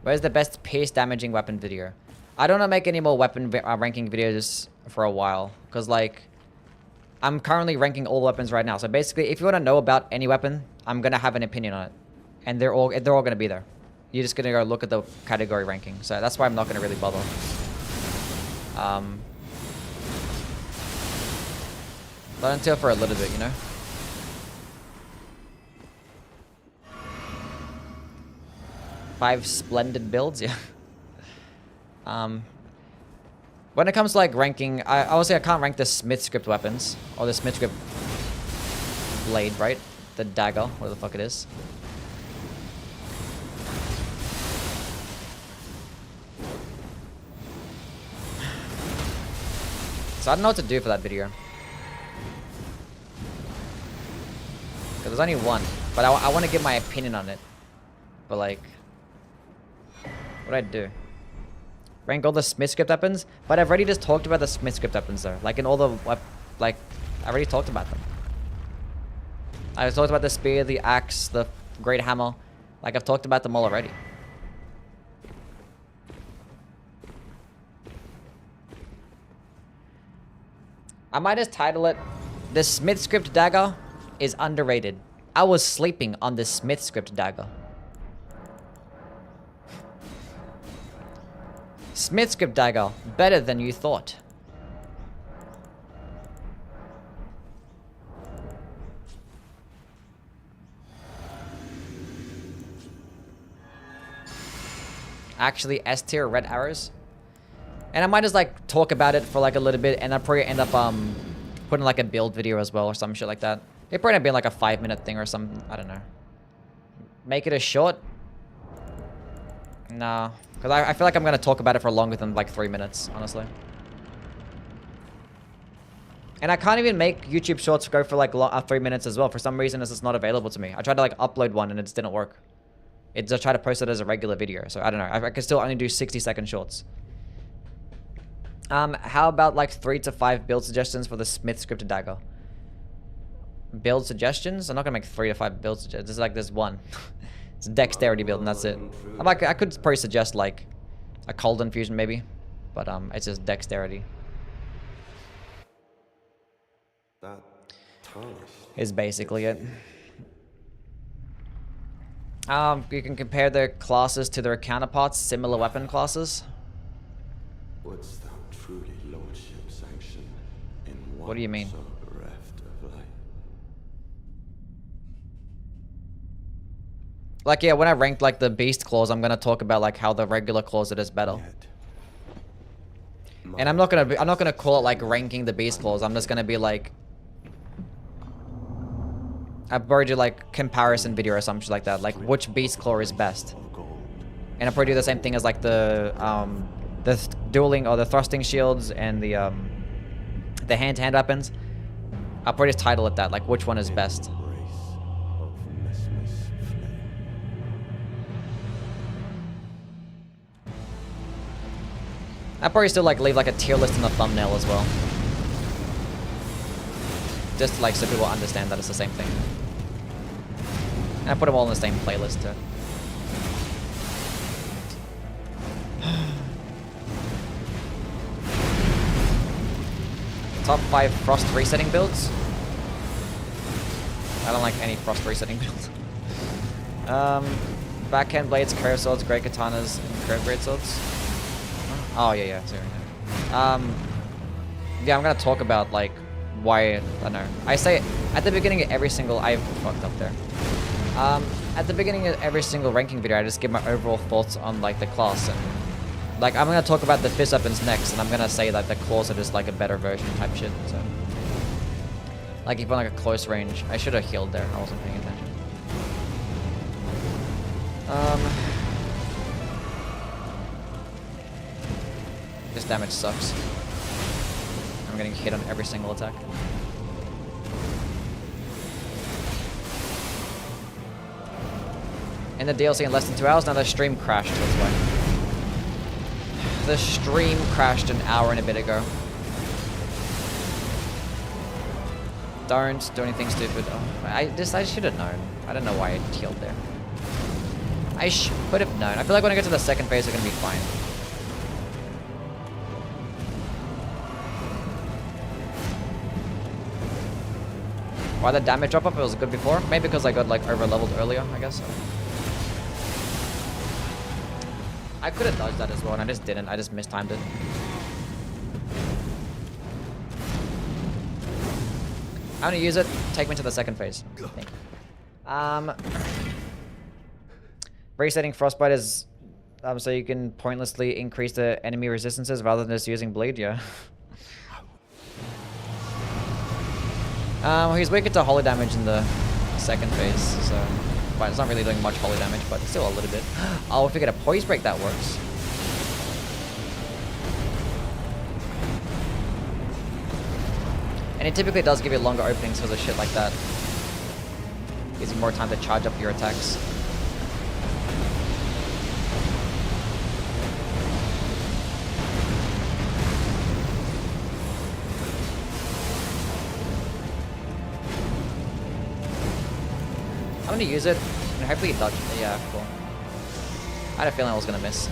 Where's the best pierce damaging weapon video? I don't want to make any more weapon ranking videos for a while. Because, like, I'm currently ranking all weapons right now. So basically, if you want to know about any weapon, I'm going to have an opinion on it. And they're all going to be there. You're just going to go look at the category ranking. So that's why I'm not going to really bother. But until for a little bit, you know? Five splendid builds, yeah. When it comes to like ranking, obviously I can't rank the Smith script weapons or the Smith script blade, right? The dagger, whatever the fuck it is. So I don't know what to do for that video. Because there's only one, but I want to give my opinion on it. But like, what do I do? Rank all the Smith script weapons? But I've already just talked about the Smith script weapons though. Like in all the, like, I already talked about them. I've talked about the spear, the axe, the great hammer. Like I've talked about them all already. I might just title it, The Smith Script Dagger is Underrated. I was sleeping on the Smith Script Dagger. Smith Script Dagger, better than you thought. Actually, S tier red arrows. And I might just like talk about it for like a little bit, and I'll probably end up putting like a build video as well or some shit like that. It probably be like a 5-minute thing or something. I don't know. Make it a short? Nah, because I feel like I'm gonna talk about it for longer than like 3 minutes, honestly. And I can't even make YouTube shorts go for like 3 minutes as well. For some reason, it's just not available to me. I tried to like upload one and it just didn't work. It just tried to post it as a regular video, so I don't know. I can still only do 60-second shorts. How about like 3 to 5 build suggestions for the Smith scripted dagger? Build suggestions? I'm not gonna make 3 to 5 build suggestions. This is like this one. It's a dexterity build and that's it. I could probably suggest like a cold infusion maybe, but it's just dexterity. is basically it. You can compare their classes to their counterparts, similar weapon classes. Wouldst thou truly lordship sanction in one What do you mean? so bereft of life? Like, yeah, when I ranked like the beast claws, I'm gonna talk about like how the regular claws it is better. And I'm not gonna call it like ranking the beast claws. I'm just gonna be like, I'll probably do like comparison video or something like that, like which beast claw is best. And I'll probably do the same thing as like the dueling or the thrusting shields and the hand-to-hand weapons. I'll probably just title it that, like which one is best. I'll probably still like leave like a tier list in the thumbnail as well. Just like so people understand that it's the same thing. And I put them all in the same playlist too. Top 5 frost resetting builds. I don't like any frost resetting builds. Backhand blades, curved swords, great katanas, and curved great swords. Oh yeah, sorry. Yeah, I'm gonna talk about like why, I don't know. I say at the beginning of every single, I fucked up there. At the beginning of every single ranking video, I just give my overall thoughts on like the class, and like I'm gonna talk about the fizz weapons next, and I'm gonna say that the claws are just like a better version type shit. So, like if on like a close range, I should have healed there. I wasn't paying attention. This damage sucks. I'm getting hit on every single attack. In the DLC in less than 2 hours, now the stream crashed, that's why. The stream crashed an hour and a bit ago. Don't do anything stupid. Oh, I should have known. I don't know why I healed there. I should have known. I feel like when I get to the second phase, it's gonna be fine. Why the damage drop up? It was good before. Maybe because I got like over leveled earlier, I guess. I could have dodged that as well, and I just didn't. I just mistimed it. I'm gonna use it. Take me to the second phase. Resetting frostbite is so you can pointlessly increase the enemy resistances rather than just using bleed. Yeah. He's weaker to holy damage in the second phase, so but it's not really doing much holy damage, but still a little bit. Oh, if we get a poise break, that works. And it typically does give you longer openings because of shit like that. Gives you more time to charge up your attacks. I'm gonna use it, and hopefully it dodged. Yeah, cool. I had a feeling I was gonna miss.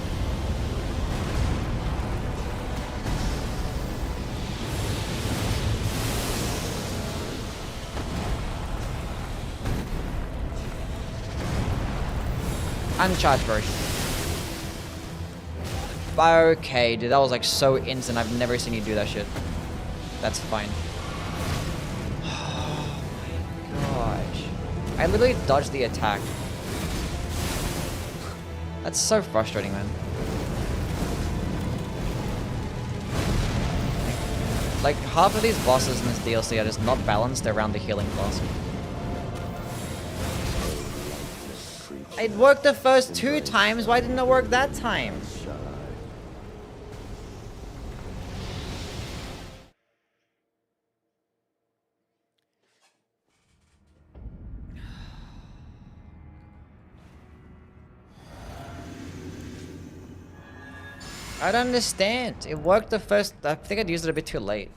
Uncharged version. Okay, dude, that was like so instant. I've never seen you do that shit. That's fine. I literally dodged the attack. That's so frustrating, man. Like, half of these bosses in this DLC are just not balanced around the healing class. It worked the first 2 times, why didn't it work that time? I don't understand. It worked the first... I think I'd used it a bit too late.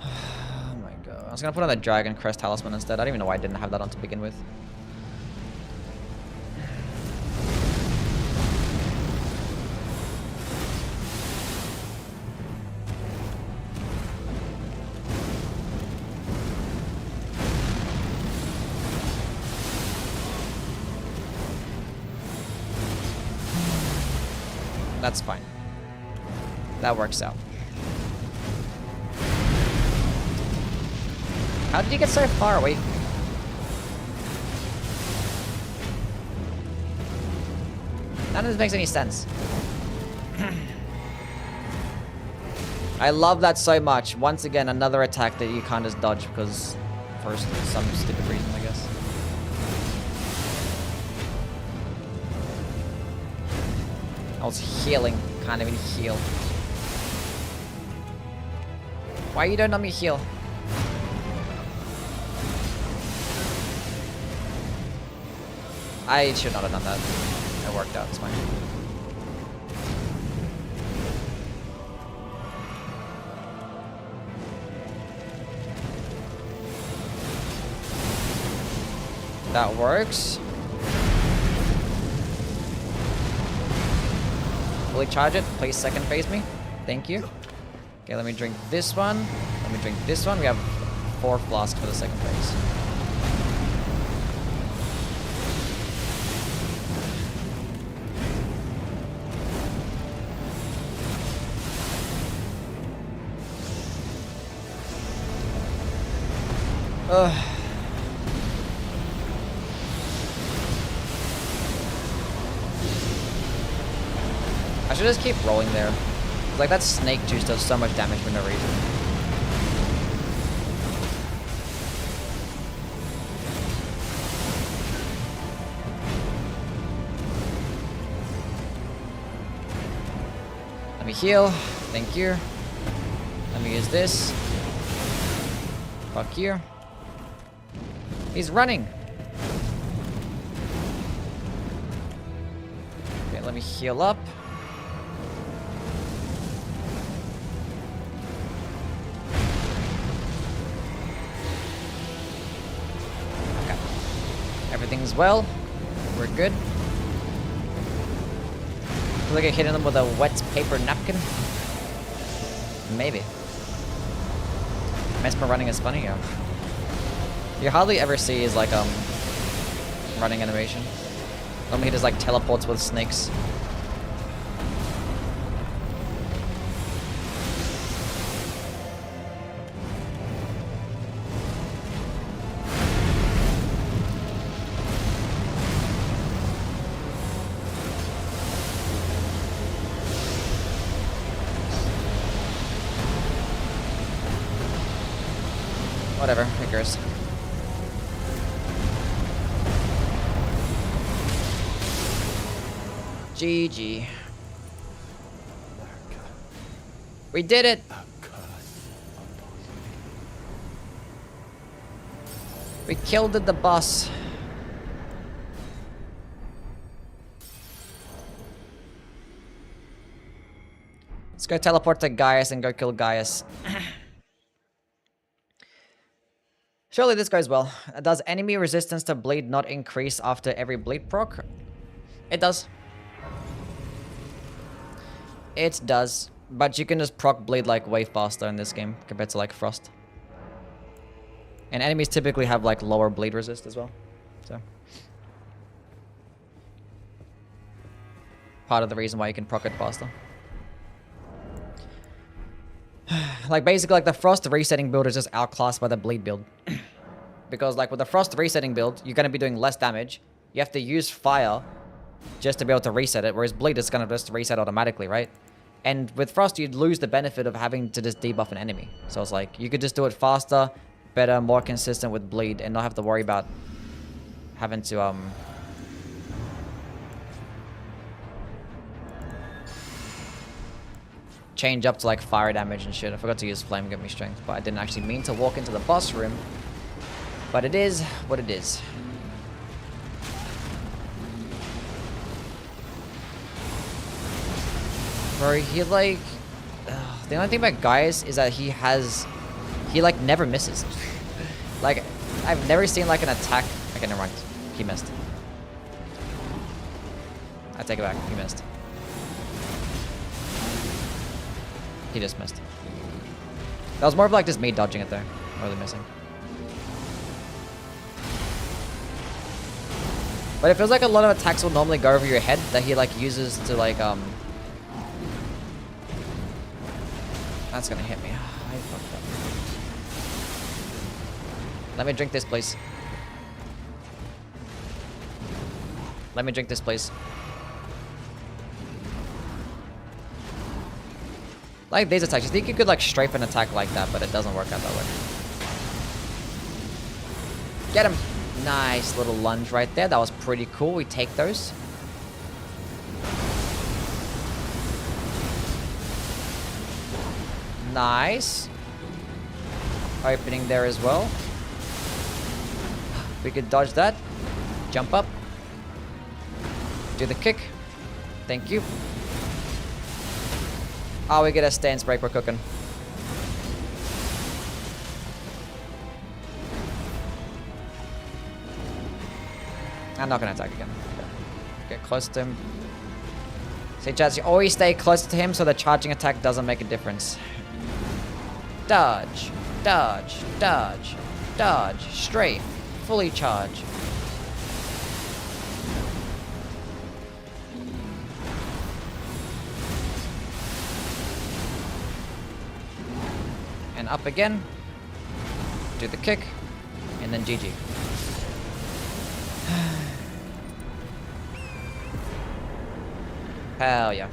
Oh my god. I was gonna put on the Dragon Crest Talisman instead. I don't even know why I didn't have that on to begin with. That's fine. That works out. How did you get so far away from me? None of this makes any sense. I love that so much. Once again, another attack that you can't just dodge because for some stupid reason, I guess. I was healing. Can't even heal. Why you don't let me heal? I should not have done that. It worked out. It's fine. That works. Fully charge it. Please second phase me. Thank you. Okay, let me drink this one. Let me drink this one. We have 4 flasks for the second phase. Ugh. I should just keep rolling there. Like, that snake juice does so much damage for no reason. Let me heal. Thank you. Let me use this. Fuck you. He's running. Okay, let me heal up. Okay. Everything's well. We're good. Feel like I hit him with a wet paper napkin. Maybe. Mesmer running is funny, yeah. You hardly ever see his like running animation. Normally he just like teleports with snakes. Whatever, who cares? GG. We did it! We killed the boss. Let's go teleport to Gaius and go kill Gaius. Surely this goes well. Does enemy resistance to bleed not increase after every bleed proc? It does. It does. But you can just proc bleed like way faster in this game compared to like Frost. And enemies typically have like lower bleed resist as well. So part of the reason why you can proc it faster. Like basically like the Frost resetting build is just outclassed by the bleed build. Because like with the Frost resetting build, you're going to be doing less damage. You have to use fire just to be able to reset it, whereas bleed is going to just reset automatically, right? And with Frost, you'd lose the benefit of having to just debuff an enemy. So it's like, you could just do it faster, better, more consistent with bleed, and not have to worry about having to, change up to like fire damage and shit. I forgot to use flame, give me strength, but I didn't actually mean to walk into the boss room. But it is what it is. Bro, he like... the only thing about Gaius is that he like never misses. Like, I've never seen like an attack... Okay, never mind. He missed. I take it back. He missed. He just missed. That was more of like just me dodging it there. More than missing. But it feels like a lot of attacks will normally go over your head that he like uses to like That's gonna hit me. I fucked up. Let me drink this, please. Let me drink this, please. Like these attacks. You think you could like strafe an attack like that, but it doesn't work out that way. Get him! Nice little lunge right there. That was pretty cool. We take those. Nice. Opening there as well. We could dodge that. Jump up. Do the kick. Thank you. Oh, we get a stance break. We're cooking. I'm not going to attack again. Okay. Get close to him. See, Jazz, you always stay close to him so the charging attack doesn't make a difference. Dodge. Dodge. Dodge. Dodge. Strafe. Fully charge. And up again. Do the kick. And then GG. Hell yeah.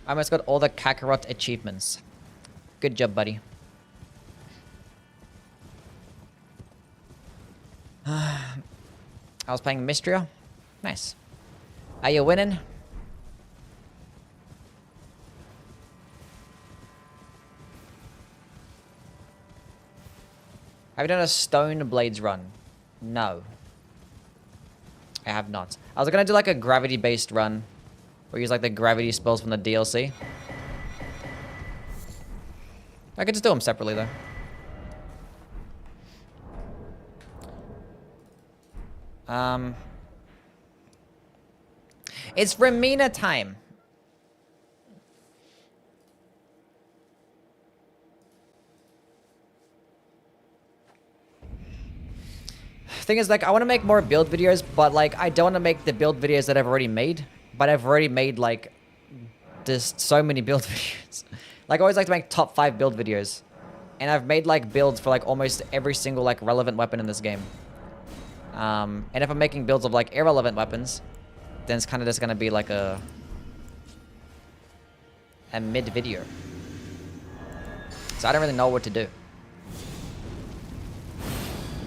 I almost got all the Kakarot achievements. Good job, buddy. I was playing Mystria. Nice. Are you winning? Have you done a Stone Blades run? No. I have not. I was gonna do like a gravity-based run. Or use like the gravity spells from the DLC. I could just do them separately though. It's Ramina time. Thing is, like, I want to make more build videos, but like I don't want to make the build videos that I've already made. But I've already made like just so many build videos. Like I always like to make top 5 build videos. And I've made like builds for like almost every single like relevant weapon in this game. And if I'm making builds of like irrelevant weapons, then it's kind of just gonna be like a mid video. So I don't really know what to do.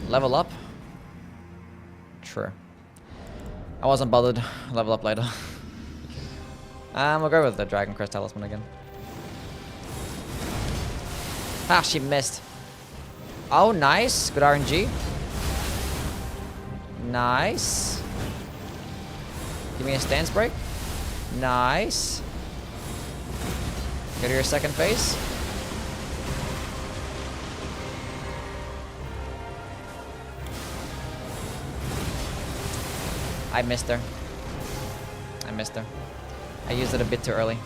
Level up? True. I wasn't bothered. Level up later. We'll go with the Dragon Crest Talisman again. Ah, she missed. Oh, nice. Good RNG. Nice. Give me a stance break. Nice. Go to your second phase. I missed her. I missed her. I used it a bit too early.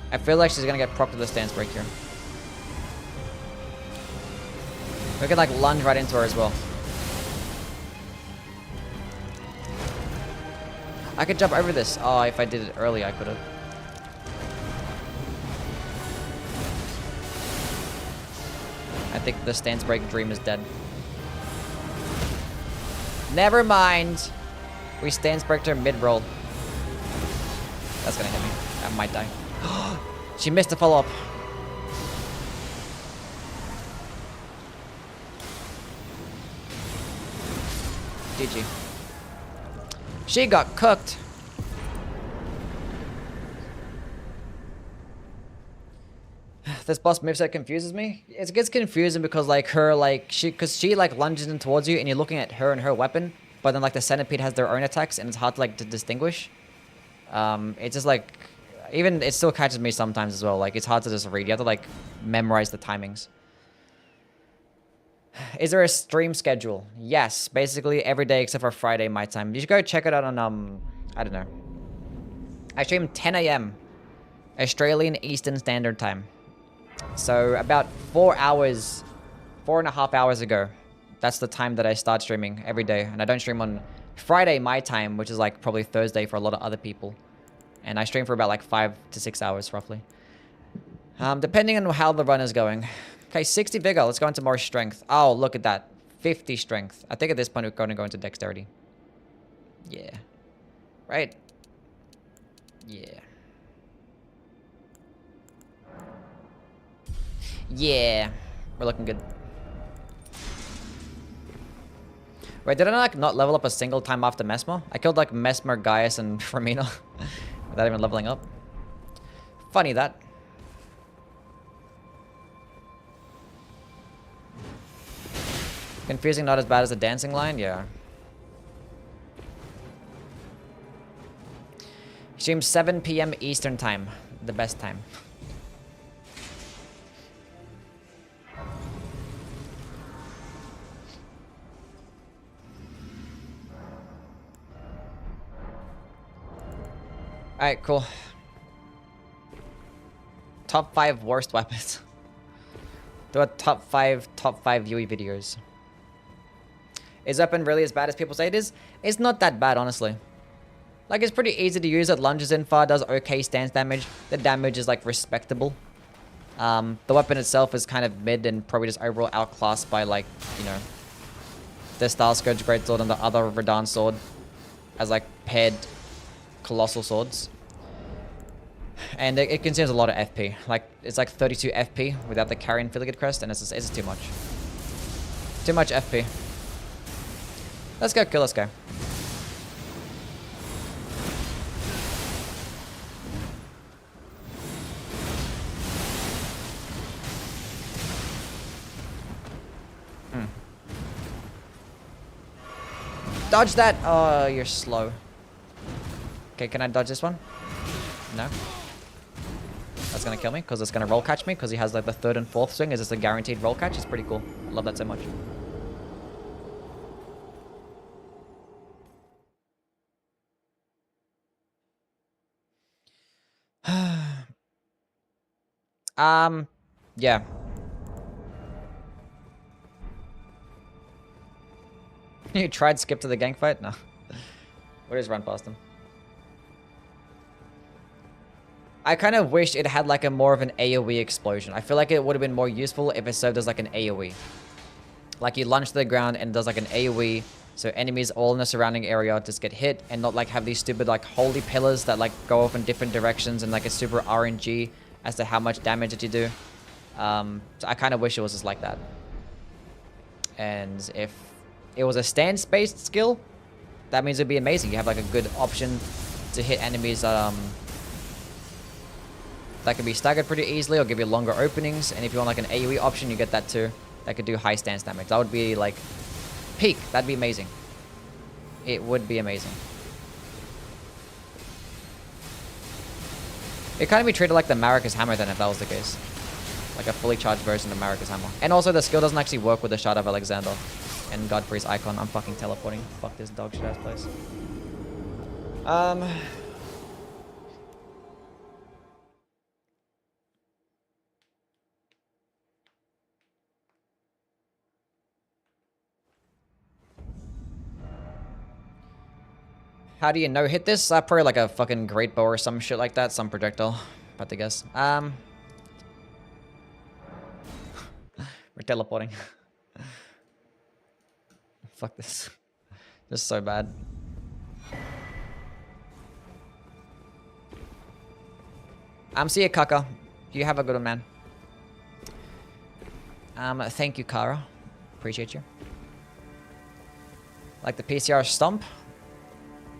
I feel like she's gonna get propped to the stance break here. We could like lunge right into her as well. I could jump over this. Oh, if I did it early, I could have. I think the stance break dream is dead. Never mind. We stance breaked her mid-roll. That's gonna hit me. I might die. She missed a follow-up. GG. She got cooked. This boss moveset confuses me. It gets confusing because like her like she lunges in towards you and you're looking at her and her weapon, but then like the centipede has their own attacks and it's hard to like to distinguish. It's just like even it still catches me sometimes as well. Like it's hard to just read. You have to like memorize the timings. Is there a stream schedule? Yes, basically every day except for Friday my time. You should go check it out on I don't know. I stream 10 a.m. Australian Eastern Standard Time. So about 4.5 hours ago, that's the time that I start streaming every day. And I don't stream on Friday my time, which is like probably Thursday for a lot of other people. And I stream for about like 5 to 6 hours roughly. Depending on how the run is going. Okay, 60 vigor. Let's go into more strength. Oh, look at that. 50 strength. I think at this point we're going to go into dexterity. Yeah. Right. Yeah. Yeah. We're looking good. Wait, did I like not level up a single time after Mesmer? I killed like Mesmer, Gaius, and Fermina without even leveling up. Funny that. Confusing, not as bad as the dancing line? Yeah. Stream 7 p.m. Eastern time. The best time. Alright, cool. Top 5 worst weapons. Do a top 5 UE videos. Is weapon really as bad as people say it is? It's not that bad, honestly. Like, it's pretty easy to use. It lunges in far, does okay stance damage. The damage is, like, respectable. The weapon itself is kind of mid and probably just overall outclassed by, like, you know, the Star Scourge Greatsword and the other Radahn sword as, like, paired colossal swords. And it consumes a lot of FP. Like, it's like 32 FP without the Carrion Filigree Crest, and it's just too much. Too much FP. Let's go kill this guy. Dodge that! Oh, you're slow. Okay, can I dodge this one? No. That's gonna kill me, because it's gonna roll catch me, because he has like the 3rd and 4th swing. Is this a guaranteed roll catch? It's pretty cool. I love that so much. Yeah. You tried skip to the gank fight? No. We'll just run past him. I kind of wish it had like a more of an AoE explosion. I feel like it would have been more useful if it served as like an AoE. Like you lunge to the ground and it does like an AoE, so enemies all in the surrounding area just get hit and not like have these stupid like holy pillars that like go off in different directions and like a super RNG as to how much damage that you do. So I kind of wish it was just like that. And if it was a stance-based skill, that means it'd be amazing. You have like a good option to hit enemies that can be staggered pretty easily or give you longer openings. And if you want like an AoE option, you get that too. That could do high stance damage. That would be like peak. That'd be amazing. It would be amazing. It kind of be treated like the Maracas hammer then if that was the case. Like a fully charged version of Maracas hammer. And also the skill doesn't actually work with the Shard of Alexander and Godfrey's icon. I'm fucking teleporting. Fuck this dog shit ass place. How do you no hit this? Probably like a fucking great bow or some shit like that. Some projectile. About to guess. We're teleporting. Fuck this. This is so bad. See you, Kaka. You have a good one, man. Thank you, Kara. Appreciate you. Like the PCR stomp.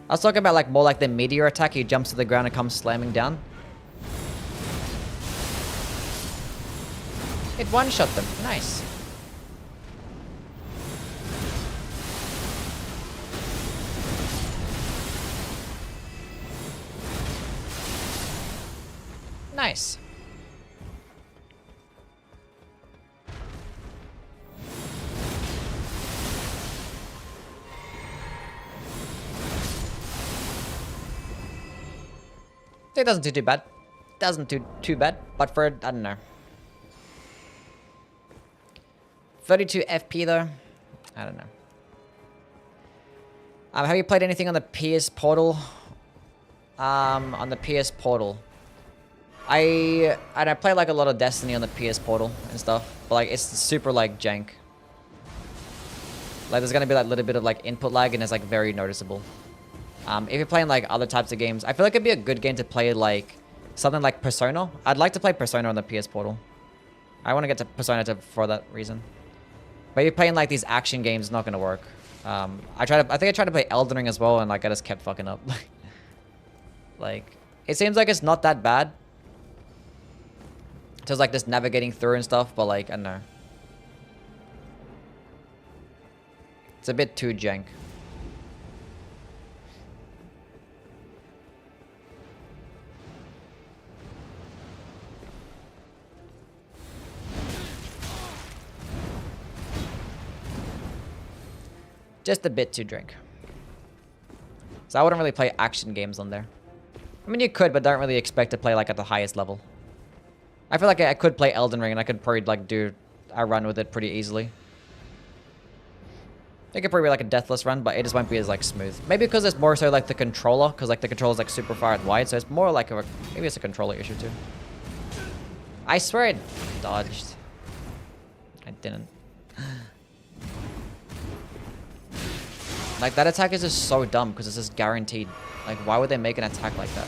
I was talking about like more like the meteor attack. He jumps to the ground and comes slamming down. It one-shot them. Nice. Nice. It doesn't do too bad. Doesn't do too bad, but for, I don't know. 32 FP though. I don't know. Have you played anything on the PS Portal? On the PS Portal. I play like a lot of Destiny on the PS Portal and stuff, but like it's super like jank. Like there's gonna be like a little bit of like input lag and it's like very noticeable. If you're playing like other types of games, I feel like it'd be a good game to play like something like Persona. I'd like to play Persona on the PS Portal. I want to get to Persona for that reason. But if you're playing like these action games, it's not gonna work. I think I tried to play Elden Ring as well, and like I just kept fucking up. Like it seems like it's not that bad. Just like just navigating through and stuff, but like I don't know. It's a bit too jank. Just a bit too jank. So I wouldn't really play action games on there. I mean, you could, but don't really expect to play like at the highest level. I feel like I could play Elden Ring and I could probably like do a run with it pretty easily. It could probably be like a deathless run, but it just won't be as like smooth. Maybe because it's more so like the controller, because like the controller's like super far and wide, so it's more like a, maybe it's a controller issue too. I swear I dodged. I didn't. Like that attack is just so dumb because it's just guaranteed. Like why would they make an attack like that?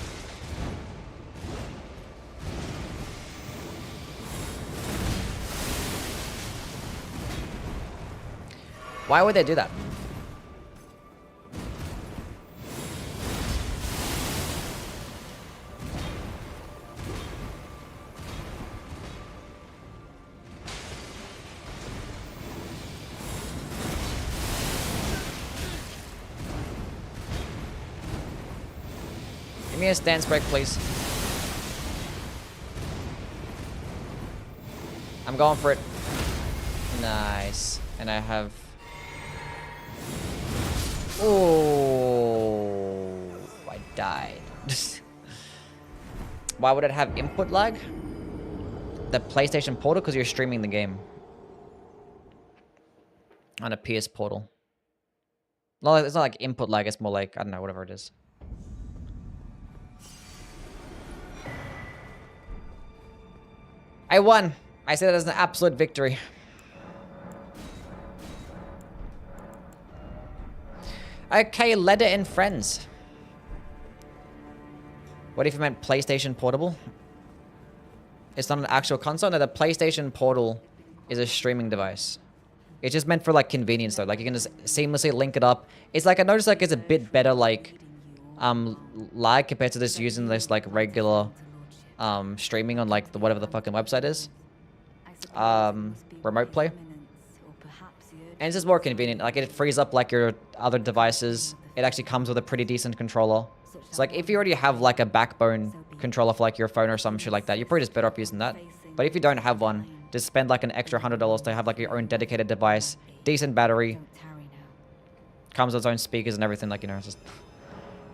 Why would they do that? Give me a stance break, please. I'm going for it. Nice. And I have... Oh, I died. Why would it have input lag? The PlayStation Portal, because you're streaming the game on a PS Portal. No, it's not like input lag. It's more like, I don't know, whatever it is. I won. I say that as an absolute victory. Okay, Ledder and Friends. What if you meant PlayStation Portable? It's not an actual console. No, the PlayStation Portal is a streaming device. It's just meant for like convenience though. Like you can just seamlessly link it up. It's like I noticed like it's a bit better like lag compared to just using this like regular streaming on like the whatever the fucking website is. Remote play. And it's just more convenient. Like it frees up like your other devices. It actually comes with a pretty decent controller. So like if you already have like a backbone controller for like your phone or some shit like that, you're probably just better off using that. But if you don't have one, just spend like an extra $100 to have like your own dedicated device, decent battery, comes with its own speakers and everything. Like, you know, it's just...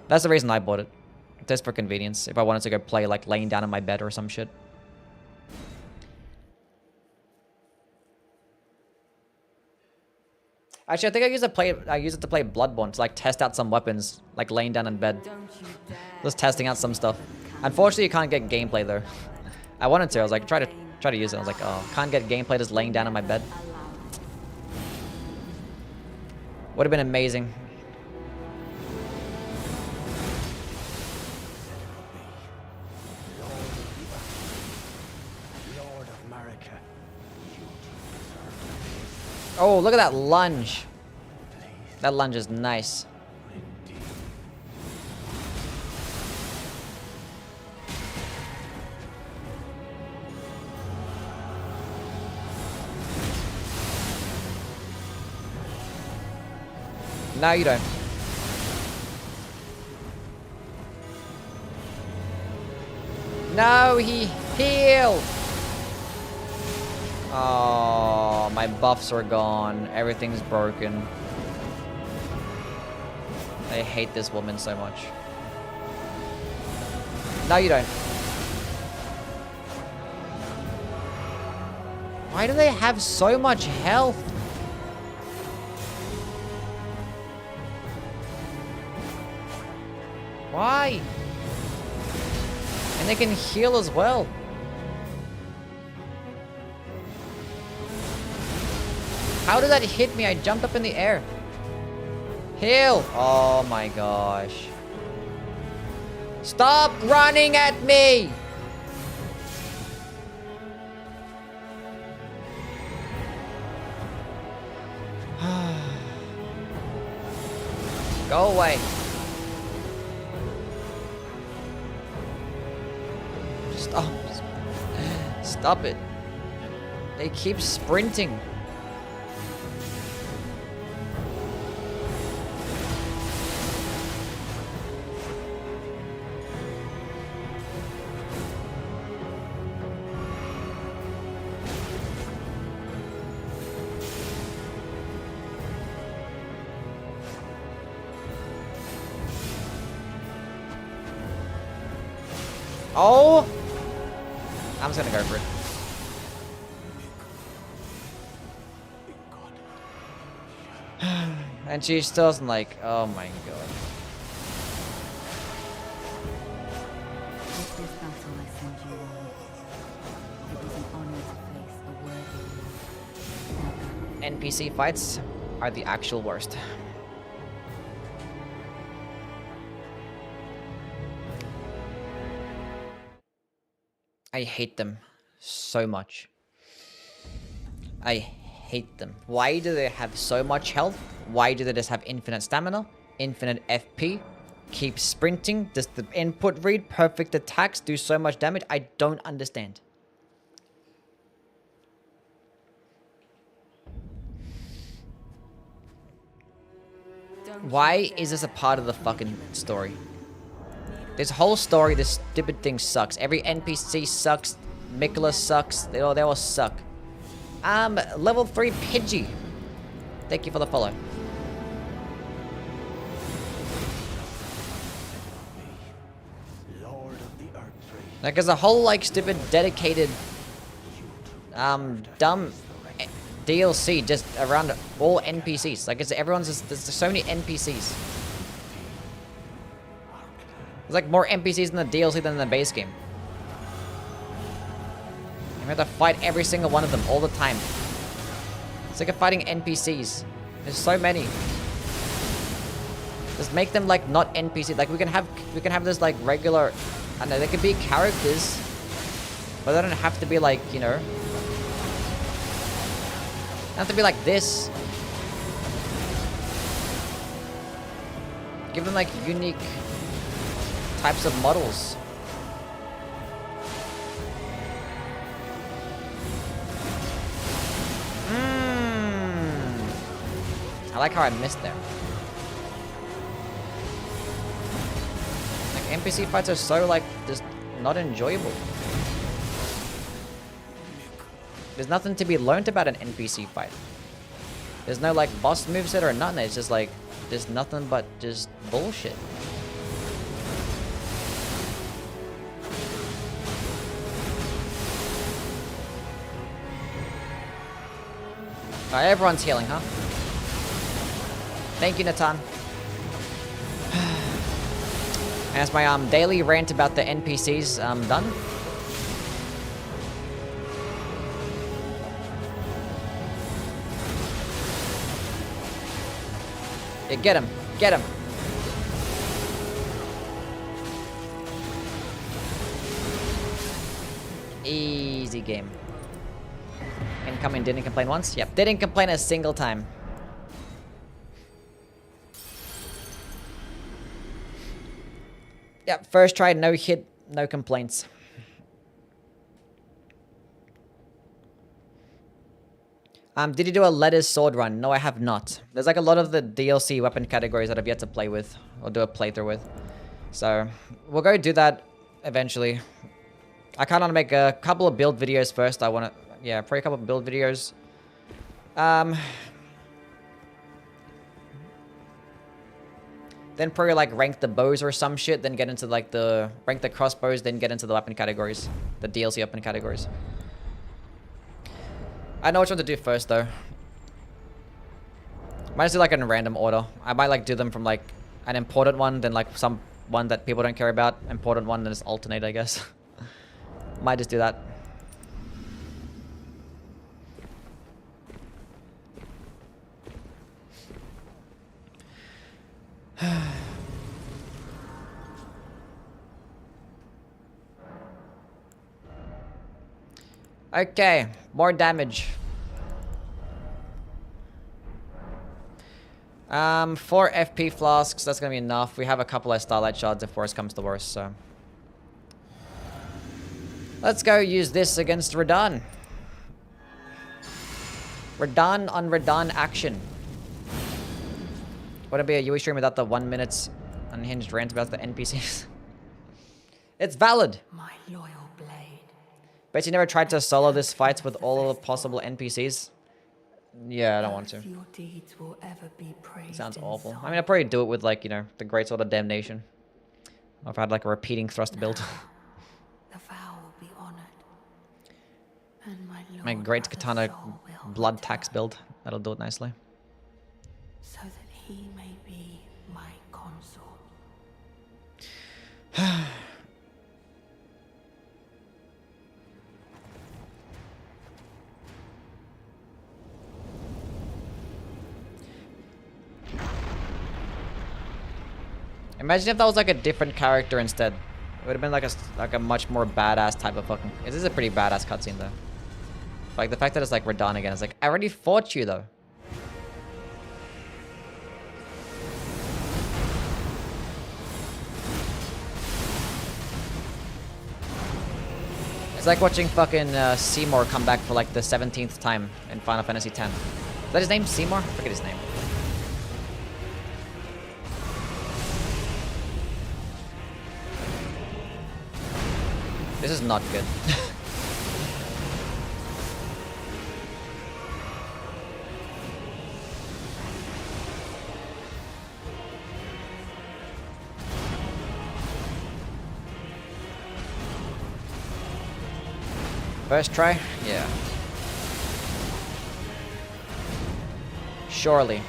That's the reason I bought it. Just for convenience. If I wanted to go play like laying down in my bed or some shit. Actually, I think I use it to play Bloodborne to like test out some weapons, like laying down in bed. Just testing out some stuff. Unfortunately, you can't get gameplay though. I wanted to. I was like, try to use it. I was like, oh, can't get gameplay just laying down in my bed. Would have been amazing. Oh, look at that lunge. That lunge is nice. No, you don't. No, he healed. Oh, my buffs are gone. Everything's broken. I hate this woman so much. No, you don't. Why do they have so much health? Why? And they can heal as well. How did that hit me? I jumped up in the air. Heal! Oh my gosh. Stop running at me! Go away. Stop. Stop it. They keep sprinting. Oh! I'm just gonna go for it. And she still doesn't like, oh my god. With this battle I send you on. It was an honor to face a worthy one. NPC fights are the actual worst. I hate them so much. I hate them. Why do they have so much health? Why do they just have infinite stamina? Infinite FP? Keep sprinting? Does the input read? Perfect attacks do so much damage? I don't understand. Why is this a part of the fucking story? This whole story, this stupid thing sucks. Every NPC sucks. Mikula sucks. They all suck. Level 3 Pidgey. Thank you for the follow. Like, there's a whole, like, stupid, dedicated, dumb DLC just around all NPCs. Like, there's so many NPCs. There's like more NPCs in the DLC than in the base game. You have to fight every single one of them all the time. It's like fighting NPCs. There's so many. Just make them like not NPC. Like we can have this like regular. I don't know, they could be characters, but they don't have to be like, you know. They have to be like this. Give them like unique types of models. I like how I missed there. Like NPC fights are so like just not enjoyable. There's nothing to be learned about an NPC fight. There's no like boss moveset or nothing. It's just like there's nothing but just bullshit. Alright, everyone's healing, huh? Thank you, Natan. And that's my daily rant about the NPCs done. Yeah, get him. Get him. Easy game. Incoming didn't complain once? Yep, didn't complain a single time. Yep, first try, no hit, no complaints. Did you do a Letters sword run? No, I have not. There's like a lot of the DLC weapon categories that I've yet to play with, or do a playthrough with. So, we'll go do that eventually. I kind of want to make a couple of build videos first. I want to, yeah, probably a couple of build videos. Then probably like rank the bows or some shit, then get into like rank the crossbows, then get into the weapon categories. The DLC weapon categories. I know which one to do first though. Might just do like in random order. I might like do them from like an important one, then like some one that people don't care about, important one, then just alternate, I guess. Might just do that. Okay, more damage. 4 FP flasks, that's gonna be enough. We have a couple of starlight shards if worse comes to worse, so. Let's go use this against Radahn. Radahn on Radahn action. Wouldn't be a Yui stream without the 1 minute unhinged rant about the NPCs. It's valid. My loyal blade. Bet you never tried to solo this fight with all of the possible NPCs? Yeah, I don't want to. Your deeds will ever be praised. Sounds awful. I mean, I'd probably do it with, like, you know, the Greatsword of Damnation. Or if I had, like, a repeating thrust build. The vow will be honored. And My Great Katana Blood Tax build. That'll do it nicely. So that he may be my consort. Imagine if that was like a different character instead. It would have been like a much more badass type of fucking. This is a pretty badass cutscene though. Like the fact that it's like Radahn again. It's like I already fought you though. It's like watching fucking Seymour come back for like the 17th time in Final Fantasy X. Is that his name? Seymour? I forget his name. This is not good. First try? Yeah. Surely.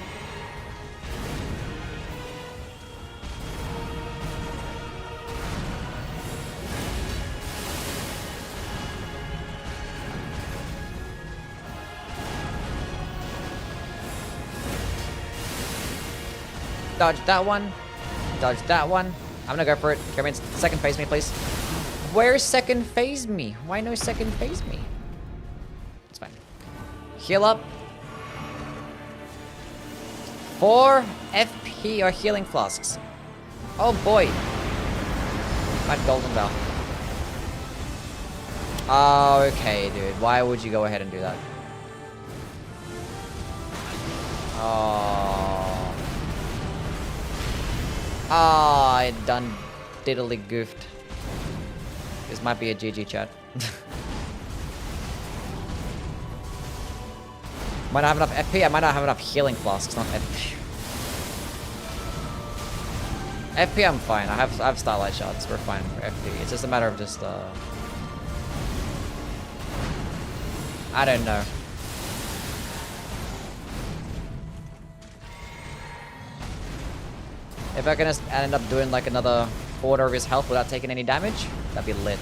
Dodge that one. Dodge that one. I'm gonna go for it. Carry second phase me, please. Where's second phase me? Why no second phase me? It's fine. Heal up. 4 FP or healing flasks. Oh boy. My golden bell. Oh, okay, dude. Why would you go ahead and do that? Oh. Ah, I done diddly goofed. This might be a GG chat. Might not have enough FP, I might not have enough healing flasks, not FP. FP I'm fine, I have starlight shots, we're fine for FP. It's just a matter of just I don't know. If I can just end up doing like another quarter of his health without taking any damage, that'd be lit.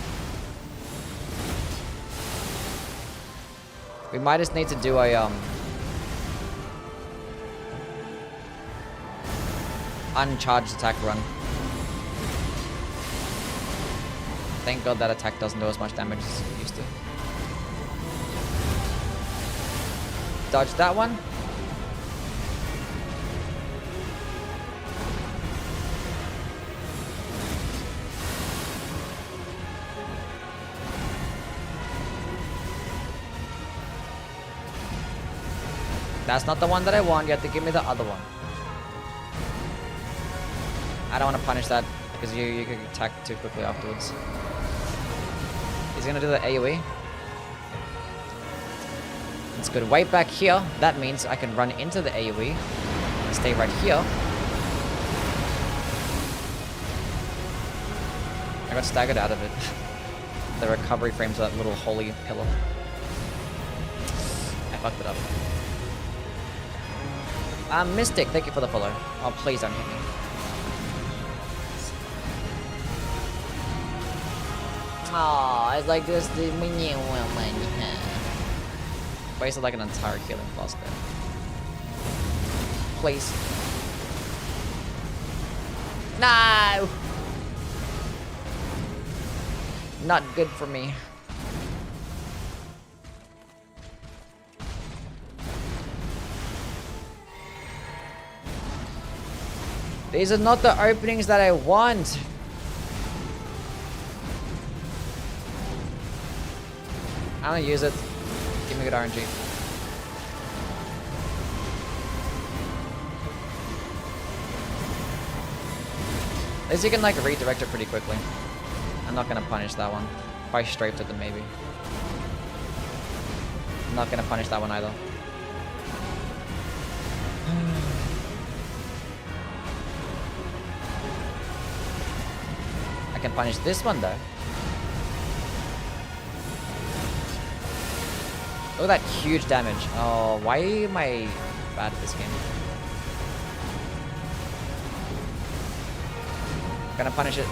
We might just need to do a uncharged attack run. Thank God that attack doesn't do as much damage as it used to. Dodge that one. That's not the one that I want. You have to give me the other one. I don't want to punish that because you can attack too quickly afterwards. He's gonna do the AoE. That's good. Way back here. That means I can run into the AoE and stay right here. I got staggered out of it. The recovery frames of that little holy pillar. fucked it up. Mystic, thank you for the follow. Oh, please don't hit me. Oh, it's like this the minion one. Wasted like an entire healing flask there. Please. No! Not good for me. These are not the openings that I want. I'm gonna use it. Give me good RNG. At least you can like redirect it pretty quickly. I'm not gonna punish that one. If I strafed it, then maybe. I'm not gonna punish that one either. I can punish this one though. Look at that huge damage. Oh, why am I bad at this game? Gonna punish it.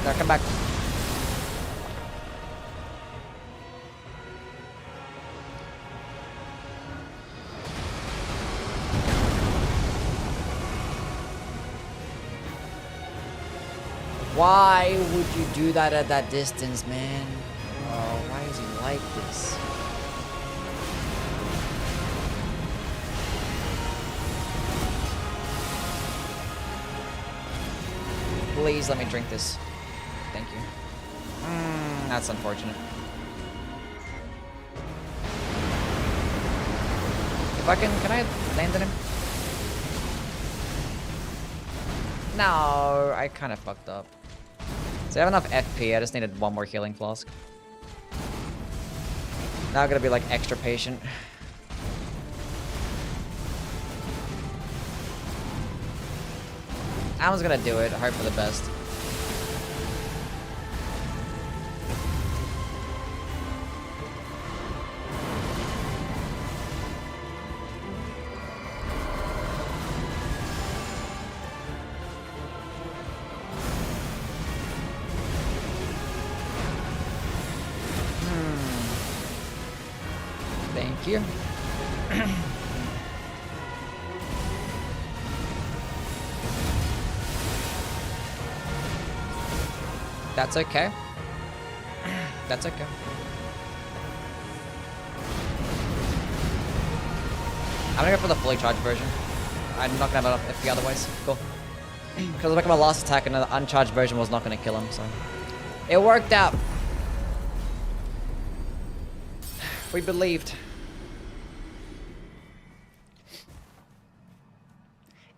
No, come back. Why would you do that at that distance, man? Oh, why is he like this? Please let me drink this. Thank you. That's unfortunate. If I can I land on him? No, I kind of fucked up. So I have enough FP, I just needed one more healing flask. Now I'm gonna be like extra patient. I was gonna do it, hope for the best. Thank you. That's okay. That's okay. I'm gonna go for the fully charged version. I'm not gonna have enough FP otherwise. Cool. Because like my last attack and the uncharged version was not gonna kill him, so it worked out. We believed.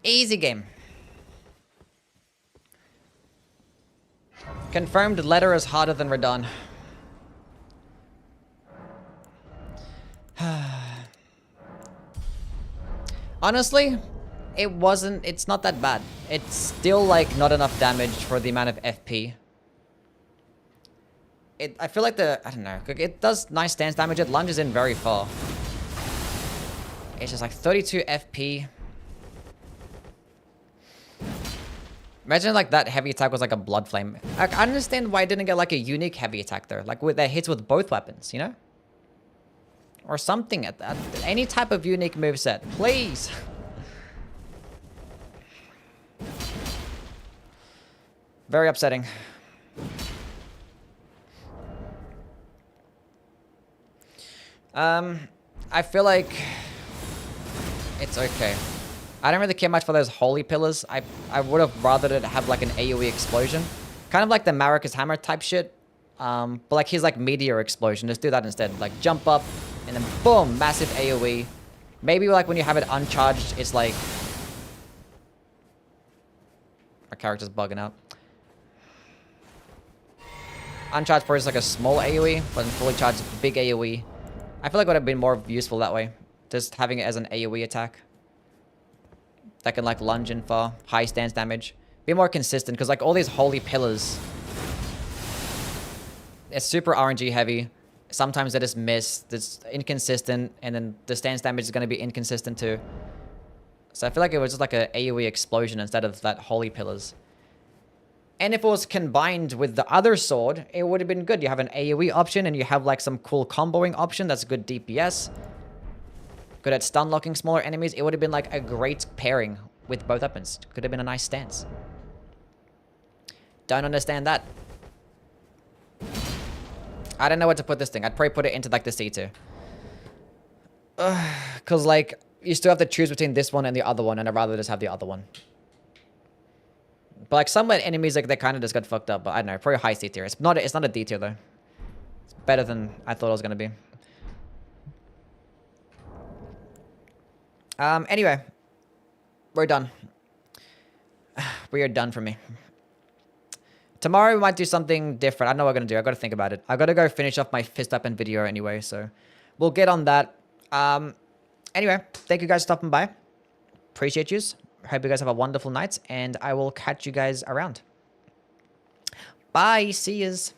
Easy game. Confirmed letter is harder than Radahn. Honestly, it's not that bad. It's still like not enough damage for the amount of FP. I feel like I don't know, it does nice stance damage, it lunges in very far. It's just like 32 FP. Imagine like that heavy attack was like a blood flame. I understand why I didn't get like a unique heavy attack there. Like with that hits with both weapons, you know? Or something at that. Any type of unique moveset, please. Very upsetting. I feel like it's okay. I don't really care much for those holy pillars. I would have rathered it have like an AoE explosion. Kind of like the Maracas hammer type shit. But like he's like meteor explosion. Just do that instead. Like jump up and then boom, massive AoE. Maybe like when you have it uncharged, it's like... My character's bugging out. Uncharged first is like a small AoE, but then fully charged big AoE. I feel like it would have been more useful that way. Just having it as an AoE attack. That can like lunge in for high stance damage. Be more consistent, because like all these holy pillars, it's super RNG heavy. sometimes they just miss. It's inconsistent, and then the stance damage is going to be inconsistent too. So I feel like it was just like a AoE explosion instead of that holy pillars. And if it was combined with the other sword, it would have been good. You have an AoE option, and you have like some cool comboing option that's good DPS. Good at stun locking smaller enemies. It would have been like a great pairing with both weapons. Could have been a nice stance. Don't understand that. I don't know what to put this thing. I'd probably put it into like the C2. Because like, you still have to choose between this one and the other one, and I'd rather just have the other one. But like some enemies, like they kind of just got fucked up. But I don't know, probably high C tier. It's not a D tier though. It's better than I thought it was gonna be. Anyway, we're done. We are done for me. Tomorrow we might do something different. I don't know what we're gonna do. I gotta think about it. I gotta go finish off my fist weapon video anyway, so we'll get on that. Anyway, thank you guys for stopping by. Appreciate yous. Hope you guys have a wonderful night, and I will catch you guys around. Bye. See yous.